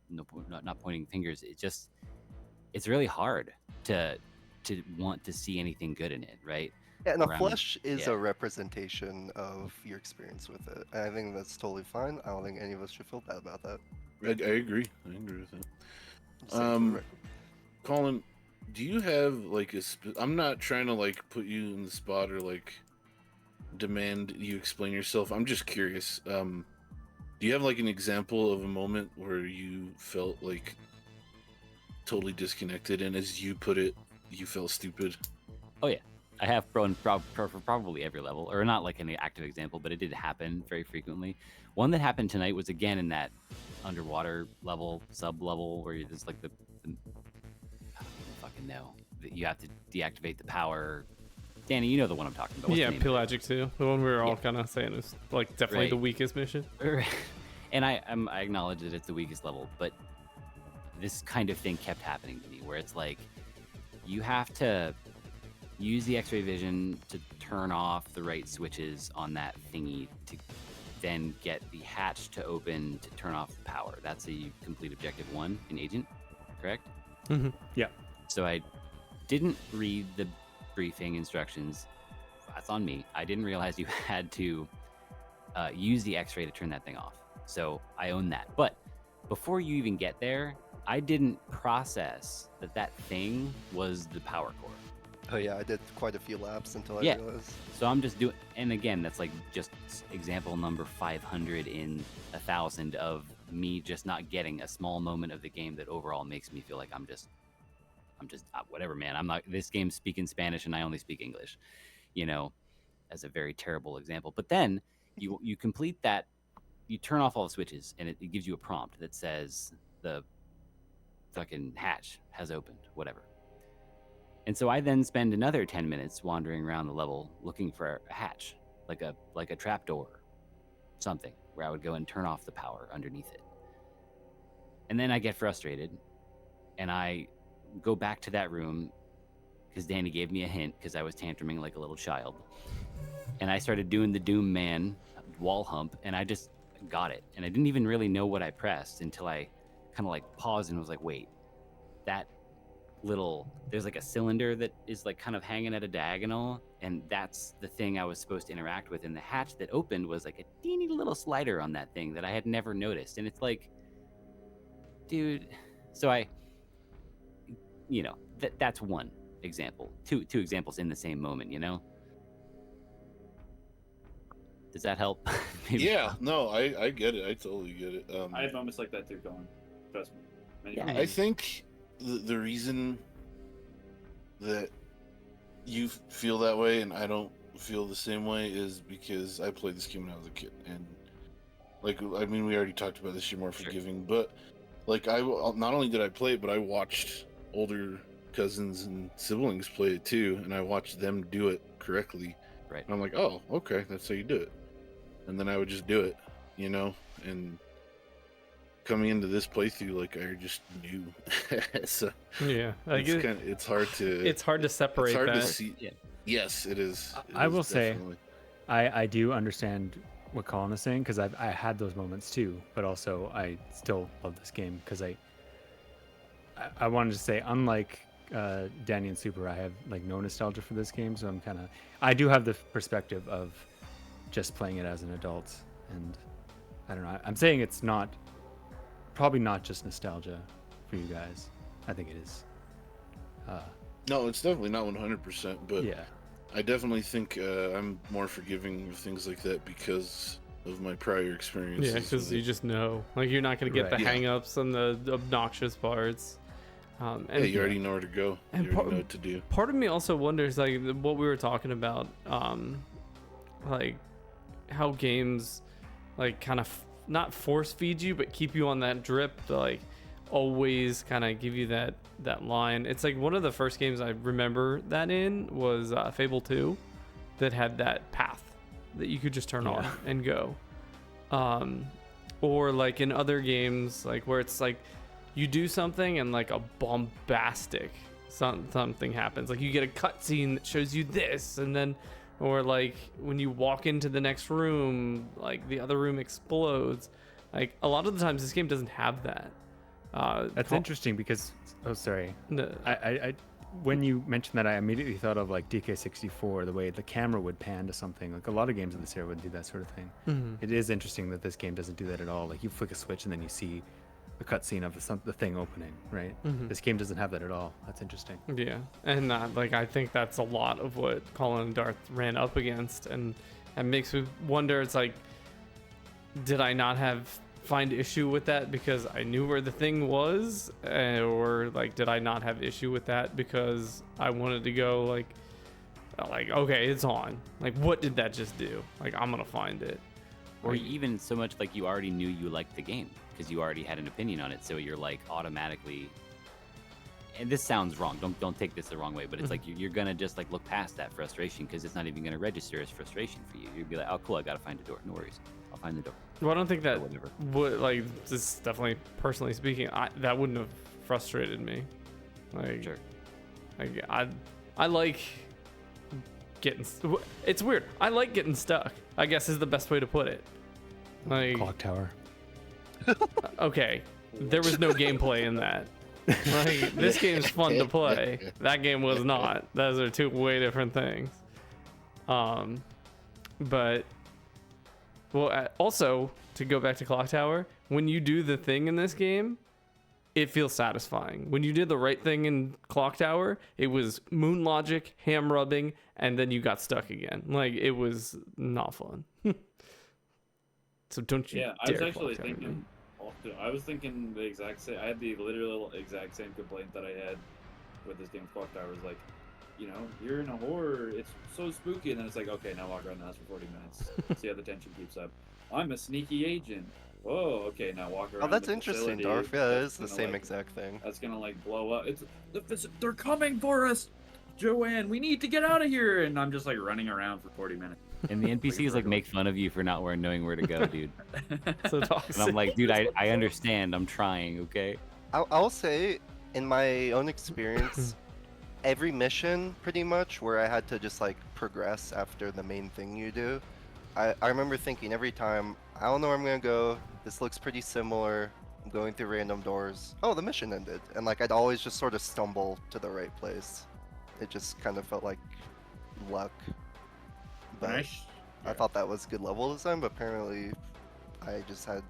not pointing fingers, it's really hard to want to see anything good in it, right? Yeah, and a Where flesh is a representation of your experience with it. And I think that's totally fine. I don't think any of us should feel bad about that. I agree. I agree with that. Just saying for the record. Colin, do you have like I'm not trying to like put you in the spot or like demand you explain yourself. I'm just curious. Do you have like an example of a moment where you felt like totally disconnected, and as you put it, you felt stupid? Oh yeah, I have for probably every level, or not like an active example, but it did happen very frequently. One that happened tonight was again in that underwater level, sub level, where you're just like the I don't even fucking know. You have to deactivate the power. Danny, you know the one I'm talking about. What's the name of it? Pelagic 2. The one we were all kind of saying is like definitely Right. the weakest mission. And I acknowledge that it's the weakest level, but this kind of thing kept happening to me, where it's like you have to use the X-ray vision to turn off the right switches on that thingy to then get the hatch to open to turn off the power. That's a complete objective 1 in Agent, correct? Mm-hmm. Yeah. So I didn't read the briefing instructions. That's on me. I didn't realize you had to use the X-ray to turn that thing off. So I own that. But before you even get there, I didn't process that that thing was the power core. Oh yeah, I did quite a few laps until I Yeah. realized. So I'm just doing, and again, that's like just example number 500 in 1,000 of me just not getting a small moment of the game that overall makes me feel like I'm just whatever, man. I'm not, this game's speaking Spanish and I only speak English, you know, as a very terrible example. But then you complete that, you turn off all the switches and it gives you a prompt that says the fucking hatch has opened, whatever. And so I then spend another 10 minutes wandering around the level looking for a hatch, like a trapdoor, something where I would go and turn off the power underneath it. And then I get frustrated and I go back to that room because Danny gave me a hint because I was tantruming like a little child. And I started doing the Doom Man wall hump and I just got it. And I didn't even really know what I pressed until I kind of like paused and was like, wait, that there's like a cylinder that is like kind of hanging at a diagonal, and that's the thing I was supposed to interact with, and the hatch that opened was like a teeny little slider on that thing that I had never noticed. And it's like, dude, so I, you know, that's one example, two examples in the same moment, you know. Does that help? Maybe. Yeah, no, I get it. I totally get it. I have moments like that too, Colin. Trust me. Many Yeah. times. I think the reason that you feel that way and I don't feel the same way is because I played this game when I was a kid, and like, I mean, we already talked about this, you're more forgiving, but like, I not only did I play it, but I watched older cousins and siblings play it too, and I watched them do it correctly. Right. And I'm like, oh, okay, that's how you do it. And then I would just do it, you know, and coming into this playthrough, like, I just knew. So Yeah, like it's hard to separate it's hard that. to see. Yeah. Yes, it is. It I is will say, definitely. I do understand what Colin is saying because I had those moments too, but also I still love this game because I wanted to say, unlike Danny and Super, I have like no nostalgia for this game, so I do have the perspective of just playing it as an adult, and I don't know. I'm saying it's probably not just nostalgia for you guys. I think it is. No, it's definitely not 100%, but Yeah. I definitely think I'm more forgiving of things like that because of my prior experiences. Yeah, because with you it. just know, like, you're not gonna get Right. the Yeah. hang-ups and the obnoxious parts. And Yeah, you already know where to go. And You already know what to do. part of me also wonders, like, what we were talking about, like how games like kind of not force feed you but keep you on that drip to like always kind of give you that line. It's like one of the first games I remember that in was Fable 2 that had that path that you could just turn Yeah. on and go. Or like in other games, like where it's like you do something and like a bombastic something happens, like you get a cutscene that shows you this, and then, or like when you walk into the next room, like the other room explodes. Like a lot of the times this game doesn't have that. That's interesting because sorry. No, I when you mentioned that, I immediately thought of like DK64, the way the camera would pan to something. Like a lot of games in this era would do that sort of thing. Mhm. It is interesting that this game doesn't do that at all. Like you flick a switch and then you see the cutscene of the thing opening, right? Mhm. This game doesn't have that at all. That's interesting. Yeah, and like I think that's a lot of what Colin and Darth ran up against, and it makes me wonder. It's like, did I not find issue with that because I knew where the thing was, or like did I not have issue with that because I wanted to go like okay, it's on. Like, what did that just do? Like, I'm gonna find it. Or Like, even so much like you already knew you liked the game because you already had an opinion on it, so you're like automatically. And this sounds wrong. Don't take this the wrong way, but it's like you're gonna just like look past that frustration because it's not even gonna register as frustration for you. You'd be like, oh cool, I gotta find a door. No worries, I'll find the door. well, I don't think that Or whatever. would, like, this is definitely personally speaking, that wouldn't have frustrated me. Like, Sure. I like getting. It's weird. I like getting stuck, I guess is the best way to put it. Like, Clock tower. okay, there was no gameplay in that. Like, this game's fun to play. That game was not. Those are two way different things. But well, also to go back to Clock Tower, when you do the thing in this game, it feels satisfying. When you did the right thing in Clock Tower, it was moon logic, ham rubbing, and then you got stuck again. Like, it was not fun. So don't you Yeah, I dare was actually Clock Tower me. thinking. I was thinking the exact same. I had the literal exact same complaint that I had with this game. Clock Tower was like, you know, you're in a horror. It's so spooky, and then it's like, okay, now walk around the house for 40 minutes. See how the tension keeps up. I'm a sneaky agent. Whoa, okay, now walk around. Oh, that's the interesting, facility. Darf. Yeah, it That's is the gonna, same like, exact thing. That's gonna like blow up. They're coming for us, Joanne. We need to get out of here. And I'm just like running around for 40 minutes. And the NPCs like make fun of you for not knowing where to go, dude. So toxic. And I'm like, dude, I understand. I'm trying, okay? I'll say, in my own experience, every mission pretty much where I had to just like progress after the main thing you do, I remember thinking every time, I don't know where I'm gonna go. This looks pretty similar. I'm going through random doors. Oh, the mission ended, and like I'd always just sort of stumble to the right place. It just kind of felt like luck. But I thought that was good level design, but apparently I just had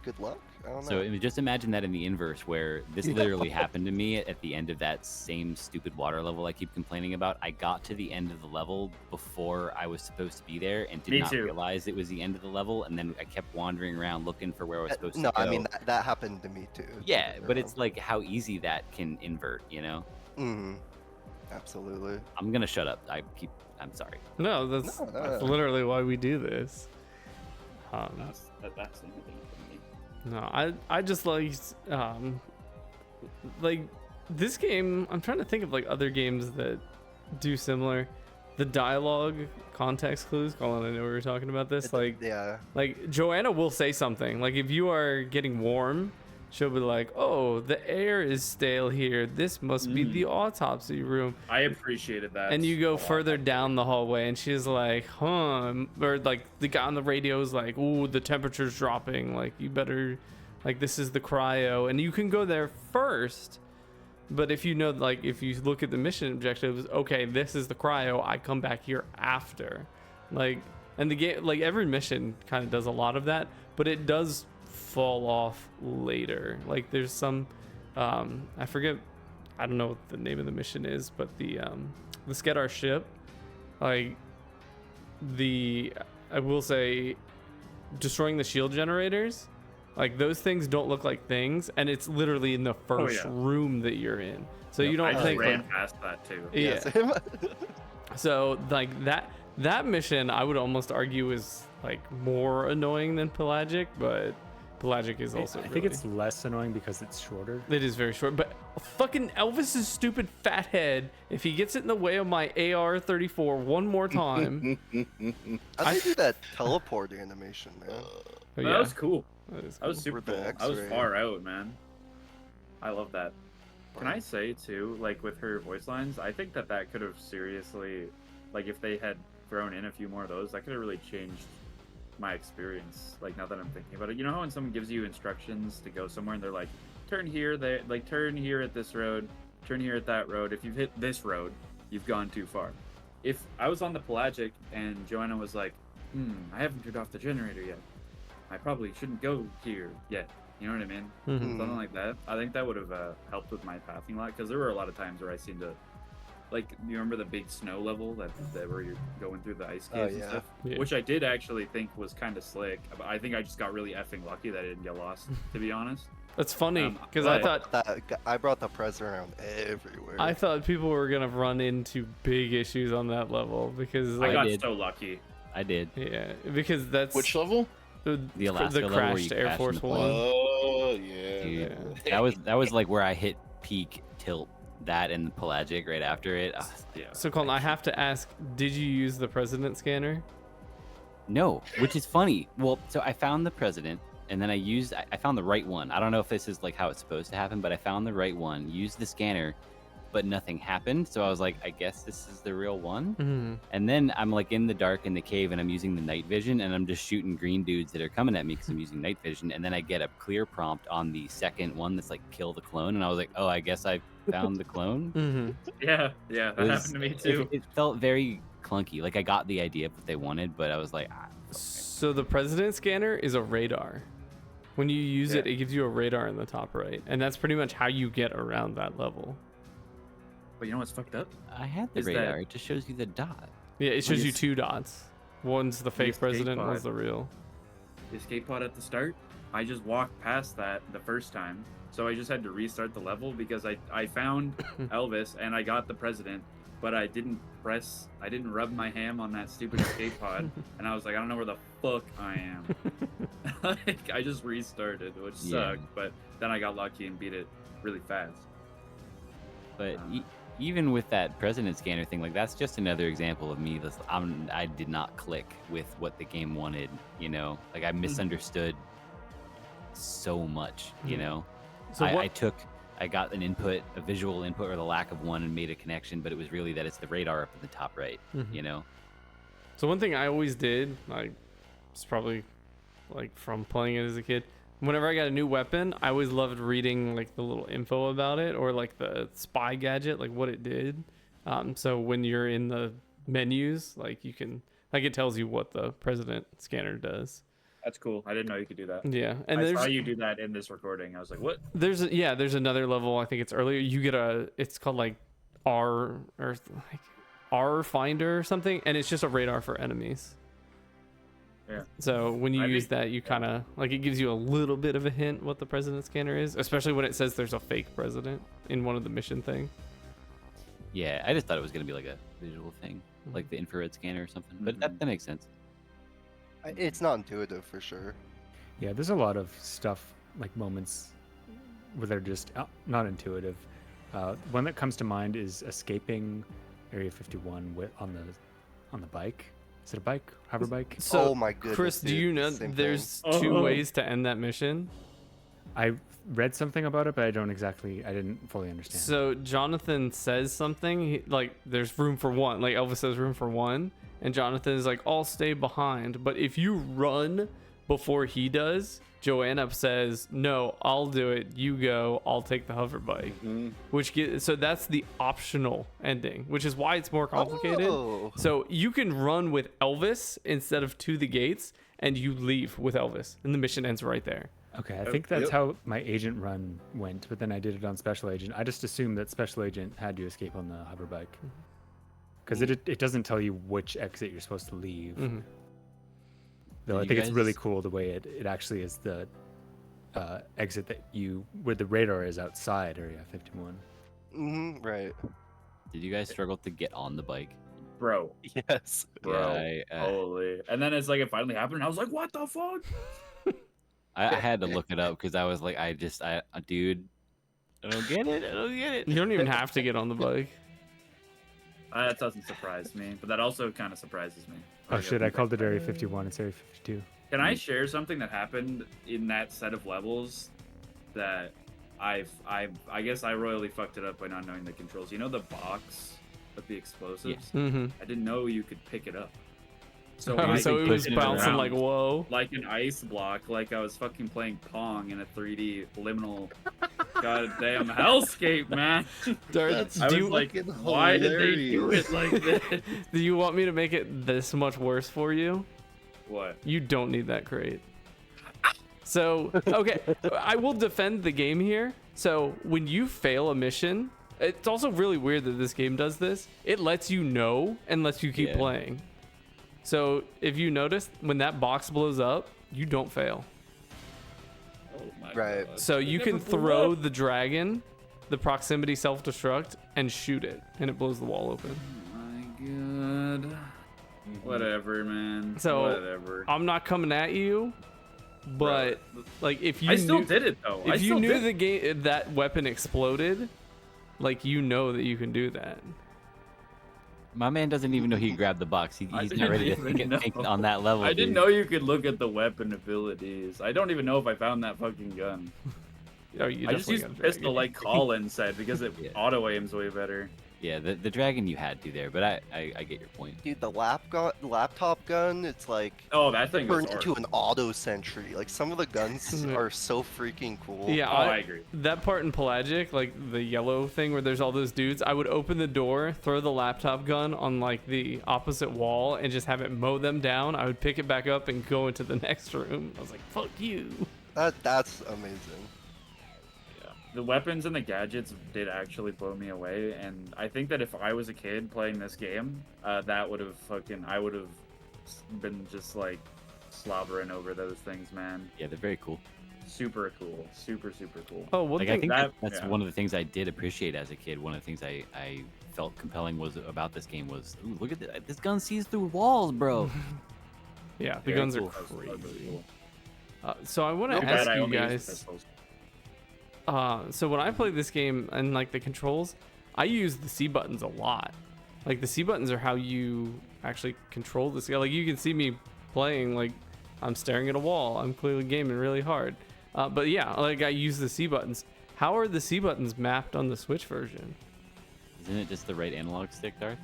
good luck. I don't know. So just imagine that in the inverse, where this literally happened to me at the end of that same stupid water level I keep complaining about. I got to the end of the level before I was supposed to be there and did Me not too. realize it was the end of the level, and then I kept wandering around looking for where I was supposed No, to go. I mean that happened to me too. Yeah, but it's like how easy that can invert, you know? Mm-hmm. Absolutely. I'm gonna shut up. I'm sorry. No, that's No. literally why we do this. That's the only thing for me. No, I just like this game. I'm trying to think of like other games that do similar. The dialogue context clues. Colin, I know we were talking about this. Yeah. Like Joanna will say something. Like if you are getting warm, she'll be like, "Oh, the air is stale here. This must be the autopsy room." I appreciated that. And you a go lot. further down the hallway, and she's like, "Huh?" Or like the guy on the radio is like, "Ooh, the temperature's dropping. Like you better, like this is the cryo." And you can go there first, but if you know, like if you look at the mission objectives, okay, this is the cryo. I come back here after, like, and the game, like every mission kind of does a lot of that, but it does fall off later. Like there's some, I forget. I don't know what the name of the mission is, but the let's get our ship. Like I will say, destroying the shield generators, like those things don't look like things, and it's literally in the first room that you're in. So you don't I think ran like, past that too. yeah. Same. So like that mission, I would almost argue is like more annoying than Pelagic, but Pelagic is also. I think it's less annoying because it's shorter. It is very short, but fucking Elvis's stupid fat head, if he gets it in the way of my AR-34 one more time. I think do that teleport animation, man. But That was cool. that is That was cool. super With the cool. I was X-ray. far out, man. I love that. Can I say too, like with her voice lines, I think that could have seriously, like if they had thrown in a few more of those, that could have really changed my experience. Like now that I'm thinking about it, you know how when someone gives you instructions to go somewhere and they're like, turn here, they like turn here at this road, turn here at that road. If you've hit this road, you've gone too far. If I was on the Pelagic and Joanna was like, I haven't turned off the generator yet. I probably shouldn't go here yet. You know what I mean? Mhm. Something like that. I think that would have helped with my pathing a lot, because there were a lot of times where I seemed to, like, you remember the big snow level that where you're going through the ice caves and yeah. stuff, Yeah. which I did actually think was kind of slick. But I think I just got really effing lucky that I didn't get lost, to be honest. That's funny because but- I thought I brought the prez around everywhere. I thought people were gonna run into big issues on that level because I like got did. so lucky. I did. yeah, because that's Which level? The Alaska level where you crashed Air crashed in Force the One. plane. Oh yeah. Dude, Yeah. that was like where I hit peak tilt. That and the Pelagic right after it. Yeah. So Colin, I have to ask, did you use the president scanner? No, which is funny. Well, so I found the president and then I found the right one. I don't know if this is like how it's supposed to happen, but I found the right one, used the scanner, but nothing happened. So I was like, I guess this is the real one. Mm-hmm. And then I'm like in the dark in the cave and I'm using the night vision and I'm just shooting green dudes that are coming at me because I'm using night vision. And then I get a clear prompt on the second one that's like kill the clone. And I was like, oh, I guess I found the clone. Mm-hmm. Yeah, that happened to me too. It felt very clunky. Like I got the idea of what they wanted, but I was like, So the president scanner is a radar. When you use it, it gives you a radar in the top right, and that's pretty much how you get around that level. But you know what's fucked up? I had the Is that- radar. It just shows you the dot. Yeah, it shows you you s- 2 dots. One's the fake escape president, pod. one's the real. The escape pod at the start, I just walked past that the first time. So I just had to restart the level because I found Elvis and I got the president, but I didn't rub my ham on that stupid escape pod. And I was like, I don't know where the fuck I am. Like, I just restarted, which Yeah. sucked, but then I got lucky and beat it really fast. But even with that president scanner thing, like that's just another example of me. I did not click with what the game wanted. You know, like I misunderstood so much. You know, So I got an input, a visual input, or the lack of one, and made a connection. But it was really that it's the radar up in the top right. Mhm. You know. So one thing I always did, like, it's probably like from playing it as a kid. Whenever I got a new weapon, I always loved reading like the little info about it or like the spy gadget, like what it did. So when you're in the menus, like you can, like it tells you what the president scanner does. That's cool. I didn't know you could do that. Yeah, and I there's saw you do that in this recording. I was like, what? there's another level. I think it's earlier. You get it's called like R or like R finder or something, and it's just a radar for enemies. Yeah. So when you I use think- that, you kind of like it gives you a little bit of a hint what the president scanner is, especially when it says there's a fake president in one of the mission thing. Yeah, I just thought it was gonna be like a visual thing, like the infrared scanner or something. But that makes sense. It's not intuitive for sure. Yeah, there's a lot of stuff like moments where they're just not intuitive. One that comes to mind is escaping Area 51 on the bike. Is it a bike? Hover bike? So, Oh my goodness, Chris, do dude, you know same there's thing. 2 Oh. ways to end that mission? I read something about it, but I didn't fully understand. So Jonathan says something like there's room for one, like Elvis says room for one, and Jonathan is like, I'll stay behind. But if you run before he does, Joanna says, no, I'll do it. You go, I'll take the hover bike. So that's the optional ending, which is why it's more complicated. Oh. So you can run with Elvis instead of to the gates, and you leave with Elvis, and the mission ends right there. Okay, I think that's how my agent run went, but then I did it on special agent. I just assumed that special agent had you escape on the hover bike because it doesn't tell you which exit you're supposed to leave. Mm-hmm. Though I You think it's really guys- cool the way it actually is the exit where the radar is outside Area 51. Right. Did you guys struggle to get on the bike? Bro. Yes. Bro. Yeah, Holy. And then it's like it finally happened. And I was like, what the fuck? I had to look it up because I was like, dude, I don't get it. You don't even have to get on the bike. That doesn't surprise me, but that also kind of surprises me. Oh shit! I called it Area 51. It's Area 52. Can I share something that happened in that set of levels that I guess I royally fucked it up by not knowing the controls. You know the box with the explosives? Mm-hmm. I didn't know you could pick it up. So, So, I so it was pushed bouncing around like whoa. like an ice block, like I was fucking playing Pong in a 3D liminal goddamn hellscape, man. That's I was you- like, fucking why did they do hilarious. it like this? Do you want me to make it this much worse for you? What? You don't need that crate. So, okay, I will defend the game here. So, when you fail a mission, it's also really weird that this game does this. It lets you know and lets you keep Yeah. playing. So, if you notice, when that box blows up, you don't fail. Oh my Right. God. So, you It can never blew throw up. the dragon, the proximity self-destruct, and shoot it, and it blows the wall open. Oh my God. Whatever, man. So, whatever. I'm not coming at you, but like if you I still knew, did it though. I if you still knew did. the game that weapon exploded, like you know that you can do that. My man doesn't even know he grabbed the box. I He's not didn't ready to even think know. on that level. I didn't dude. know you could look at the weapon abilities. I don't even know if I found that fucking gun. Oh, you I just definitely used got a pistol dragon. like Colin said because it Yeah. auto aims way better. Yeah, the dragon you had to there, but I get your point. Dude, the laptop gun, it's like Oh, that thing was turned into an awesome. auto sentry. Like some of the guns are so freaking cool. Yeah, Oh, I agree. That part in Pelagic, like the yellow thing where there's all those dudes, I would open the door, throw the laptop gun on like the opposite wall, and just have it mow them down. I would pick it back up and go into the next room. I was like, "Fuck you." That's amazing. Yeah. The weapons and the gadgets did actually blow me away, and I think that if I was a kid playing this game, that would have I would have been just like slobbering over those things, man. Yeah, they're very cool. Super cool. Super cool. Oh, one Like I thing. think that- that's yeah. one of the things I did appreciate as a kid. One of the things I felt compelling was about this game was, ooh, look at this gun sees through walls, bro. Yeah, the Very guns cool. are That was really crazy. cool. So I want Too to bad ask I you only used guys. pistols. So when I play this game and like the controls, I use the C buttons a lot. Like the C buttons are how you actually control this guy. Like you can see me playing, like I'm staring at a wall. I'm clearly gaming really hard. But yeah, like I use the C buttons. How are the C buttons mapped on the Switch version? Isn't it just the right analog stick, Darth?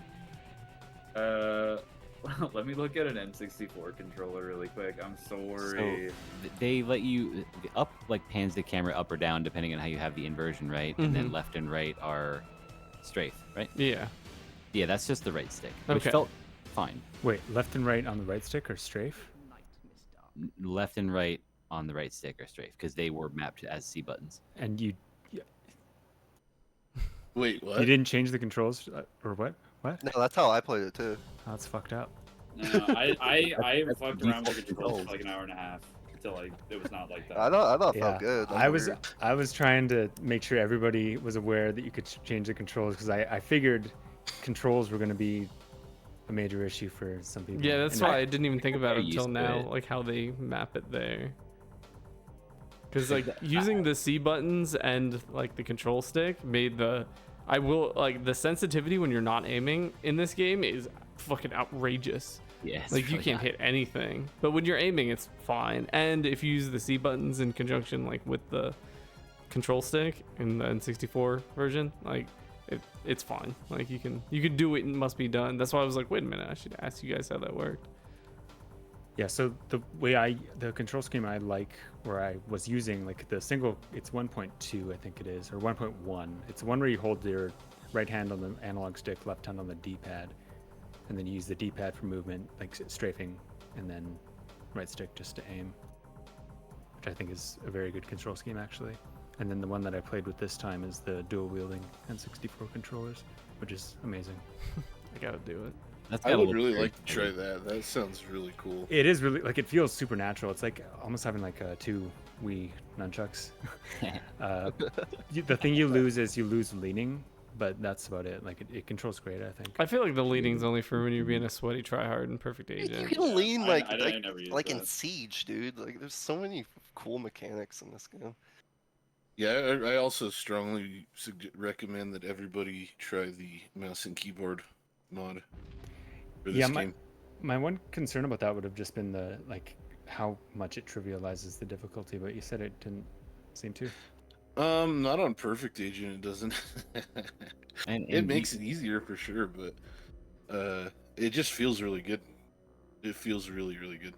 Let me look at an N64 controller really quick. I'm sorry. They let you the up like pans the camera up or down depending on how you have the inversion, right? And then Mhm. left and right are strafe, right? Yeah. Yeah, that's just the right stick, which Okay. felt fine. Wait, left and right on the right stick or strafe? Left and right on the right stick are strafe because they were mapped as C buttons. And you Wait, what? you didn't change the controls or what? What? No, that's how I played it too. Oh, that's fucked up. No, I That's fucked the around with the default controls for controls. like an hour and a half until like it was not like that. I thought it Yeah, felt good. I was trying to make sure everybody was aware that you could change the controls because I figured controls were going to be a major issue for some people. Yeah, that's And why I didn't even think about they're it until used to now, it. like how they map it there. Because like using the C buttons and like the control stick made the the sensitivity when you're not aiming in this game is fucking outrageous. Yeah, it's Like you really can't not. hit anything, but when you're aiming, it's fine. And if you use the C buttons in conjunction like with the control stick in the N64 version, like it's fine. Like you can do it and it must be done. That's why I was like, wait a minute, I should ask you guys how that worked. Yeah, so the control scheme I like, where I was using like the single, it's 1.2 I think it is, or 1.1. It's the one where you hold your right hand on the analog stick, left hand on the D-pad, and then you use the D-pad for movement, like strafing, and then right stick just to aim, which I think is a very good control scheme actually. And then the one that I played with this time is the dual wielding N64 controllers, which is amazing. I gotta do it. That's I gotta would look really very like to try pretty. that. That sounds really cool. It is really, like, it feels supernatural. It's like almost having like two Wii nunchucks. The thing you lose is you lose leaning, but that's about it. Like it controls great, I think. I feel like the leading's only for when you're being a sweaty tryhard and perfect You agent. can lean like I never used like in that. Siege, dude. Like there's so many cool mechanics in this game. Yeah, I also strongly recommend that everybody try the mouse and keyboard mod for this Yeah, game. my one concern about that would have just been the like how much it trivializes the difficulty, but you said it didn't seem to. Not on Perfect Agent, it doesn't. It makes it easier for sure, but it just feels really good. It feels really, really good.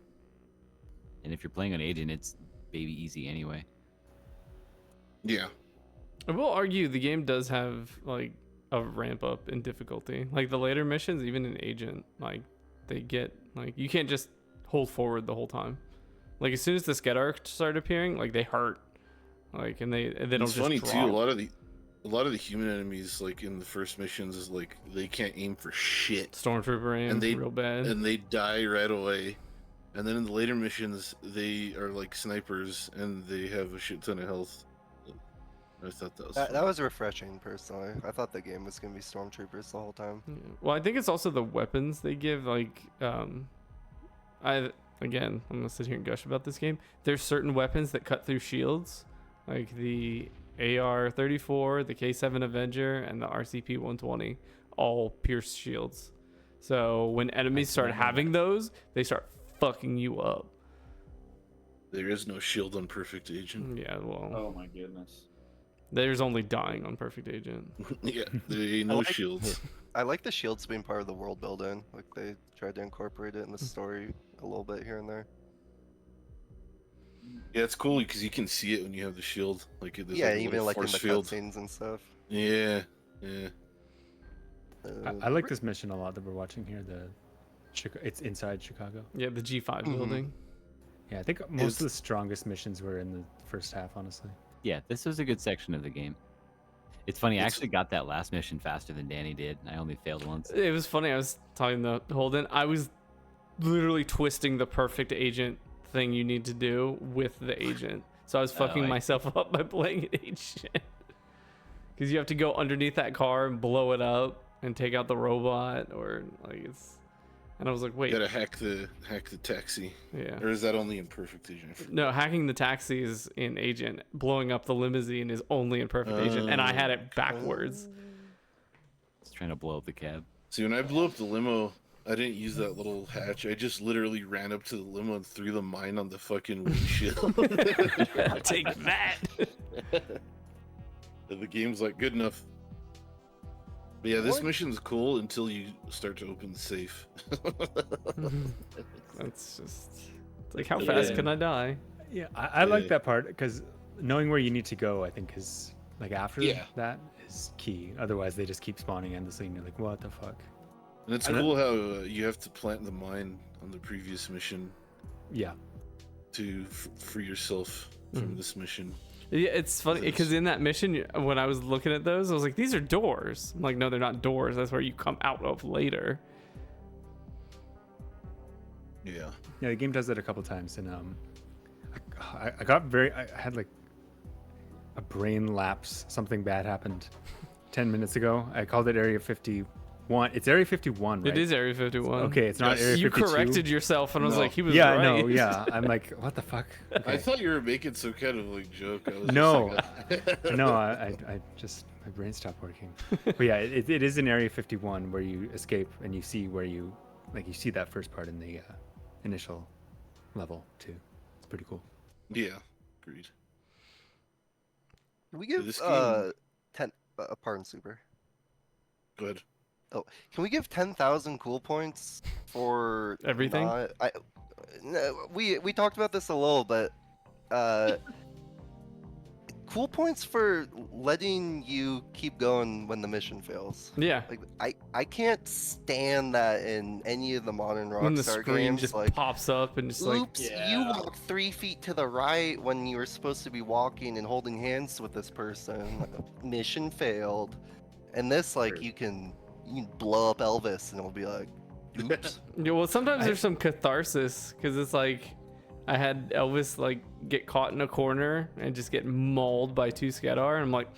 And if you're playing on Agent, it's baby easy anyway. Yeah. I will argue the game does have like a ramp up in difficulty. Like the later missions, even in Agent, like they get like you can't just hold forward the whole time. Like as soon as the sked arcs start appearing, like they hurt. Like and they don't It's just funny drop. too. A lot of the human enemies, like in the first missions, is like they can't aim for shit, Stormtrooper aim And they- real bad. and they die right away. And then in the later missions, they are like snipers, and they have a shit ton of health. I thought that was That fun. was refreshing, personally. I thought the game was gonna be stormtroopers the whole time. Yeah. Well, I think it's also the weapons they give. Like, I'm gonna sit here and gush about this game. There's certain weapons that cut through shields, like the AR-34, the K7 Avenger, and the RCP-120, all pierce shields. So when enemies start having those, they start fucking you up. There is no shield on Perfect Agent. Yeah, well, Oh my goodness. there's only dying on Perfect Agent. Yeah, there ain't no like- shields. I like the shields being part of the world building. Like they tried to incorporate it in the story a little bit here and there. Yeah, it's cool because you can see it when you have the shield. Like there's Yeah, like a even little like in force the field. cutscenes and stuff. Yeah, yeah. I like this mission a lot that we're watching here. It's inside Chicago. Yeah, the G5 building. Yeah, I think most of the strongest missions were in the first half, honestly. Yeah, this was a good section of the game. It's funny, I actually got that last mission faster than Danny did. I only failed once. It was funny. I was talking to Holden. I was literally twisting the Perfect Agent thing you need to do with the agent. So I was fucking I myself up by playing an agent. Because you have to go underneath that car and blow it up and take out the robot, or like it's. And I was like, wait, You gotta hack the taxi. yeah. Or is that only in Perfect Agent? No, hacking the taxi is in Agent. Blowing up the limousine is only in Perfect Agent, and I had it backwards. Just trying to blow up the cab. See, when I blew up the limo, I didn't use that little hatch. I just literally ran up to the limo and threw the mine on the fucking windshield. Take that. And the game's like, good enough. But yeah, this mission's cool until you start to open the safe. That's just. It's like, how fast can I die? Yeah, I like Yeah. that part because knowing where you need to go, I think, is like after Yeah. that is key. Otherwise, they just keep spawning endlessly, and you're like, what the fuck? And it's And cool how you have to plant the mine on the previous mission Yeah. to free yourself from this mission. Yeah, it's funny because in that mission, when I was looking at those, I was like, these are doors. I'm like, no, they're not doors. That's where you come out of later. Yeah. Yeah, the game does that a couple times, and I had like a brain lapse. Something bad happened 10 minutes ago. I called it Area 51. It's Area 51, right? It is Area 51. Okay, it's not Yes. Area 52. You corrected yourself, and I was No. like, he was Yeah, right. no, yeah. I'm like, what the fuck? I Okay. thought you were making some kind of like joke. I was No. just like, No, I just my brain stopped working. But yeah, it is in Area 51 where you escape and you see where you see that first part in the initial level too. It's pretty cool. Yeah, agreed. Can we give This game- 10 pardon, Super. Go ahead. Oh, can we give 10,000 cool points for Everything? No, we talked about this a little, but cool points for letting you keep going when the mission fails. Yeah. Like I can't stand that in any of the modern Rockstar When the screen games. just Like, pops up and just like, oops, you walked 3 feet to the right when you were supposed to be walking and holding hands with this person. Mission failed. And this, like, you can blow up Elvis and it'll be like, oops. yeah, well, sometimes there's some catharsis because it's like I had Elvis like get caught in a corner and just get mauled by 2 Skedar, and I'm like,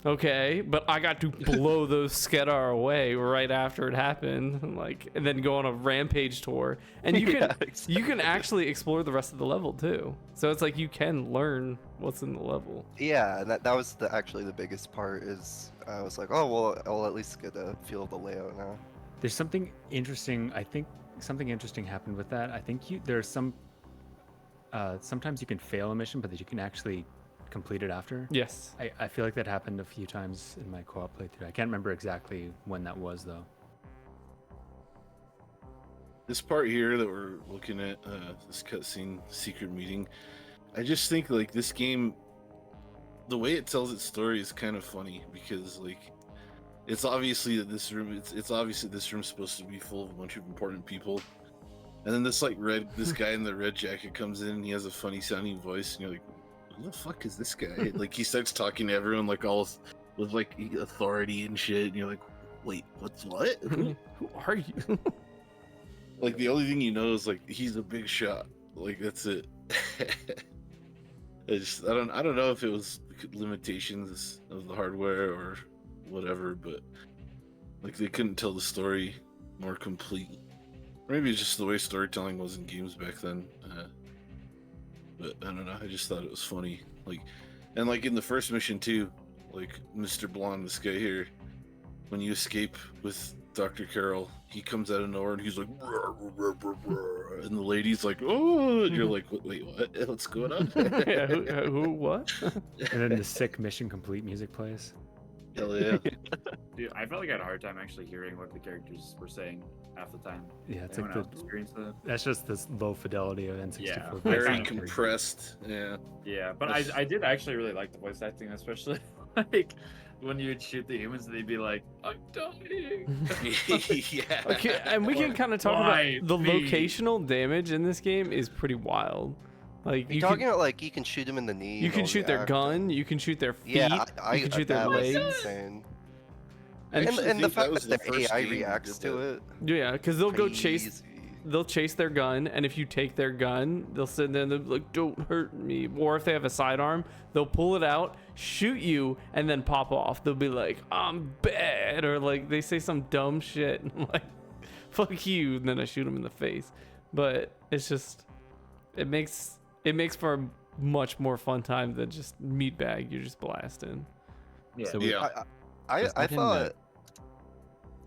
okay, but I got to blow those Skedar away right after it happened, and then go on a rampage tour, and you can Yeah, you can actually explore the rest of the level too. So it's like you can learn what's in the level. Yeah, and that was actually the biggest part is I was like, oh, well, I'll at least get a feel of the layout now. There's something interesting. I think something interesting happened with that. I think there's some. Sometimes you can fail a mission, but that you can actually complete it after. Yes. I feel like that happened a few times in my co-op playthrough. I can't remember exactly when that was though. This part here that we're looking at, this cutscene secret meeting, I just think like this game, the way it tells its story is kind of funny because like it's obviously that this room, it's obviously this room's supposed to be full of a bunch of important people, and then this this guy in the red jacket comes in and he has a funny sounding voice and you're like, who the fuck is this guy? Like he starts talking to everyone like all with like authority and shit, and you're like, wait, what? Who are you? Like the only thing you know is like he's a big shot. Like that's it. I don't know if it was limitations of the hardware or whatever, but like they couldn't tell the story more complete. Or maybe it's just the way storytelling was in games back then. But I don't know. I just thought it was funny. Like, and like in the first mission too, like Mr. Blonde, this guy here, when you escape with Dr. Carroll, he comes out of nowhere and he's like, "Rah, rah, rah, rah," and the lady's like, "Oh," and you're like, "Wait, what? What's going on?" Yeah, who what? And then the sick Mission Complete music plays. Hell yeah. Dude, I felt like I had a hard time actually hearing what the characters were saying half the time. Yeah, it's Anyone like else experience that? that's just this low fidelity of N64. Yeah, voice Very Kind of acting. compressed. Yeah. Yeah, but That's- I did actually really like the voice acting, especially like when you'd shoot the humans, they'd be like, "I'm dying." Yeah. Okay, and we can kind of talk Why about the me? locational damage in this game is pretty wild. Like You're talking about like you can shoot them in the knee. you and can they'll shoot their react, gun, and- you can shoot their feet, Yeah, you can shoot their that was legs. insane. And And, actually and the think that fact was that the the first AI game that reacts did to that. it. Yeah, because they'll go chase. crazy. They'll chase their gun, and if you take their gun, they'll sit there and they'll be like, "Don't hurt me." Or if they have a sidearm, they'll pull it out, shoot you, and then pop off. They'll be like, "I'm bad," or like they say some dumb shit. And I'm like, "Fuck you," and then I shoot them in the face. But it's just, it makes for a much more fun time than just meatbag. You're just blasting. Yeah. So Yeah. I Does that thought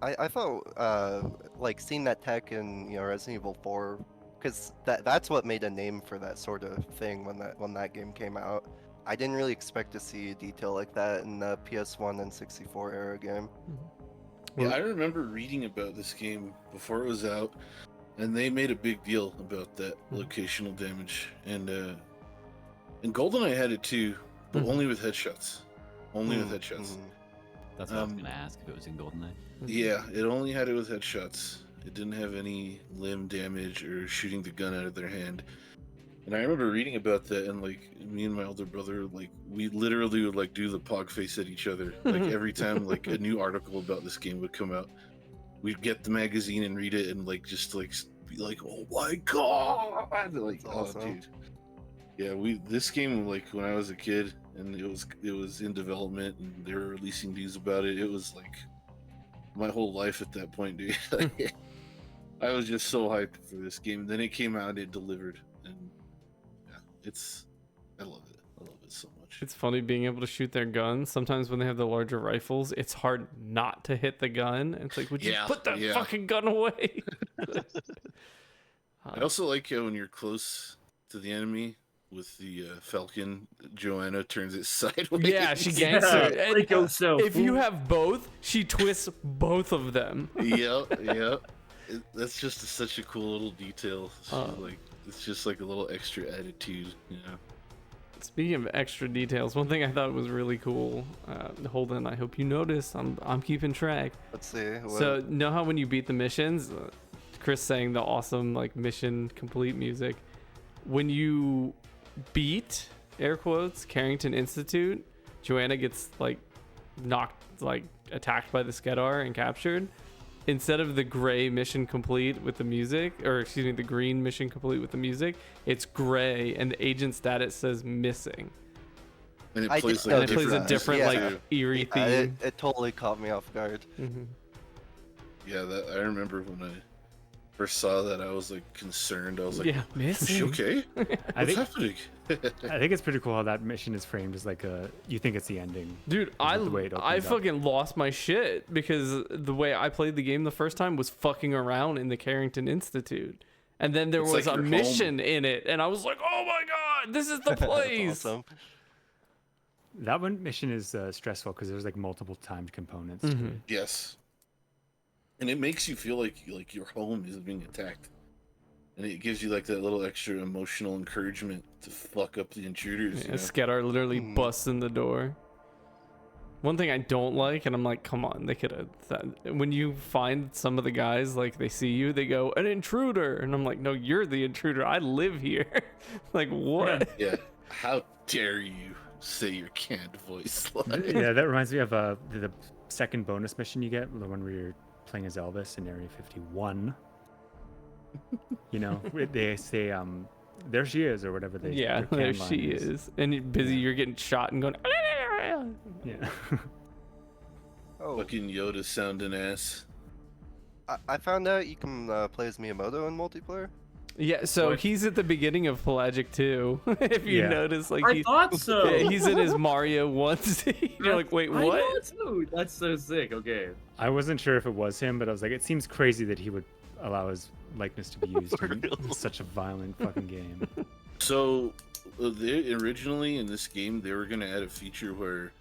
I thought like seeing that tech in Resident Evil 4, because that's what made a name for that sort of thing when that game came out. I didn't really expect to see a detail like that in the PS1 and 64 era game. Yeah, I remember reading about this game before it was out, and they made a big deal about that locational damage. And GoldenEye had it too, but only with headshots. Only with headshots. Mhm. That's what I was Um, gonna ask if it was in GoldenEye. Yeah, it only had it with headshots. It didn't have any limb damage or shooting the gun out of their hand. And I remember reading about that, and like me and my older brother, like we literally would like do the pog face at each other. Like every time like a new article about this game would come out, we'd get the magazine and read it, and like just like be like, "Oh my god!" Like, That's oh awesome. dude. Yeah, this game, like when I was a kid and it was in development and they were releasing news about it, it was like my whole life at that point, dude. I was just so hyped for this game. Then it came out, it delivered, and yeah, I love it. I love it so much. It's funny being able to shoot their guns. Sometimes when they have the larger rifles, it's hard not to hit the gun. It's like, would you Yeah, put that yeah. fucking gun away? I also like how when you're close to the enemy with the Falcon, Joanna turns it sideways. Yeah, she ganks her. And Rico so if you have both, she twists both of them. Yep. That's just such a cool little detail. Like it's just like a little extra attitude, you know. Speaking of extra details, one thing I thought was really cool. Holden, I hope you noticed. I'm keeping track. Let's see. So know how when you beat the missions, Chris sang the awesome like mission complete music. When you beat air quotes Carrington Institute, Joanna gets like knocked, like attacked by the Skedar and captured. Instead of the gray mission complete with the music, or excuse me, the green mission complete with the music, it's gray and the agent status says missing. And it I plays didn't like And it plays a different Yeah. like eerie Yeah, theme. it totally caught me off guard. Mhm. Yeah, I remember when I first saw that, I was like concerned. I was like, Yeah, "Is she missing. okay? I What's think happening?" I think it's pretty cool how that mission is framed as like you think it's the ending. Dude, the way it I opens up. fucking lost my shit because the way I played the game the first time was fucking around in the Carrington Institute. And then there It's was like a your home. mission in it, and I was like, "Oh my god, this is the That's place!" awesome. That one mission is stressful because there's like multiple timed components. to Mhm. it. Yes. And it makes you feel like your home is being attacked. And it gives you like that little extra emotional encouragement to fuck up the intruders. Yeah, You know? Skedar literally Mhm. busts in the door. One thing I don't like, and I'm like, come on, they could have. When you find some of the guys, like they see you, they go, "An intruder," and I'm like, "No, you're the intruder. I live here." Like what? Yeah. How dare you say your canned voice? Like, Yeah, that reminds me of the second bonus mission you get, the one where you're playing as Elvis in Area 51. You know, they say, "There she is," or whatever they. Yeah, their there can line she is, and you're busy. You're getting shot and going. Yeah. Oh, fucking Yoda sounding ass. I found out you can play as Miyamoto in multiplayer. Yeah, so What? he's at the beginning of Pelagic too. If you Yeah. notice, like I thought so. yeah, he's in his Mario onesie. You're like, wait, I what? thought so. That's so sick. Okay. I wasn't sure if it was him, but I was like, it seems crazy that he would allow his likeness to be used in such a violent fucking game. So, they originally in this game they were gonna add a feature where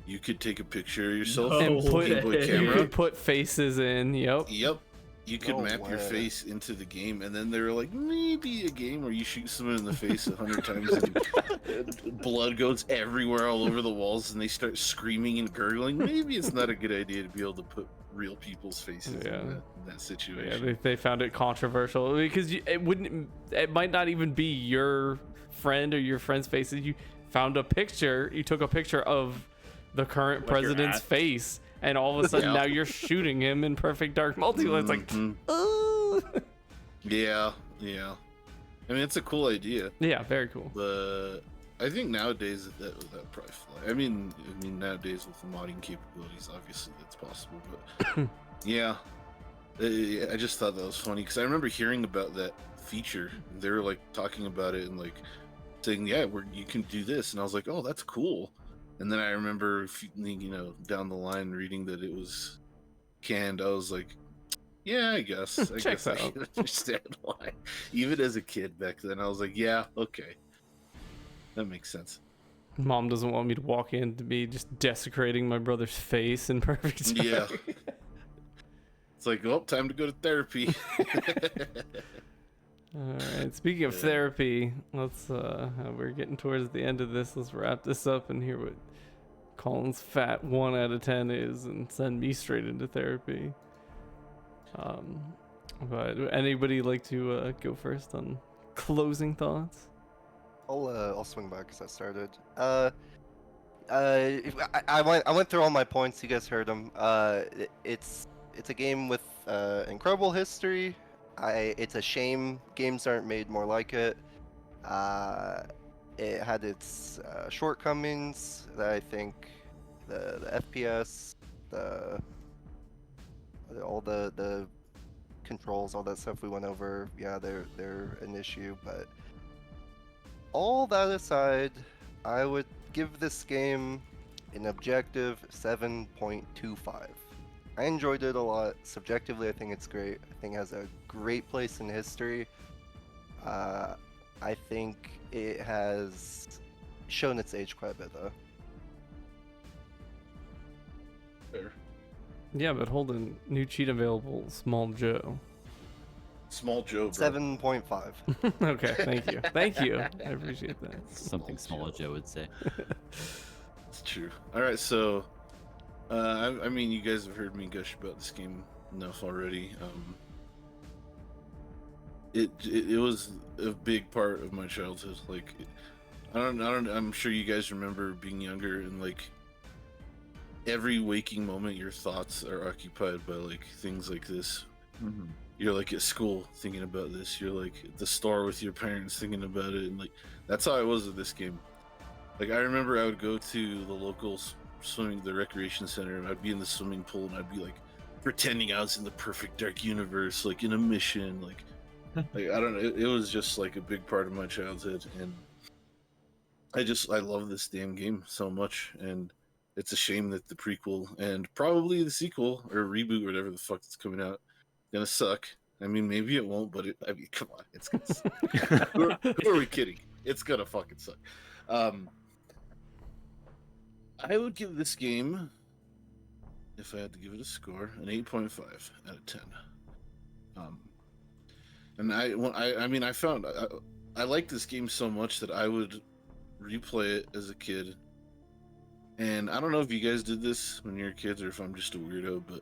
you could take a picture of yourself No And with put a Game Boy way. you camera. could put faces in. Yep. Yep. You could No map your way. face into the game, and then they were like, maybe a game where you shoot someone in the face 100 times and blood goes everywhere all over the walls, and they start screaming and gurgling. Maybe it's not a good idea to be able to put real people's faces Yeah. in that Yeah, situation. they found it controversial because it might not even be your friend or your friend's face. You found a picture, you took a picture of the current Like your president's ass. face, and all of a sudden Yeah. now you're shooting him in Perfect Dark Multiplayer. It's like, Mhm. ooh. Yeah, yeah. I mean, it's a cool idea, Yeah, very cool. but I think nowadays that probably fly. I mean, nowadays with the modding capabilities, obviously that's possible. But yeah, I just thought that was funny because I remember hearing about that feature. They were like talking about it and like saying, "Yeah, you can do this," and I was like, "Oh, that's cool." And then I remember, down the line reading that it was canned. I was like, "Yeah, I guess. I Checks guess I out. can understand why." Even as a kid back then, I was like, "Yeah, okay, that makes sense." Mom doesn't want me to walk in to be just desecrating my brother's face in Perfect Dark. Yeah. It's like, oh, time to go to therapy. All right. Speaking of Yeah. therapy, let's we're getting towards the end of this. Let's wrap this up and hear what Colin's fat 1 out of 10 is and send me straight into therapy. But would anybody like to go first on closing thoughts? I'll swing back because I started. I went through all my points. You guys heard them. It's a game with incredible history. It's a shame games aren't made more like it. It had its shortcomings that I think the FPS, all the controls, all that stuff we went over. Yeah, they're an issue, but all that aside, I would give this game an objective 7.25. I enjoyed it a lot. Subjectively, I think it's great. I think it has a great place in history. I think it has shown its age quite a bit, though. Fair. Yeah, but hold on. New cheat available, Small Joe. Small Joe, bro. 7.5. Okay, thank you. Thank you. I appreciate that. Something small Joe would say. It's true. All right, so I mean, you guys have heard me gush about this game enough already. It was a big part of my childhood. Like, I'm sure you guys remember being younger and like every waking moment, your thoughts are occupied by like things like this. Mm-hmm. You're like at school thinking about this. You're like at the store with your parents thinking about it, and like that's how I was with this game. Like I remember I would go to the local the recreation center, and I'd be in the swimming pool, and I'd be like pretending I was in the Perfect Dark universe, like in a mission, like I don't know. It was just like a big part of my childhood, and I love this damn game so much, and it's a shame that the prequel and probably the sequel or reboot or whatever the fuck that's coming out gonna suck. I mean, maybe it won't, but I mean, come on, it's gonna suck. who are we kidding? It's gonna fucking suck. I would give this game, if I had to give it a score, an 8.5 out of 10. And I like this game so much that I would replay it as a kid. And I don't know if you guys did this when you were kids or if I'm just a weirdo, but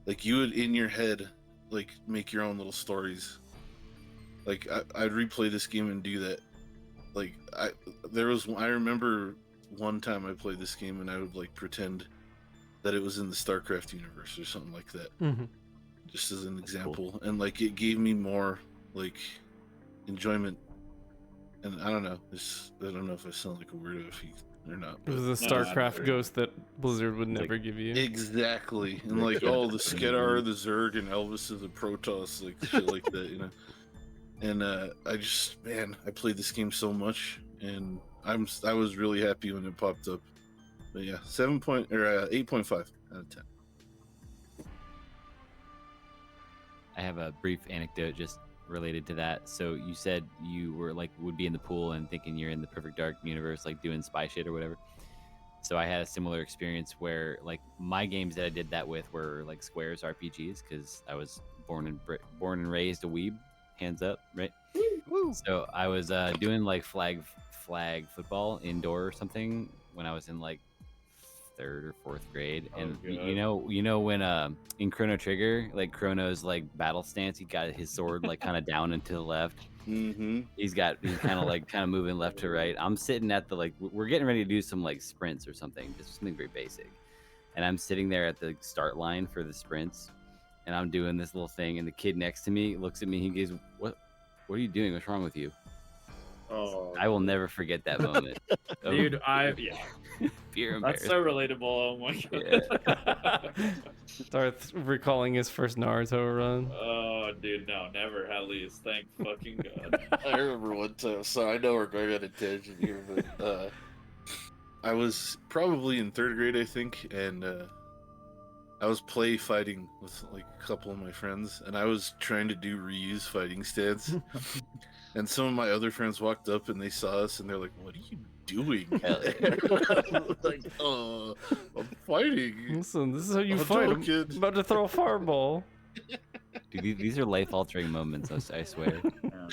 like you would in your head like make your own little stories. Like I'd replay this game and do that. Like I remember one time I played this game and I would like pretend that it was in the StarCraft universe or something like that. Mm-hmm. Just as an example. And like it gave me more like enjoyment. And I don't know. I don't know if I sound like a weirdo or not. It was a but- StarCraft ghost that Blizzard would never give you. Exactly. And like, oh, the Skedar, the Zerg, and Elvis of the Protoss, like shit like that, you know. and I just, man, I played this game so much, and I was really happy when it popped up. But yeah, 8.5 out of 10. I have a brief anecdote just related to that. So you said you were like would be in the pool and thinking you're in the Perfect Dark universe, like doing spy shit or whatever. So I had a similar experience where like my games that I did that with were like Square's RPGs because I was born and raised a weeb, hands up, right? Woo. So I was doing like flag football indoor or something when I was in like third or fourth grade, and you know when in Chrono Trigger, like Chrono's like battle stance, he got his sword like kind of down and to the left. Mm-hmm. He's kind of moving left to right. I'm sitting at the like we're getting ready to do some like sprints or something, just something very basic, and I'm sitting there at the start line for the sprints, and I'm doing this little thing, and the kid next to me looks at me, he goes, "What are you doing? What's wrong with you?" Oh, I will never forget that moment. of dude, pure that's embarrassment. so relatable. Oh my god. Darth recalling his first Naruto run. Oh, dude, no, never. At least, thank fucking god. I remember one time, so I know we're going on a tangent here, but I was probably in third grade, I think, and I was play fighting with like a couple of my friends, and I was trying to do reuse fighting stance. And some of my other friends walked up and they saw us and they're like, "What are you doing?" Like, "Oh, I'm fighting." Listen, this is how you Oh, fight. no, I'm kid. about to throw a fireball. Dude, these are life-altering moments. I swear. Yeah.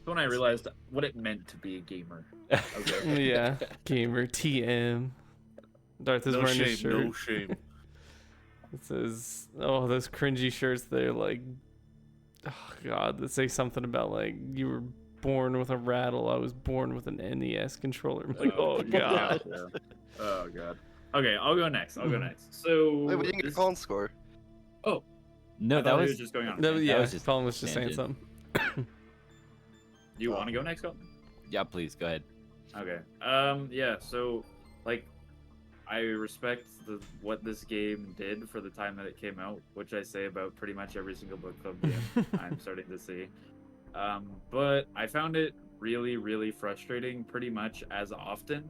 When I realized what it meant to be a gamer. Okay. Yeah, gamer TM. Darth is No wearing shame, his shirt. no shame. It says, "Oh, those cringy shirts. They're like, oh god, that say something about like you were born with a rattle. I was born with an NES controller." I'm like, oh god. Yeah. Oh god. Okay, I'll go next. So Wait, we didn't get a Colin score. No, I that thought he was just going on. No, yeah, was just Colin was just saying tangent. something. Do you want to go next, Colin? yeah. Please go ahead. Okay. Yeah. So, like, I respect what this game did for the time that it came out, which I say about pretty much every single book club game I'm starting to see. But I found it really, really frustrating pretty much as often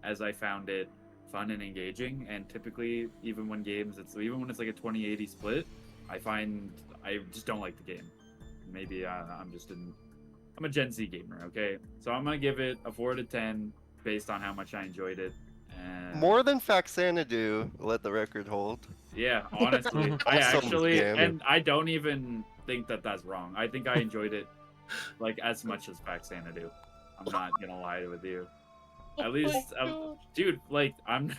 as I found it fun and engaging. And typically, even when even when it's like a 20-80 split, I just don't like the game. Maybe I'm a Gen Z gamer, okay? So I'm gonna give it a 4 out of 10 based on how much I enjoyed it. And More than Faxanadu, let the record hold. yeah, honestly, I Awesome actually, game. and I don't even think that that's wrong. I think I enjoyed it like as much as Faxanadu. I'm not gonna lie with you. At least, dude, like I'm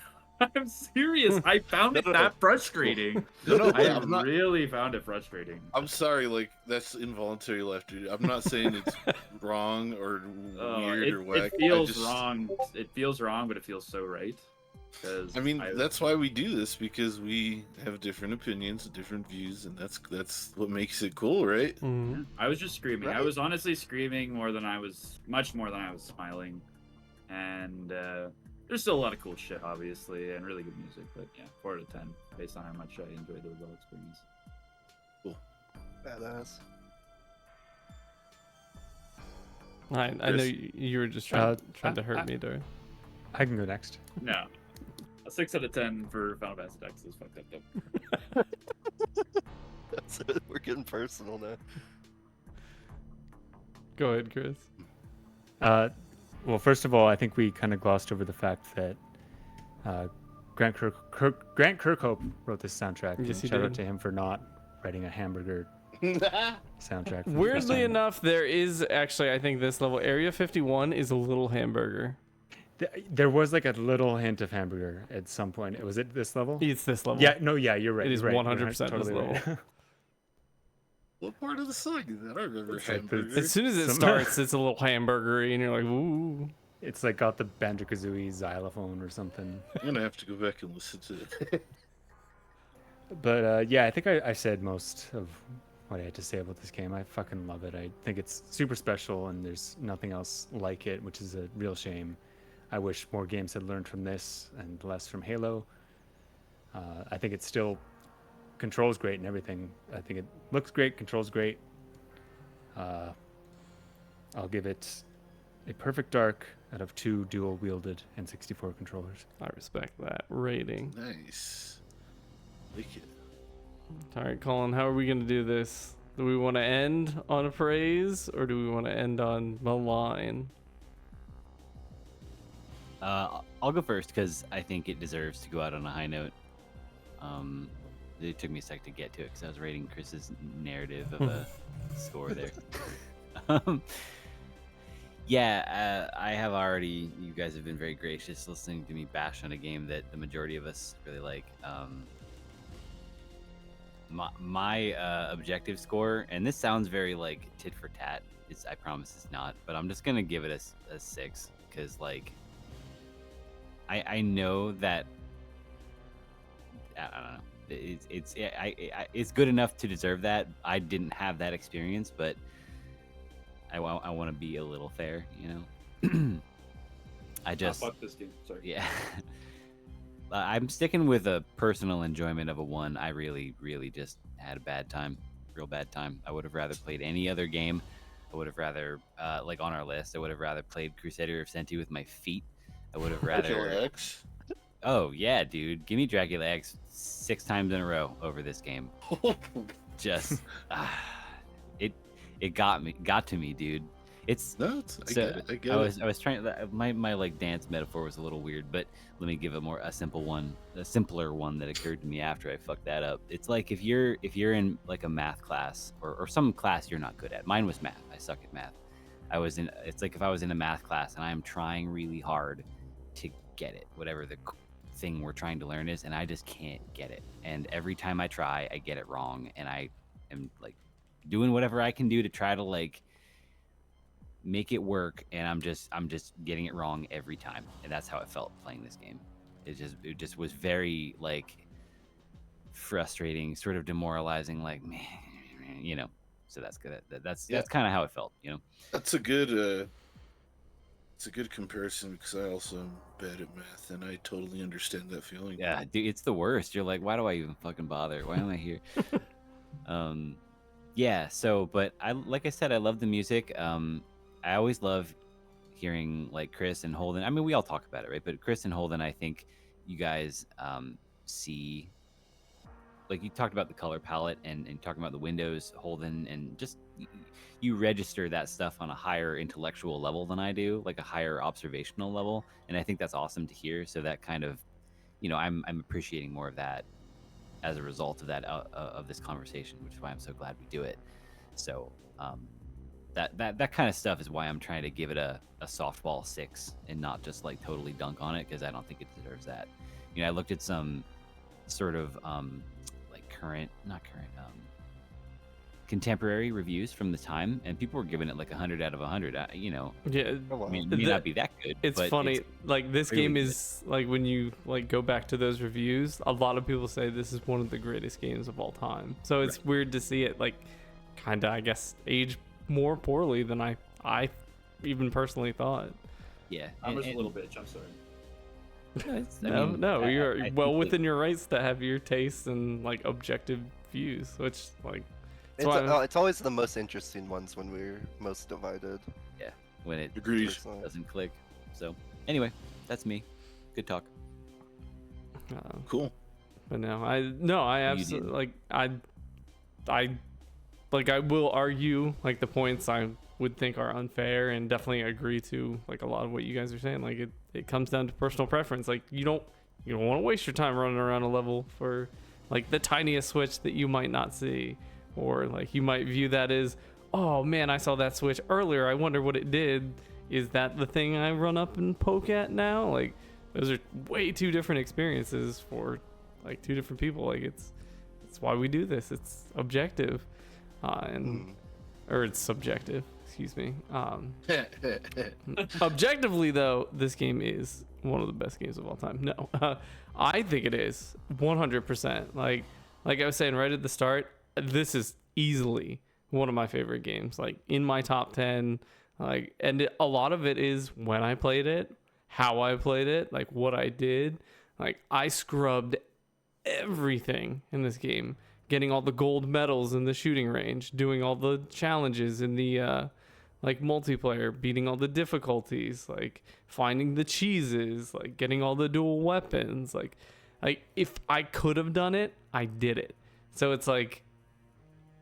serious. I found it No. that frustrating. No, I I'm not. really found it frustrating. I'm sorry, like that's involuntary laughter. I'm not saying it's wrong or weird it, or whack. it feels wrong. It feels wrong, but it feels so right. Because I mean, that's why we do this, because we have different opinions, different views, and that's what makes it cool, right? Mhm. I was just screaming. I Right. was honestly screaming much more than I was smiling. And there's still a lot of cool shit, obviously, and really good music. But yeah, 4 out of 10 based on how much I enjoyed the overall experience. Badass. I know Chris? you were just trying to hurt me, Darth. I can go next. No. A 6 out of 10 for Final Fantasy Tactics is fucked up though. That's it. We're getting personal now. Go ahead, Chris. Well, first of all, I think we kind of glossed over the fact that Grant Kirkhope wrote this soundtrack. Yes, and he shout out did. to him for not writing a hamburger soundtrack. for the first Weirdly time. enough, there is actually, I think this level, Area 51 is a little hamburger. There was like a little hint of hamburger at some point. Was it this level? It's this level. Yeah, no, yeah, you're right. It is you're right. 100% You're this totally right. level. What part of the song is that? I don't remember It's like the- hamburger. As soon as it Some- starts, it's a little hamburgery, and you're like, ooh. It's like got the Banjo-Kazooie xylophone or something. I'm gonna have to go back and listen to it. But yeah, I think I said most of what I had to say about this game. I fucking love it. I think it's super special, and there's nothing else like it, which is a real shame. I wish more games had learned from this and less from Halo. I think it still controls great and everything. I think it looks great, controls great. I'll give it a perfect dark out of 2 dual wielded N64 controllers. I respect that rating. Nice. Like it. All right, Colin, how are we going to do this? Do we want to end on a praise or do we want to end on the line? I'll go first because I think it deserves to go out on a high note. It took me a sec to get to it because I was rating Chris's narrative of a score there. I have already. You guys have been very gracious listening to me bash on a game that the majority of us really like. My objective score, and this sounds very like tit for tat. I promise it's not, but I'm just gonna give it a 6 because like I know that I don't know. It's good enough to deserve that. I didn't have that experience, but I want to be a little fair, you know. I just fuck this game. Sorry. Yeah. I'm sticking with a personal enjoyment of a 1. I really, really just had a bad time, real bad time. I would have rather played any other game. I would have rather, like on our list, I would have rather played Crusader of Senti with my feet. I would have rather. Dracula X. Oh yeah, dude, give me Dracula X 6 times in a row over this game. Just, it got to me, dude. It's No, I get it. I get it. I was trying. My like dance metaphor was a little weird, but let me give a simpler one that occurred to me after I fucked that up. It's like if you're in like a math class or some class you're not good at. Mine was math. I suck at math. It's like if I was in a math class and I am trying really hard to get it, whatever the thing we're trying to learn is, and I just can't get it. And every time I try, I get it wrong, and I am like doing whatever I can do to try to like make it work, and I'm just getting it wrong every time, and that's how it felt playing this game. It just was very like frustrating, sort of demoralizing, like man, you know. So that's good. That's kind of how it felt, you know. That's a good it's a good comparison because I also am bad at math and I totally understand that feeling. Yeah, dude, it's the worst. You're like, why do I even fucking bother? Why am I here? Yeah. So, but like I said, I love the music. I always love hearing like Chris and Holden. I mean, we all talk about it, right? But Chris and Holden, I think you guys see, like you talked about the color palette and talking about the windows, Holden, and just you register that stuff on a higher intellectual level than I do, like a higher observational level, and I think that's awesome to hear. So that kind of, you know, I'm appreciating more of that as a result of that of this conversation, which is why I'm so glad we do it. So that kind of stuff is why I'm trying to give it a softball 6 and not just like totally dunk on it, because I don't think it deserves that. You know, I looked at some sort of like contemporary reviews from the time, and people were giving it like 100 out of 100. You know, Yeah, Oh, I wow. mean, it may not be that good. it's but funny. Like this really game good. is like when you like go back to those reviews, a lot of people say this is one of the greatest games of all time. So it's weird to see it like kind of, I guess, age more poorly than I even personally thought. Yeah, I was a and- little bitch. I'm sorry. No, you're I think well that- within your rights to have your tastes and like objective views, which like It's, that's why it's always the most interesting ones when we're most divided. when it Agreed. Personally. doesn't click. So anyway, that's me. Good talk. Cool. But no, I absolutely like I will argue like the points I would think are unfair and definitely agree to like a lot of what you guys are saying. Like it comes down to personal preference. Like you don't want to waste your time running around a level for like the tiniest switch that you might not see, or like you might view that as, oh man, I saw that switch earlier. I wonder what it did. Is that the thing I run up and poke at now? Like those are way two different experiences for like two different people. Like it's why we do this. It's objective, or it's subjective. Excuse me. Objectively, though, this game is one of the best games of all time. No, I think it is 100%. Like I was saying right at the start, this is easily one of my favorite games. Like in my top 10. Like, and a lot of it is when I played it, how I played it, like what I did. Like I scrubbed everything in this game. getting all the gold medals in the shooting range, doing all the challenges in the like multiplayer, beating all the difficulties, like finding the cheeses, like getting all the dual weapons. Like if I could have done it, I did it. So it's like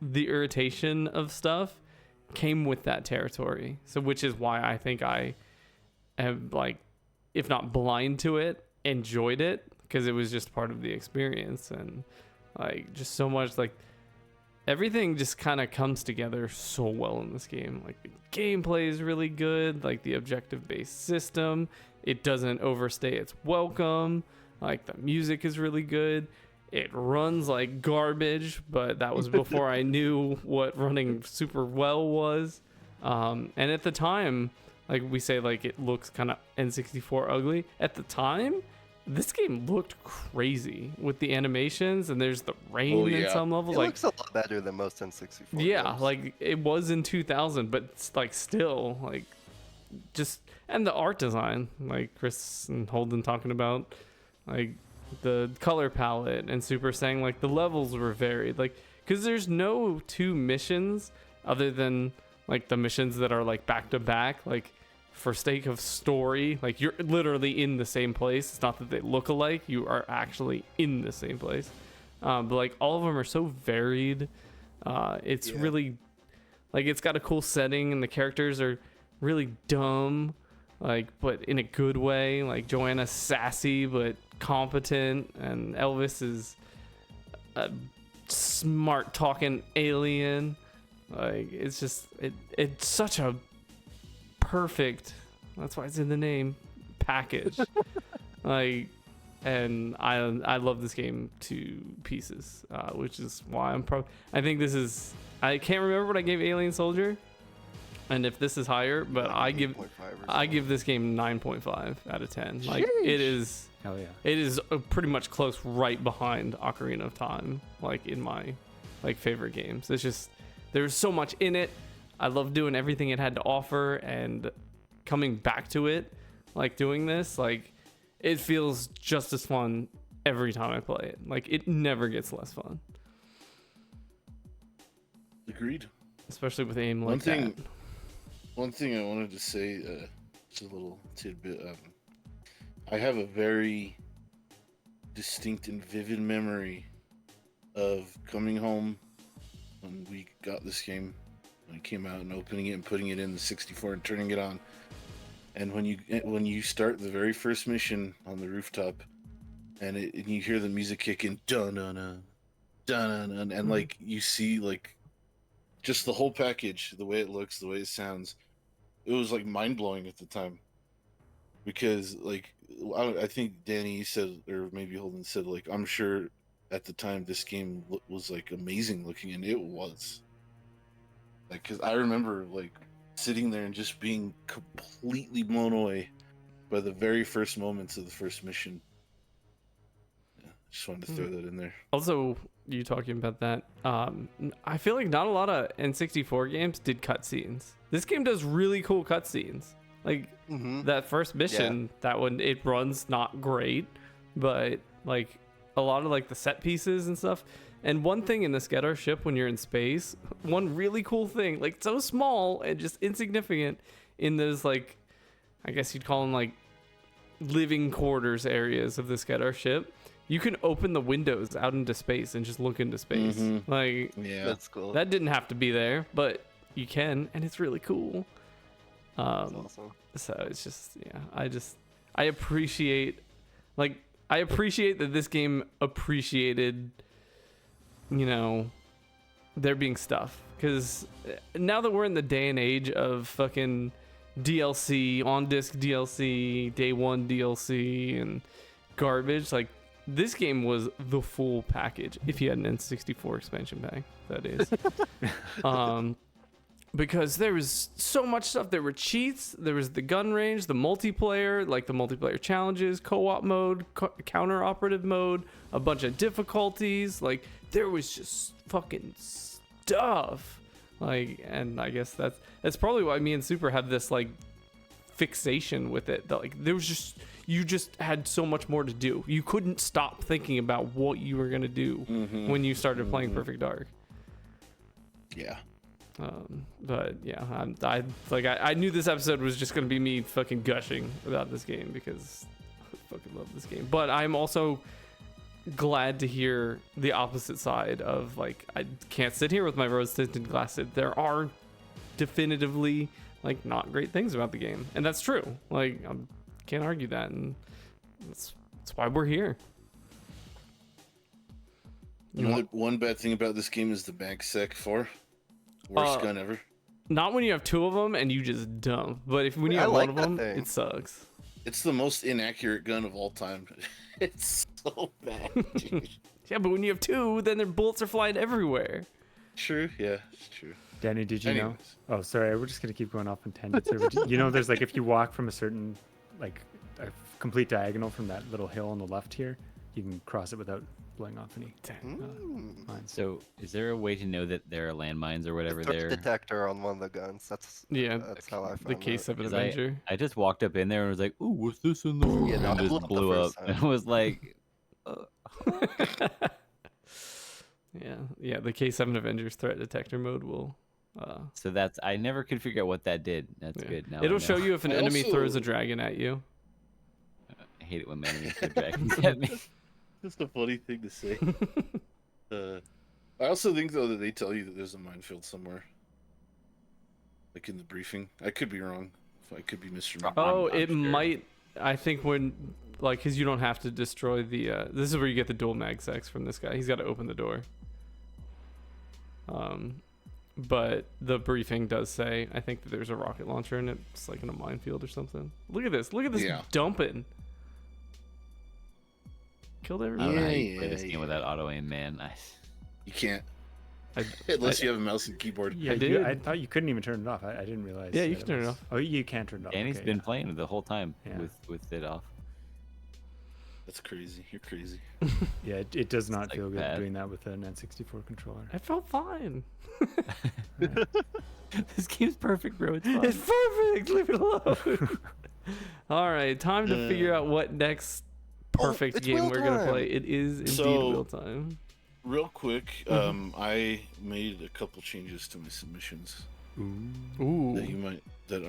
the irritation of stuff came with that territory. So which is why I think I am, like, if not blind to it, enjoyed it, because it was just part of the experience. And like just so much, like everything just kind of comes together so well in this game. Like the gameplay is really good, like the objective based system, it doesn't overstay its welcome. Like the music is really good. It runs like garbage, but that was before I knew what running super well was. And at the time, like we say, like it looks kind of N64 ugly. At the time, this game looked crazy with the animations, and there's the rain in some levels. It like looks a lot better than most N64 yeah, games. like it was in 2000, but it's like still like just, and the art design, like Chris and Holden talking about, like the color palette, and Super saying like the levels were varied, like because there's no two missions other than like the missions that are like back to back, like for sake of story, like you're literally in the same place. It's not that they look alike, you are actually in the same place. But like all of them are so varied. It's really like, it's got a cool setting, and the characters are really dumb, like, but in a good way. Like Joanna's sassy but competent, and Elvis is a smart talking alien. Like it's just it's such a perfect, that's why it's in the name, package. Like, and I love this game to pieces, which is why I think this is, I can't remember what I gave Alien Soldier, and if this is higher, but I give this game 9.5 out of 10. Like it is, Hell yeah. it is pretty much close right behind Ocarina of Time, like in my like favorite games. It's just, there's so much in it. I love doing everything it had to offer, and coming back to it, like doing this, like it feels just as fun every time I play it. Like it never gets less fun. Agreed. Especially with aim like that. One thing I wanted to say, just a little tidbit. I have a very distinct and vivid memory of coming home when we got this game, when it came out, and opening it and putting it in the 64 and turning it on. And when you start the very first mission on the rooftop, and you hear the music kick in, dun dun dun dun dun, and like you see like just the whole package, the way it looks, the way it sounds, it was like mind blowing at the time. Because like I think Danny said, or maybe Holden said, like I'm sure at the time this game was like amazing looking, and it was. Like, cause I remember like sitting there and just being completely blown away by the very first moments of the first mission. Yeah, just wanted to throw that in there. Also, you talking about that, I feel like not a lot of N64 games did cutscenes. This game does really cool cutscenes. Like that first mission, that one, it runs not great, but like a lot of like the set pieces and stuff. And one thing in the Skedar ship when you're in space, one really cool thing, like so small and just insignificant in those, like, I guess you'd call them like living quarters areas of the Skedar ship, you can open the windows out into space and just look into space. Like, yeah, that's cool. That didn't have to be there, but you can, and it's really cool. That's awesome. So it's just, yeah, I appreciate that this game appreciated, you know, there being stuff. Because now that we're in the day and age of fucking DLC, on disc DLC, day one DLC, and garbage, like this game was the full package. If you had an N64 expansion pack, that is. Because there was so much stuff. There were cheats. There was the gun range, the multiplayer, like the multiplayer challenges, co-op mode, counter-operative mode, a bunch of difficulties. Like there was just fucking stuff. Like, and I guess that's probably why me and Super have this like fixation with it that like there was just you just had so much more to do. You couldn't stop thinking about what you were gonna do when you started playing Perfect Dark. Yeah. But yeah, I knew this episode was just gonna be me fucking gushing about this game because I fucking love this game. But I'm also glad to hear the opposite side of like I can't sit here with my rose tinted glasses. There are definitively like not great things about the game, and that's true. Like I can't argue that, and that's why we're here. One bad thing about this game is the mag sec 4. Worst gun ever. Not when you have two of them and you just dump, but when you have one of them, it sucks. It's the most inaccurate gun of all time. It's so bad, dude. Yeah, but when you have two, then their bullets are flying everywhere. True, yeah, it's true. Danny, did you know? Anyways. Oh, sorry, we're just gonna keep going off on tangents here. But you know, there's like if you walk from a certain like a complete diagonal from that little hill on the left here, you can cross it without blowing off any mines. So, is there a way to know that there are landmines or whatever Threat there? detector on one of the guns. That's how I found The K7 'Cause Avenger. I just walked up in there and was like, "Ooh, what's this in there?" Yeah, no, and I just blew up the blew up. first time. And I was like, Yeah, the K7 Avengers threat detector mode will. so that's I never could figure out what that did. That's Yeah. good. Now I It'll know. show you if an I enemy also- throws a dragon at you. I hate it when my enemies throw dragons at me. That's a funny thing to say. I also think though that they tell you that there's a minefield somewhere, like in the briefing. I could be wrong. I could be misremembering. Oh, I'm it sure. might. I think when like because you don't have to destroy the. This is where you get the dual mag sex from this guy. He's got to open the door. But the briefing does say I think that there's a rocket launcher and it's like in a minefield or something. Look at this! Look at this Yeah. dumping. Killed I don't everybody. know how you Yeah, play this game yeah. without auto aim, man. You can't I- unless you have a mouse and keyboard. Yeah, did. I thought you couldn't even turn it off. I didn't realize. Yeah, you that can turn it was- off. Oh, you can turn it off. Danny's okay, been yeah. playing the whole time Yeah. with it off. That's crazy. You're crazy. Yeah, it does not like feel good bad. doing that with an N64 controller. I felt fine. This game's perfect, bro. It's fun. It's perfect. Leave it alone. All right, time to figure out what next perfect it's game wheel we're gonna time. play. It is indeed So- wheel time. Real quick, I made a couple changes to my submissions Ooh. that you might that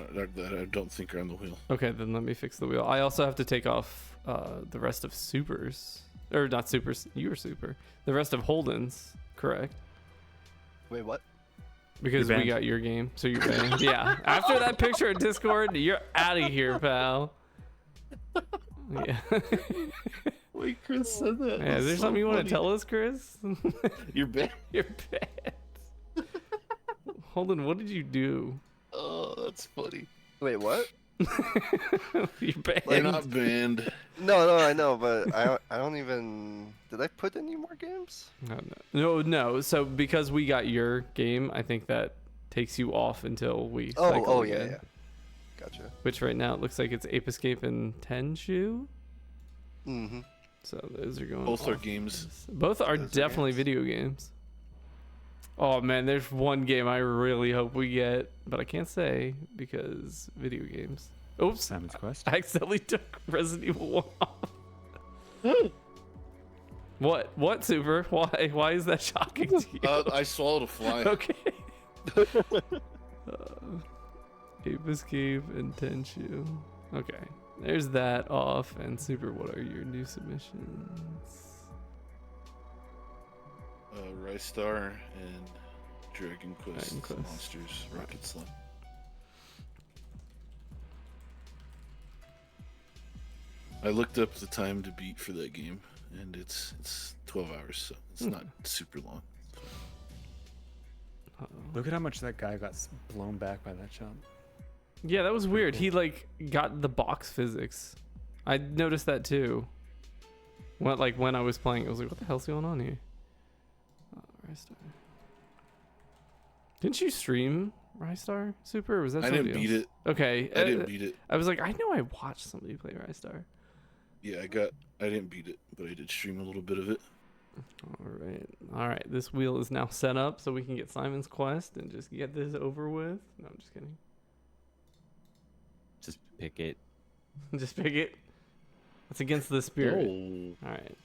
I don't think are on the wheel. Okay, then let me fix the wheel. I also have to take off the rest of Supers, or not Supers. You were Super. The rest of Holden's, correct? Wait, what? Because You're we banned. got your game, so you're banned. Yeah. After that picture in Discord, you're out of here, pal. Yeah. Wait, Chris said that. Yeah, is there something you want to tell us, Chris? You're bad. You're bad. Holden, what did you do? Oh, that's funny. Wait, what? You're banned. You're not banned. No, I know, but I don't even. Did I put any more games? No. So because we got your game, I think that takes you off until we cycle Oh, again. yeah. Gotcha. Which right now it looks like it's Ape Escape and Tenchu. Mm-hmm. So those are going. Both are off. games. Both are Those are definitely games. video games. Oh man, there's one game I really hope we get, but I can't say because video games. Oops, Simon's Quest. I accidentally took Resident Evil 1 off. What, Super? Why is that shocking to you? I swallowed a fly. Okay. Ape Escape and Tenchu. Okay. There's that off. And Super, what are your new submissions? Rystar and Dragon Quest, Dragon Quest. Monsters, Rocket Slap. I looked up the time to beat for that game, and it's 12 hours, so it's not super long. Look at how much that guy got blown back by that shot. Yeah, that was weird. He like got the box physics. I noticed that too. When I was playing, I was like, "What the hell's going on here?" Rystar. Didn't you stream Rystar Super? Or was that I somebody didn't beat else? it. Okay, I didn't beat it. I was like, I know I watched somebody play Rystar. Yeah, I didn't beat it, but I did stream a little bit of it. All right. This wheel is now set up so we can get Simon's Quest and just get this over with. No, I'm just kidding. Just pick it. Just pick it. It's against the spirit. Oh. All right.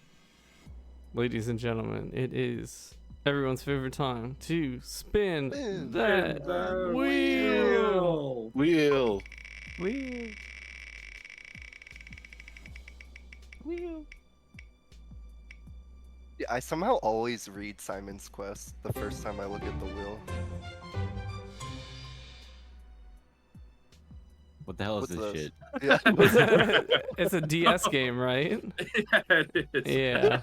Ladies and gentlemen, it is everyone's favorite time to spin Spin that the wheel. Wheel. Wheel. Wheel. Yeah, I somehow always read Simon's Quest the first time I look at the wheel. What the hell is What's this this? shit? Yeah. It's a DS game, right? Yeah, it is. Yeah.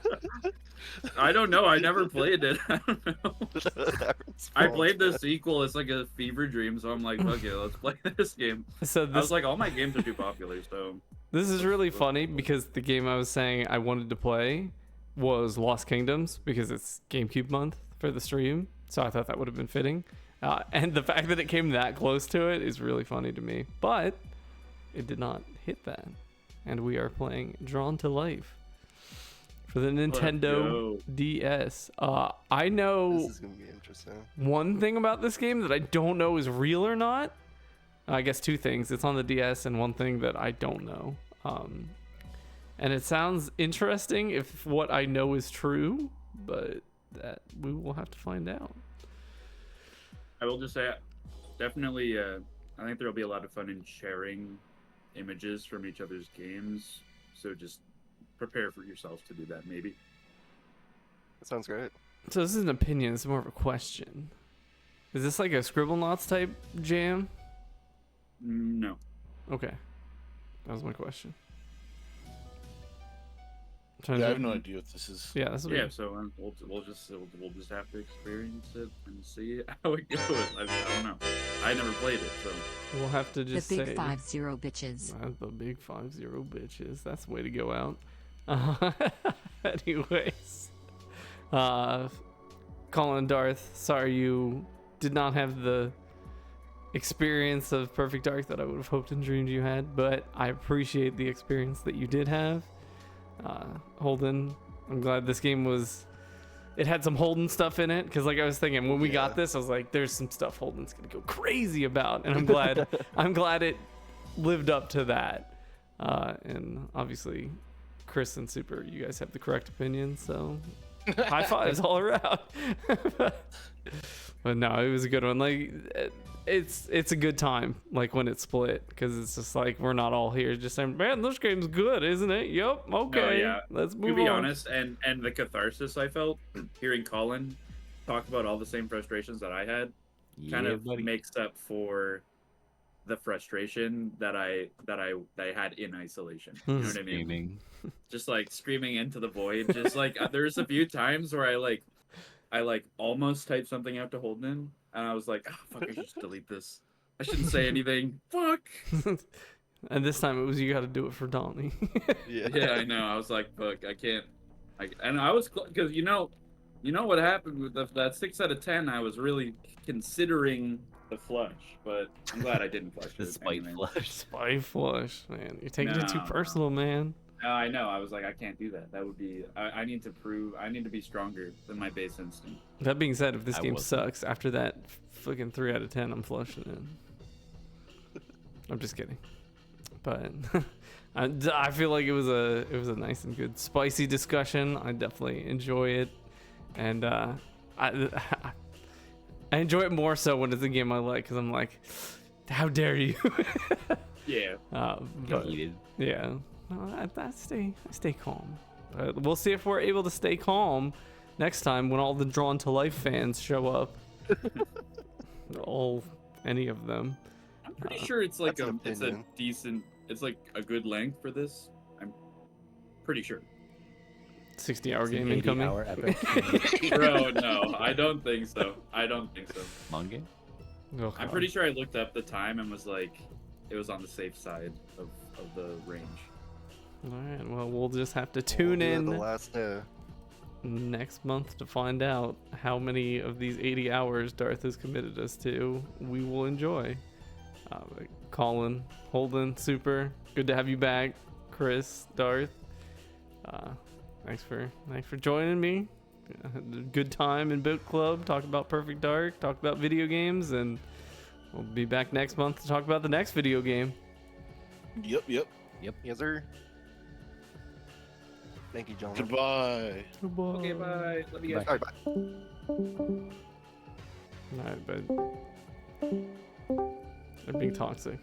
I don't know. I never played it. I don't know. Aaron's I fault. played the sequel. It's like a fever dream, so I'm like, okay, let's play this game. So I this was like, all my games are too popular, so this is really funny because the game I was saying I wanted to play was Lost Kingdoms because it's GameCube month for the stream. So I thought that would have been fitting. And the fact that it came that close to it is really funny to me. But it did not hit that. And we are playing Drawn to Life for the Nintendo go. DS. I know This is gonna be interesting. one thing about this game that I don't know is real or not. I guess two things. It's on the DS, and one thing that I don't know. And it sounds interesting if what I know is true, but that we will have to find out. I will just say, definitely, I think there will be a lot of fun in sharing images from each other's games. So just prepare for yourselves to do that, maybe. That sounds great. So this is an opinion. It's more of a question. Is this like a Scribblenauts type jam? No. Okay, that was my question. I'm trying Yeah, I to- have no idea what this is. Yeah, that's what Yeah, so we'll just have to experience it and see how it goes. I don't know. I never played it, so we'll have to The just big say 5-0 bitches. The big 5-0 bitches. That's the way to go out. Anyways, Colin, Darth, sorry you did not have the experience of Perfect Dark that I would have hoped and dreamed you had, but I appreciate the experience that you did have. Holden, I'm glad this game it had some Holden stuff in it, because like I was thinking when we got Yeah. this, I was like, there's some stuff Holden's gonna go crazy about, and I'm glad it lived up to that. And obviously Chris and Super, you guys have the correct opinion, so high fives all around. But no, it was a good one. Like it's a good time, like when it's split, because it's just like we're not all here just saying, man, this game's good, isn't it? Yep, okay, yeah. let's move to be on. honest, and the catharsis I felt hearing Colin talk about all the same frustrations that I had kind Yeah, of buddy. makes up for the frustration that I had in isolation. You know what I mean? Screaming. Just like screaming into the void. Just like there's a few times where I almost typed something out to Holden, and I was like, oh, fuck, I should just delete this. I shouldn't say anything. Fuck. And this time it was you got to do it for Donnie. Yeah, I know. I was like, fuck, I can't. And I was because you know what happened with that 6 out of 10. I was really considering the flush, but I'm glad I didn't flush The it. spite anyway. flush. Spy flush, man. You're taking it too No. personal, man. No, I know. I was like, I can't do that. That would be. I need to be stronger than my base instinct. That being said, if this I game wasn't. sucks after that fucking 3 out of 10, I'm flushing it. I'm just kidding. But I feel like it was a nice and good spicy discussion. I definitely enjoy it, and I enjoy it more so when it's a game I like, because I'm like, how dare you? Yeah. But Heated. yeah, no, I stay calm. We'll see if we're able to stay calm next time when all the Drawn to Life fans show up. Any of them. I'm pretty sure it's like That's an it's a opinion. decent. It's like a good length for this. I'm pretty sure. 60-hour game 80 incoming. hour epic. Bro, no, I don't think so. I don't think so. Long game? Oh, I'm God. pretty sure I looked up the time and was like, it was on the safe side of the range. All right, well, we'll just have to We'll tune do it in the last day. next month to find out how many of these 80 hours Darth has committed us to. We will enjoy. But Colin, Holden, Super, good to have you back. Chris, Darth, thanks for joining me. Had a good time in Bookclub. Talked about Perfect Dark. Talked about video games, and we'll be back next month to talk about the next video game. Yep. Yes, sir. Thank you, gentlemen. Goodbye. Goodbye. Okay, bye. Love you guys. All right, bye. Alright, but they're being toxic.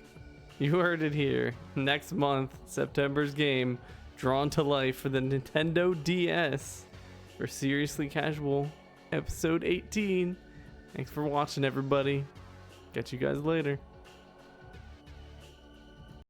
You heard it here. Next month, September's game, Drawn to Life for the Nintendo DS for Seriously Casual, episode 18. Thanks for watching, everybody. Catch you guys later.